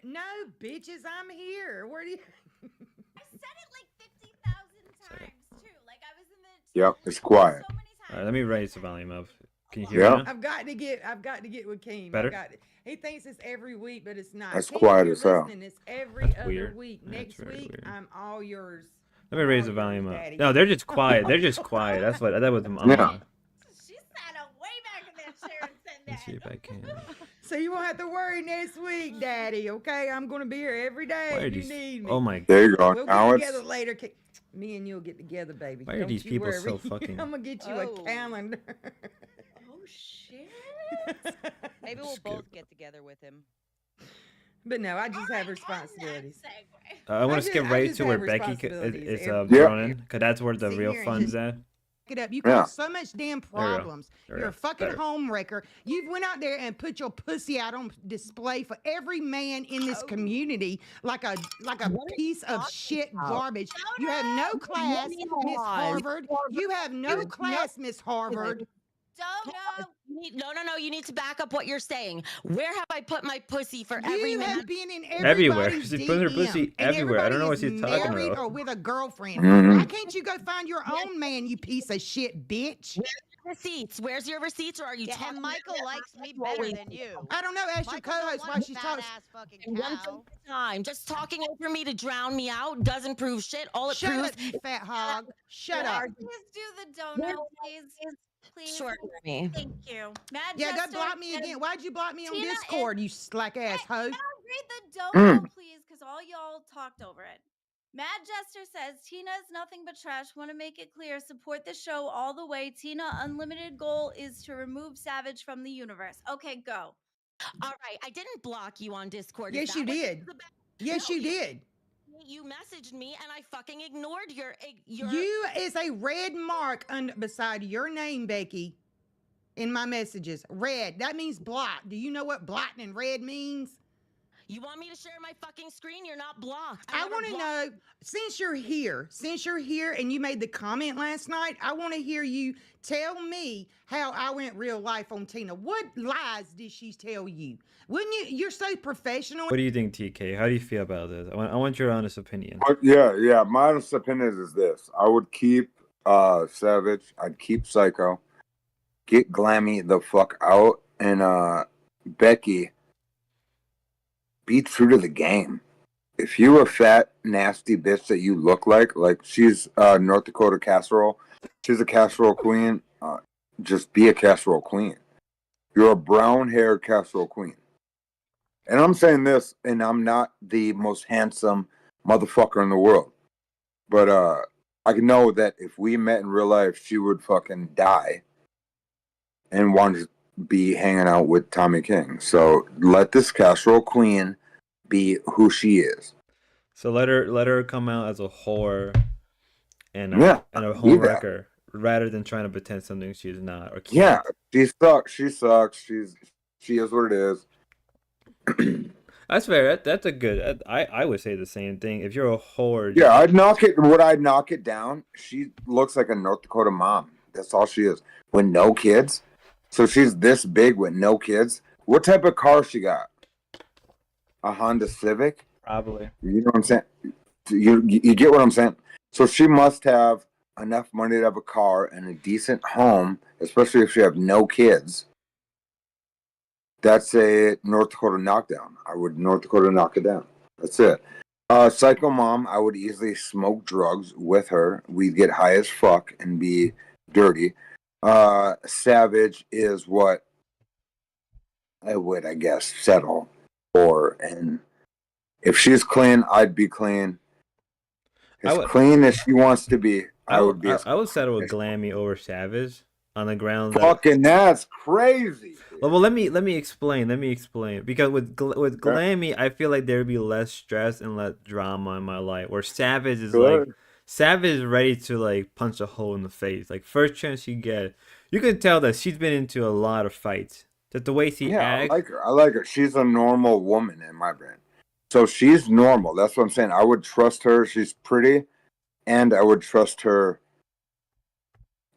S13: No, bitches, I'm here. Where do you?
S14: I said it like 50,000 times too. Like I was in the.
S9: Yep, it's quiet.
S2: All right, let me raise the volume up. Can you hear me now?
S13: I've got to get with Keem.
S2: Better?
S13: He thinks it's every week, but it's not.
S9: That's
S13: Keem,
S9: quiet
S13: you're
S9: as hell.
S13: listening, it's every other
S2: weird.
S13: week.
S2: That's
S13: Next
S2: very
S13: week,
S2: weird.
S13: I'm all yours.
S2: Let me raise the volume up.
S13: Daddy.
S2: No, they're just quiet. They're just quiet. That was.
S9: Yeah.
S14: She sat up way back in that chair and said that.
S2: Let's see if I can.
S13: So you won't have to worry next week, Daddy. Okay, I'm gonna be here every day
S2: Why are
S13: if you
S2: these?
S13: need me.
S2: Oh my.
S9: There you go.
S13: We'll
S9: Now
S13: get
S9: it's
S13: together later. Me and you'll get together, baby.
S2: Why are
S13: Don't
S2: these
S13: you
S2: people
S13: worry.
S2: so fucking?
S13: I'm gonna get you a calendar.
S14: Oh shit.
S15: Maybe we'll both get together with him.
S13: But no, I just have responsibilities.
S2: I want to skip right
S13: just
S2: to where
S13: have
S2: Becky
S13: responsibilities.
S2: is
S13: Every-
S2: thrown in, because that's where the
S13: Sit
S2: real
S13: here and
S2: fun's
S13: just-
S2: at.
S13: It up. You
S9: Yeah.
S13: cause so much damn
S2: There we go.
S13: problems.
S2: There we
S13: You're
S2: go.
S13: a fucking
S2: Better.
S13: home wrecker. You went out there and put your pussy out on display for every man in this community like a piece of shit garbage. You have no class, Miss Harvard. You have no class, Miss Harvard.
S14: Don't know.
S3: No. You need to back up what you're saying. Where have I put my pussy for every
S13: You
S3: man?
S13: have been in
S2: Everywhere.
S13: everybody's
S2: She put her
S13: DM,
S2: pussy
S13: and
S2: everywhere. I don't know what
S13: everybody
S2: she's
S13: is
S2: talking
S13: married
S2: about.
S13: or with a girlfriend.
S9: Mhm.
S13: Why can't you go find your own man, you piece of shit bitch?
S3: Receipts. Where's your receipts, or are you
S15: Yeah,
S3: talking?
S15: and Michael likes me better than you.
S13: I don't know. Ask your
S15: Michael don't
S13: co-host why
S15: want a
S13: she's
S15: fat
S13: talking.
S15: ass fucking
S3: One
S15: cow.
S3: thing at a time. Just talking over me to drown me out doesn't prove shit. All it
S13: Shut
S3: proves
S13: up, you fat hog. Shut up.
S14: Please do the donut, please. Please.
S3: short for me.
S14: Thank you. Mad
S13: Yeah, go
S14: Jester
S13: block me
S14: says-
S13: again. Why'd you block me on
S14: Tina
S13: Discord, you slack ass hoe?
S14: Can I read the dono, please? Because all y'all talked over it. Mad Jester says, Tina is nothing but trash. Want to make it clear. Support the show all the way. Tina, unlimited goal is to remove Savage from the universe. Okay, go.
S3: All right, I didn't block you on Discord.
S13: Yes, you did. Yes, you did.
S3: You messaged me and I fucking ignored your.
S13: You is a red mark beside your name, Becky, in my messages. Red. That means blocked. Do you know what blocked and red means?
S3: You want me to share my fucking screen? You're not blocked.
S13: I want to know, since you're here and you made the comment last night, I want to hear you tell me how I went real life on Tina. What lies did she tell you? Wouldn't you? You're so professional.
S2: What do you think, TK? How do you feel about this? I want your honest opinion.
S9: Yeah. My honest opinion is this: I would keep Savage. I'd keep Psycho. Get Glammy the fuck out, and Becky. Be true to the game. If you a fat, nasty bitch that you look like she's North Dakota casserole, she's a casserole queen. Just be a casserole queen. You're a brown-haired casserole queen. And I'm saying this, and I'm not the most handsome motherfucker in the world. But I know that if we met in real life, she would fucking die and want to be hanging out with Tommy King. So let this casserole queen be who she is.
S2: So let her come out as a whore and a
S9: do that.
S2: homewrecker rather than trying to pretend something she's not or can't.
S9: Yeah, she sucks. She sucks. She is what it is.
S2: That's fair. That's a good. I would say the same thing. If you're a whore,
S9: Yeah, I'd knock it. Would I knock it down? She looks like a North Dakota mom. That's all she is. With no kids. So she's this big with no kids. What type of car she got? A Honda Civic?
S2: Probably.
S9: You know what I'm saying? You get what I'm saying? So she must have enough money to have a car and a decent home, especially if she have no kids. That's a North Dakota knockdown. I would North Dakota knock it down. That's it. Psycho mom, I would easily smoke drugs with her. We'd get high as fuck and be dirty. Savage is what I would, I guess, settle for. And if she's clean, I'd be clean. As clean as she wants to be, I would be.
S2: I would settle with Glammy over Savage on the ground.
S9: Fucking that's crazy.
S2: Well, let me explain. Because with Glammy, I feel like there'd be less stress and less drama in my life. Where Savage is Savage is ready to like punch a hole in the face. Like first chance she get, you can tell that she's been into a lot of fights. That the way she acts.
S9: I like her. She's a normal woman in my brain. So she's normal. That's what I'm saying. I would trust her. She's pretty, and I would trust her.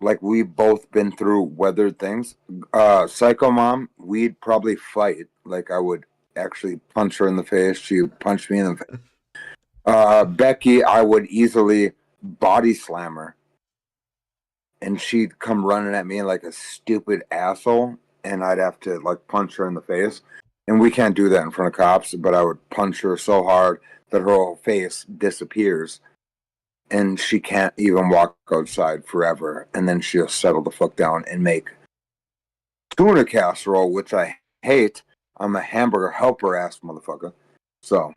S9: Like we've both been through weathered things. Psycho mom, we'd probably fight. Like I would actually punch her in the face. She would punch me in the face. Becky, I would easily body slam her. And she'd come running at me like a stupid asshole. And I'd have to like punch her in the face. And we can't do that in front of cops. But I would punch her so hard that her whole face disappears. And she can't even walk outside forever. And then she'll settle the fuck down and make tuna casserole, which I hate. I'm a hamburger helper ass motherfucker. So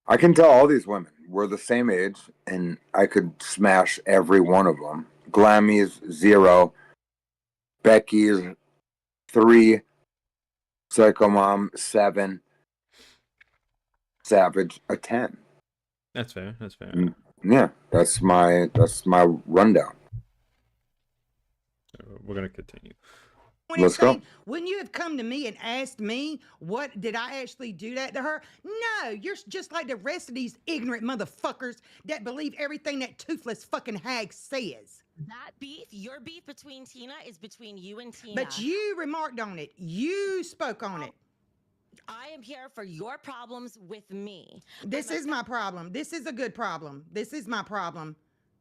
S9: I can tell all these women we're the same age, and I could smash every one of them. Glammy's 0, Becky's 3, Psycho Mom 7, Savage a 10.
S2: That's fair. That's fair.
S9: Yeah, that's my rundown.
S2: We're gonna continue.
S9: Let's go.
S13: Wouldn't you have come to me and asked me what did I actually do that to her? No, you're just like the rest of these ignorant motherfuckers that believe everything that toothless fucking hag says.
S3: That beef, your beef between Tina is between you and Tina.
S13: But you remarked on it. You spoke on it.
S3: I am here for your problems with me.
S13: This is my problem. This is a good problem. This is my problem.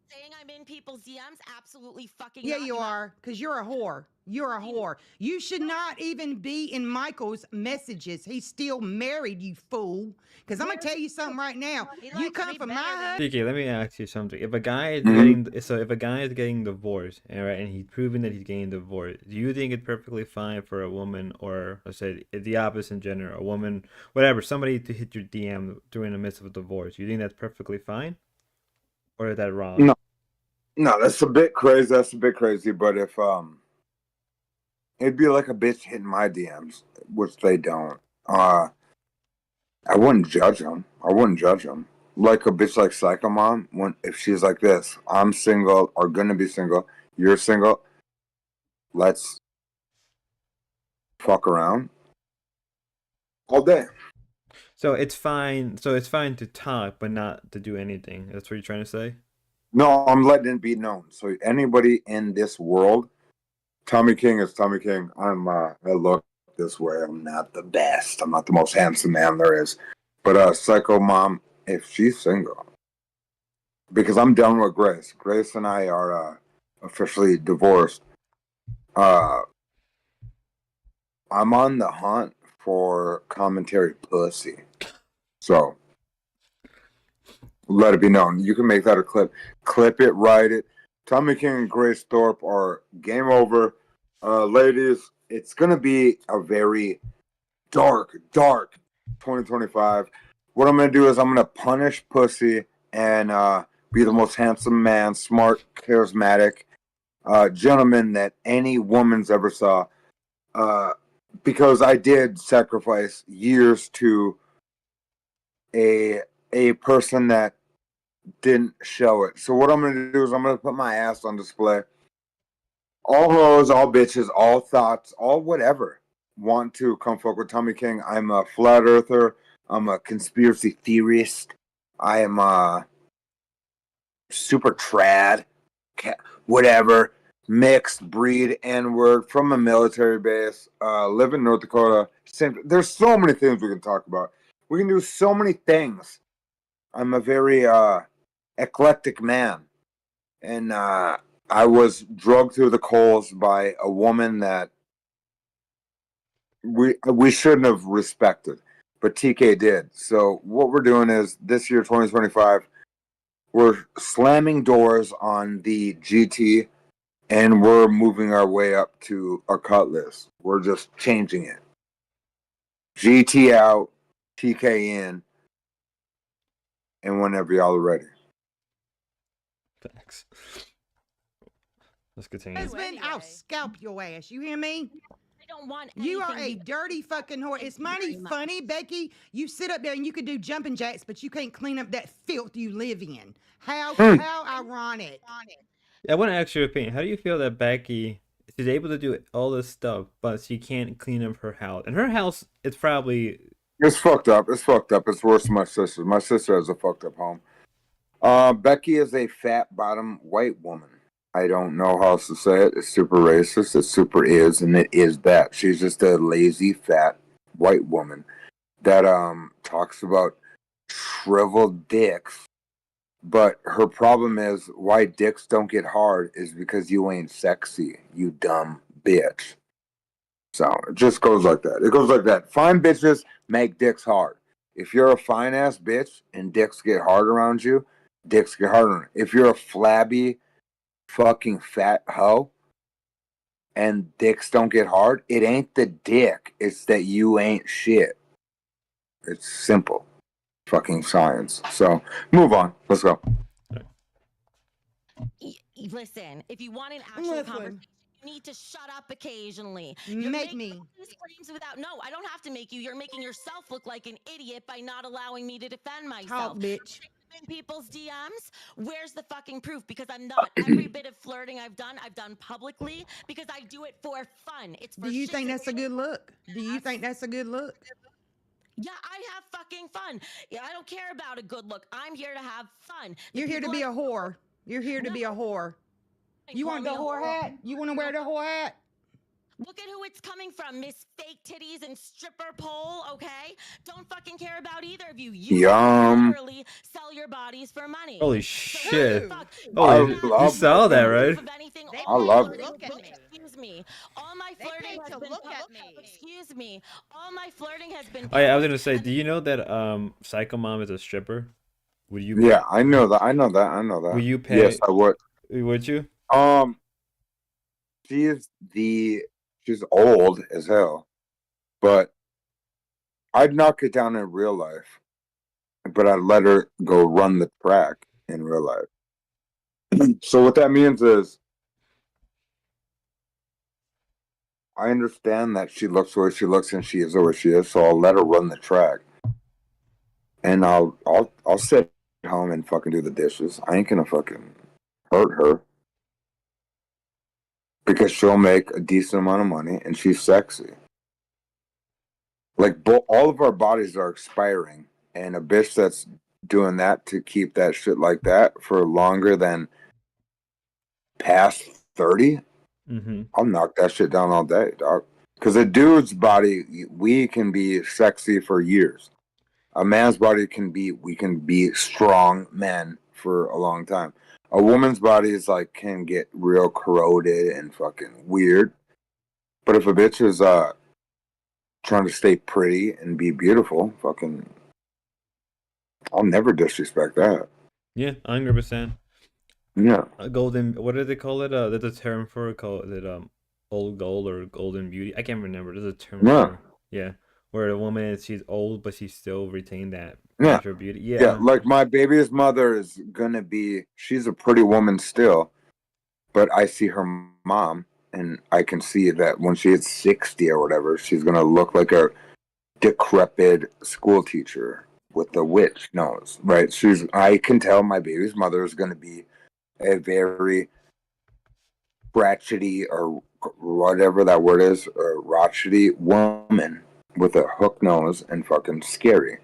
S3: Saying I'm in people's DMs, absolutely fucking
S13: Yeah,
S3: not.
S13: you are, because you're a whore. You're a whore. You should not even be in Michael's messages. He's still married, you fool. Because I'm going to tell you something right now. You come from my husband.
S2: DK, let me ask you something. If a guy is getting divorced, and he's proven that he's getting divorced, do you think it's perfectly fine for a woman, or let's say the opposite gender, a woman, whatever, somebody to hit your DM during the midst of a divorce? You think that's perfectly fine, or is that wrong?
S9: No, that's a bit crazy. But if it'd be like a bitch hitting my DMs, which they don't. I wouldn't judge them. Like a bitch like Psycho Mom, if she's like this, I'm single or gonna be single, you're single, let's fuck around all day.
S2: So it's fine. So it's fine to talk, but not to do anything. That's what you're trying to say?
S9: No, I'm letting it be known. So anybody in this world, Tommy King is Tommy King. I look this way. I'm not the best. I'm not the most handsome man there is. But Psycho Mom, if she's single, because I'm done with Grace. Grace and I are officially divorced. I'm on the hunt for commentary pussy. So let it be known. You can make that a clip. Clip it, write it. Tommy King and Grace Thorpe are game over. Ladies, it's going to be a very dark 2025. What I'm going to do is I'm going to punish pussy and be the most handsome man, smart, charismatic gentleman that any woman's ever saw. Because I did sacrifice years to a a person that didn't show it. So what I'm gonna do is I'm gonna put my ass on display. All hoes, all bitches, all thoughts, all whatever want to come fuck with Tommy King. I'm a flat earther. I'm a conspiracy theorist. I am a super trad, whatever, mixed breed N-word from a military base. Live in North Dakota. There's so many things we can talk about. We can do so many things. I'm a very eclectic man, and I was drugged through the coals by a woman that we shouldn't have respected, but TK did. So what we're doing is this year, 2025, we're slamming doors on the GT, and we're moving our way up to a Cutlass. We're just changing it. GT out, TK in, and whenever y'all are ready.
S2: Facts. Let's continue.
S13: Husband, I'll scalp your ass. You hear me?
S3: I don't want
S13: You are a
S3: anything
S13: dirty fucking whore. Is money funny, Becky? You sit up there and you can do jumping jacks, but you can't clean up that filth you live in. How ironic.
S2: I want to ask your opinion. How do you feel that Becky is able to do all this stuff, but she can't clean up her house? And her house is probably...
S9: It's fucked up. It's fucked up. It's worse than my sister. My sister has a fucked up home. Becky is a fat bottom white woman. I don't know how else to say it. It's super racist. It super is, and it is that. She's just a lazy, fat white woman that talks about shriveled dicks. But her problem is why dicks don't get hard is because you ain't sexy, you dumb bitch. So it just goes like that. It goes like that. Fine bitches make dicks hard. If you're a fine ass bitch and dicks get hard around you, dicks get harder. If you're a flabby, fucking fat hoe and dicks don't get hard, it ain't the dick. It's that you ain't shit. It's simple. Fucking science. So move on. Let's go.
S3: Listen, if you want an actual conversation, you need to shut up occasionally.
S13: Make me.
S3: These claims without I don't have to make you. You're making yourself look like an idiot by not allowing me to defend myself.
S13: Talk, bitch.
S3: In people's DMs, where's the fucking proof? Because I'm not. Every bit of flirting I've done publicly because I do it for fun. It's for
S13: Do you think that's a good look? Do you think that's a good look?
S3: Yeah, I have fucking fun. Yeah, I don't care about a good look. I'm here to have fun.
S13: You're here to be a whore. You're here to be a whore. You want the whore hat? You want to wear the whore hat?
S3: Look at who it's coming from, Miss Fake Titties and Stripper Pole, okay? Don't fucking care about either of you. You literally sell your bodies for money.
S2: Holy shit.
S9: Holy,
S2: you saw that, right?
S9: I love it.
S3: Excuse me. All my flirting has been Excuse me. All my flirting has been
S2: Oh yeah, I was gonna say, do you know that Psycho Mom is a stripper? Would you?
S9: Yeah, I know that. I know that. I know that.
S2: Will you pay?
S9: Yes, I would.
S2: Would you?
S9: She's old as hell, but I'd knock it down in real life. But I'd let her go run the track in real life. So what that means is, I understand that she looks the way she looks and she is the way she is. So I'll let her run the track, and I'll sit at home and fucking do the dishes. I ain't gonna fucking hurt her. Because she'll make a decent amount of money and she's sexy. Like, all of our bodies are expiring, and a bitch that's doing that to keep that shit like that for longer than past 30, I'll knock that shit down all day, dog. Because a dude's body, we can be sexy for years. A man's body we can be strong men for a long time. A woman's body is can get real corroded and fucking weird. But if a bitch is trying to stay pretty and be beautiful, fucking, I'll never disrespect that.
S2: Yeah, 100%.
S9: Yeah.
S2: A golden, what do they call it? There's a term for it, called it old gold or golden beauty. I can't remember. There's a term for it. Yeah. Where a woman, she's old, but she still retained that natural beauty.
S9: Yeah, like my baby's mother is gonna be, she's a pretty woman still, but I see her mom, and I can see that when she hits 60 or whatever, she's gonna look like a decrepit school teacher. with the witch nose, right? I can tell my baby's mother is going to be a very ratchety or whatever that word is, or ratchety woman with a hook nose and fucking scary.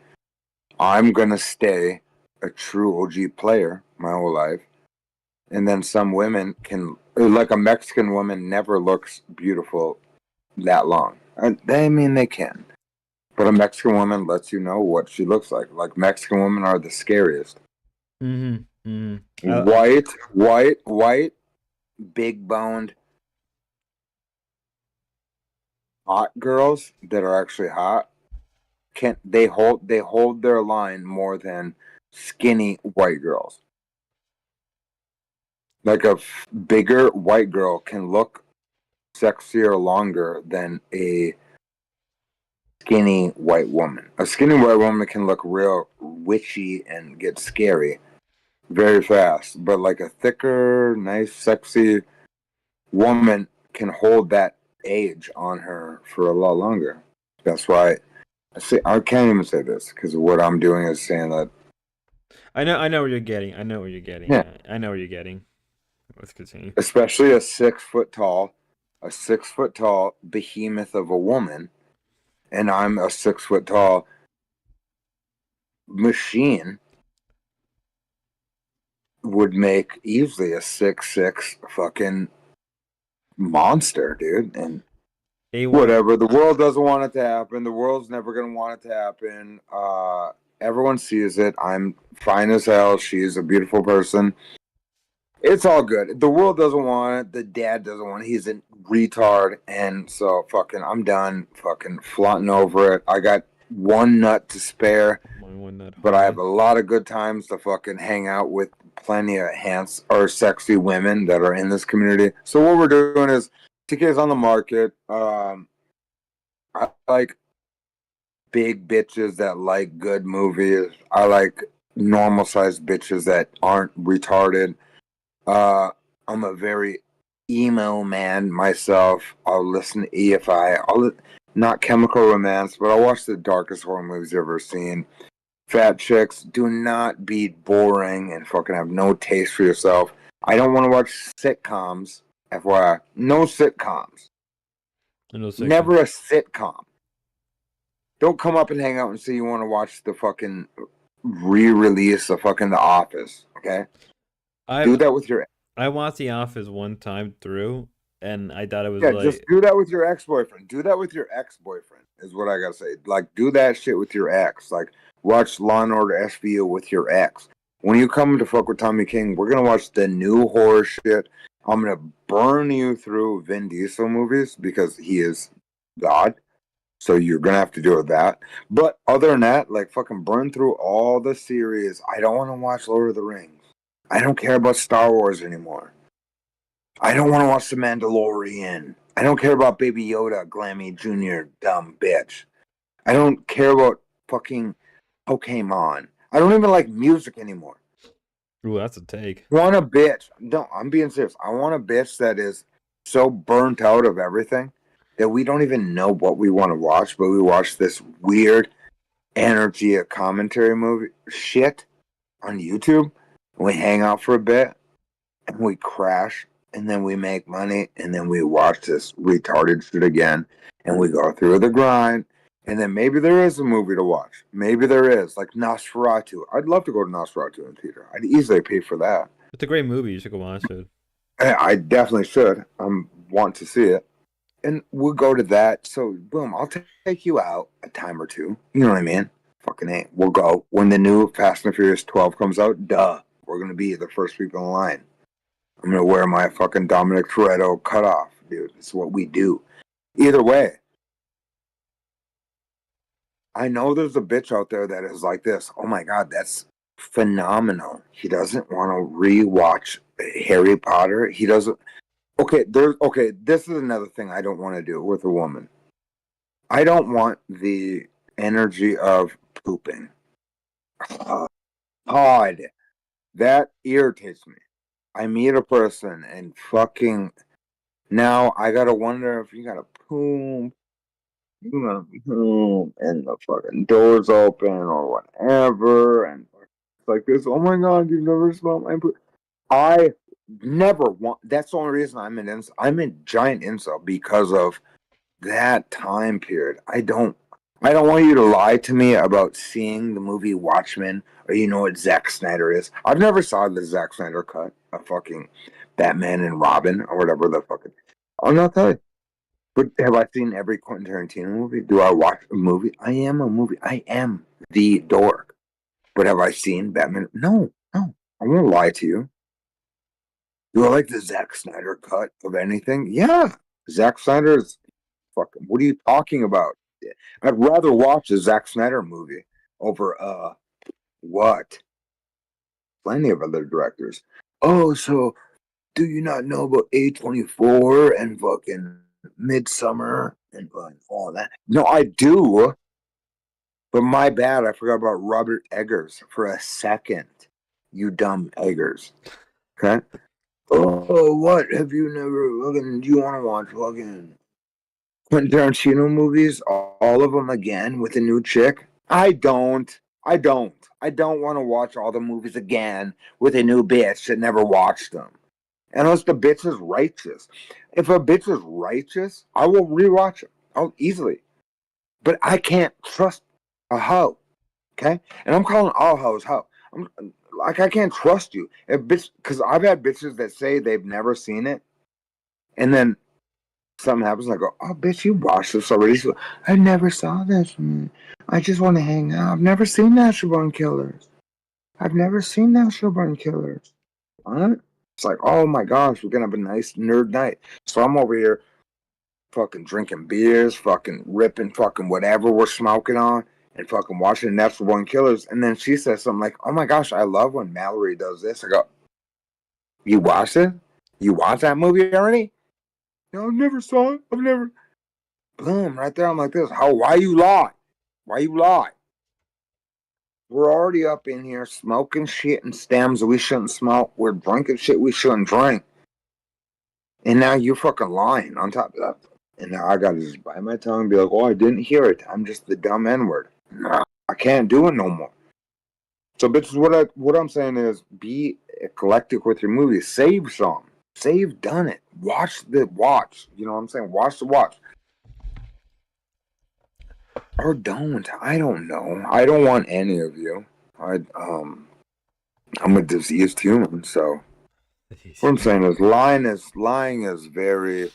S9: I'm going to stay a true OG player my whole life. And then some women can, like a Mexican woman never looks beautiful that long. I mean, they can. But a Mexican woman lets you know what she looks like. Like, Mexican women are the scariest. White, big boned, hot girls that are actually hot. They hold their line more than skinny white girls. Like a bigger white girl can look sexier longer than a skinny white woman. A skinny white woman can look real witchy and get scary very fast, but like a thicker, nice, sexy woman can hold that age on her for a lot longer. That's why I can't even say this because what I'm doing is saying that
S2: I know where you're getting. I know where you're getting.
S9: Yeah.
S2: I know where you're getting. Let's continue.
S9: Especially a 6 foot tall behemoth of a woman, and I'm a 6 foot tall machine, would make easily a 6'6" fucking monster, dude. And whatever, the world doesn't want it to happen. The world's never gonna want it to happen. Everyone sees it. I'm fine as hell. She's a beautiful person. It's all good. The world doesn't want it. The dad doesn't want it. He's a retard. And so fucking I'm done fucking flaunting over it. I got one nut to spare. But I have a lot of good times to fucking hang out with plenty of sexy women that are in this community. So what we're doing is TK's on the market. I like big bitches that like good movies. I like normal sized bitches that aren't retarded. I'm a very emo man myself. I'll listen to EFI. Not Chemical Romance, but I'll watch the darkest horror movies you've ever seen. Fat chicks, do not be boring and fucking have no taste for yourself. I don't want to watch sitcoms. FYI, no sitcoms. Never a sitcom. Don't come up and hang out and say you want to watch the fucking re-release of fucking The Office. Okay, do that with your.
S2: I watched The Office one time through, and I thought it was
S9: just do that with your ex-boyfriend. Do that with your ex-boyfriend is what I gotta say. Like, do that shit with your ex. Like, watch Law and Order SVU with your ex. When you come to fuck with Tommy King, we're gonna watch the new horror shit. I'm gonna burn you through Vin Diesel movies because he is God. So you're gonna have to deal with that. But other than that, like, fucking burn through all the series. I don't want to watch Lord of the Rings. I don't care about Star Wars anymore. I don't want to watch The Mandalorian. I don't care about Baby Yoda, Glammy Jr., dumb bitch. I don't care about fucking Pokemon. I don't even like music anymore.
S2: Ooh, that's a take.
S9: I want a bitch. No, I'm being serious. I want a bitch that is so burnt out of everything that we don't even know what we want to watch, but we watch this weird energy of commentary movie shit on YouTube. We hang out for a bit and we crash and then we make money and then we watch this retarded shit again and we go through the grind and then maybe there is a movie to watch. Maybe there is, like Nosferatu. I'd love to go to Nosferatu in theater. I'd easily pay for that.
S2: It's a great movie. You should go watch it.
S9: I definitely should. Want to see it. And we'll go to that. So, boom, I'll take you out a time or two. You know what I mean? Fucking A. We'll go. When the new Fast and Furious 12 comes out, duh. We're going to be the first people in line. I'm going to wear my fucking Dominic Toretto cutoff, dude. It's what we do. Either way, I know there's a bitch out there that is like this. Oh my God, that's phenomenal. He doesn't want to rewatch Harry Potter. He doesn't. Okay, this is another thing I don't want to do with a woman. I don't want the energy of pooping. God, that irritates me. I meet a person and fucking now I gotta wonder if you gotta poop. and the fucking doors open or whatever, and it's like this. Oh my god, you've never smelled my poop. I never want. That's the only reason I'm in. I'm in giant incel because of that time period. I don't want you to lie to me about seeing the movie Watchmen or you know what Zack Snyder is. I've never saw the Zack Snyder cut of fucking Batman and Robin or whatever the fucking. I'll not tell you. But have I seen every Quentin Tarantino movie? Do I watch a movie? I am a movie. I am the dork. But have I seen Batman? No. I won't lie to you. Do I like the Zack Snyder cut of anything? Yeah. Zack Snyder's fucking. What are you talking about? I'd rather watch a Zack Snyder movie over what? Plenty of other directors. Oh, so do you not know about A24 and fucking Midsummer and all that? No, I do. But my bad, I forgot about Robert Eggers for a second. You dumb Eggers. Okay? Oh, what? Have you never fucking. Do you want to watch fucking Quentin Tarantino movies? All of them again with a new chick? I don't. I don't want to watch all the movies again with a new bitch that never watched them. Unless the bitch is righteous. If a bitch is righteous, I will rewatch it. I'll easily. But I can't trust a hoe. Okay? And I'm calling all hoes hoe. I can't trust you. If bitch, because I've had bitches that say they've never seen it, and then something happens, and I go, "Oh, bitch, you watched this already." She goes, "I never saw this. I just want to hang out. I've never seen Natural Born Killers. I've never seen Natural Born Killers." What? It's like, oh my gosh, we're gonna have a nice nerd night. So I'm over here, fucking drinking beers, fucking ripping, fucking whatever we're smoking on, and fucking watching Natural Born Killers. And then she says something like, "Oh my gosh, I love when Mallory does this." I go, "You watched it? You watched that movie already?" No, I never saw it. I've never. Boom, right there. I'm like this. How? Why you lie? Why you lie? We're already up in here smoking shit and stems that we shouldn't smoke. We're drinking shit we shouldn't drink. And now you're fucking lying on top of that. And now I gotta just bite my tongue and be like, "Oh, I didn't hear it. I'm just the dumb N-word." Nah, I can't do it no more. So, bitches, what I'm saying is, be eclectic with your movies. Save some. Save done it. Watch. You know what I'm saying? Watch the watch. Or don't. I don't know. I don't want any of you. I'm a diseased human, so what I'm saying is lying is very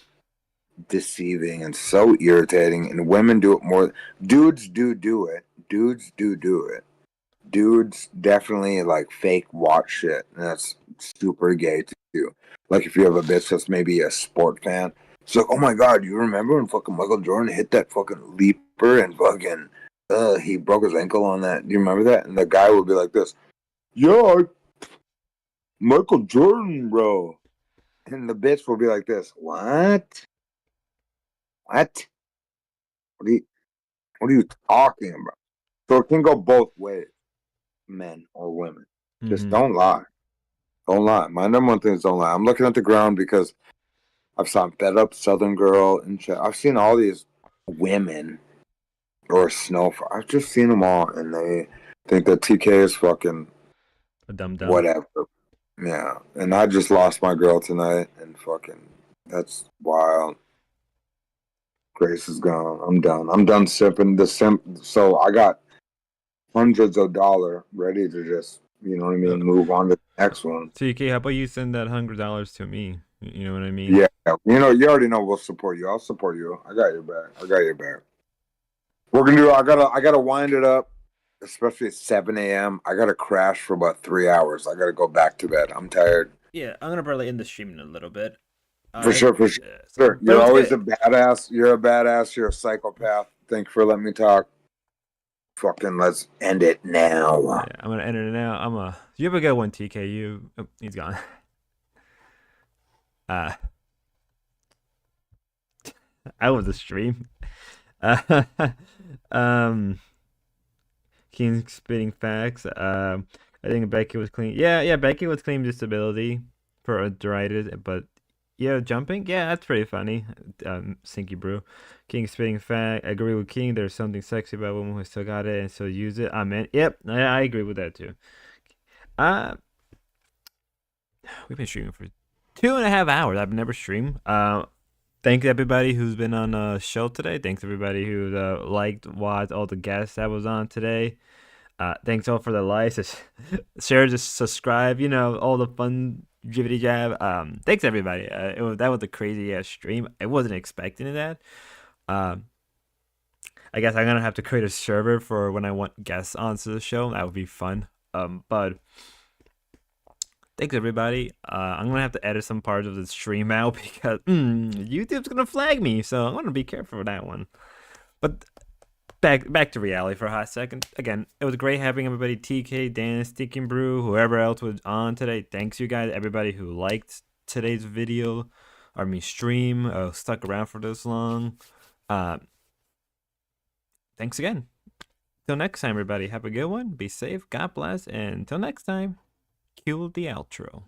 S9: deceiving and so irritating, and women do it more. Dudes do it. Dudes do it. Dudes definitely like fake watch shit, and that's super gay too. Like if you have a bitch that's maybe a sport fan, it's like, oh my god, you remember when fucking Michael Jordan hit that fucking leaper and fucking he broke his ankle on that? Do you remember that? And the guy would be like this, yeah, Michael Jordan, bro. And the bitch will be like this, what? What? What are you talking about? So it can go both ways, men or women. Just don't lie. Don't lie. My number one thing is don't lie. I'm looking at the ground because I've seen Fed Up Southern Girl and shit. I've seen all these women or Snowfall. I've just seen them all, and they think that TK is fucking
S2: a dumb.
S9: Whatever. Yeah, and I just lost my girl tonight, and fucking that's wild. Grace is gone. I'm done. I'm done sipping the simp. So I got hundreds of dollars ready to just, you know what I mean, move on to the next one.
S2: TK, how about you send that $100 to me? You know what I mean?
S9: Yeah, you know, you already know we'll support you. I'll support you. I got your back. We're gonna do. I gotta wind it up, especially at 7 a.m. I gotta crash for about 3 hours. I gotta go back to bed. I'm tired.
S2: Yeah, I'm gonna probably end the stream in a little bit.
S9: For sure. You're always a badass. You're a badass. You're a psychopath. Thank you for letting me talk. Fucking let's end it now.
S2: Yeah, I'm gonna end it now. You have a good one, TK. He's gone. I was a stream. King spitting facts. I think Becky was clean. Yeah, Becky was claimed disability for arthritis, but Yeah, jumping. Yeah, that's pretty funny. Sinky Brew. King spitting fat. I agree with King. There's something sexy about women who still got it and still use it. Amen. Yep, I agree with that too. We've been streaming for 2.5 hours. I've never streamed. Thanks everybody who's been on the show today. Thanks everybody who liked, watched all the guests that was on today. Thanks all for the likes, share, just subscribe. You know, all the fun jibbity jab. Thanks everybody. That was a crazy ass stream. I wasn't expecting that. I guess I'm gonna have to create a server for when I want guests onto the show. That would be fun. But thanks everybody. I'm gonna have to edit some parts of the stream out because YouTube's gonna flag me, so I'm gonna be careful with that one. But back to reality for a hot second. Again, it was great having everybody. TK, Dan, Stinking Brew, whoever else was on today. Thanks you guys, everybody who liked today's video, stream, stuck around for this long. Thanks again. Till next time, everybody. Have a good one. Be safe. God bless. And until next time, cue the outro.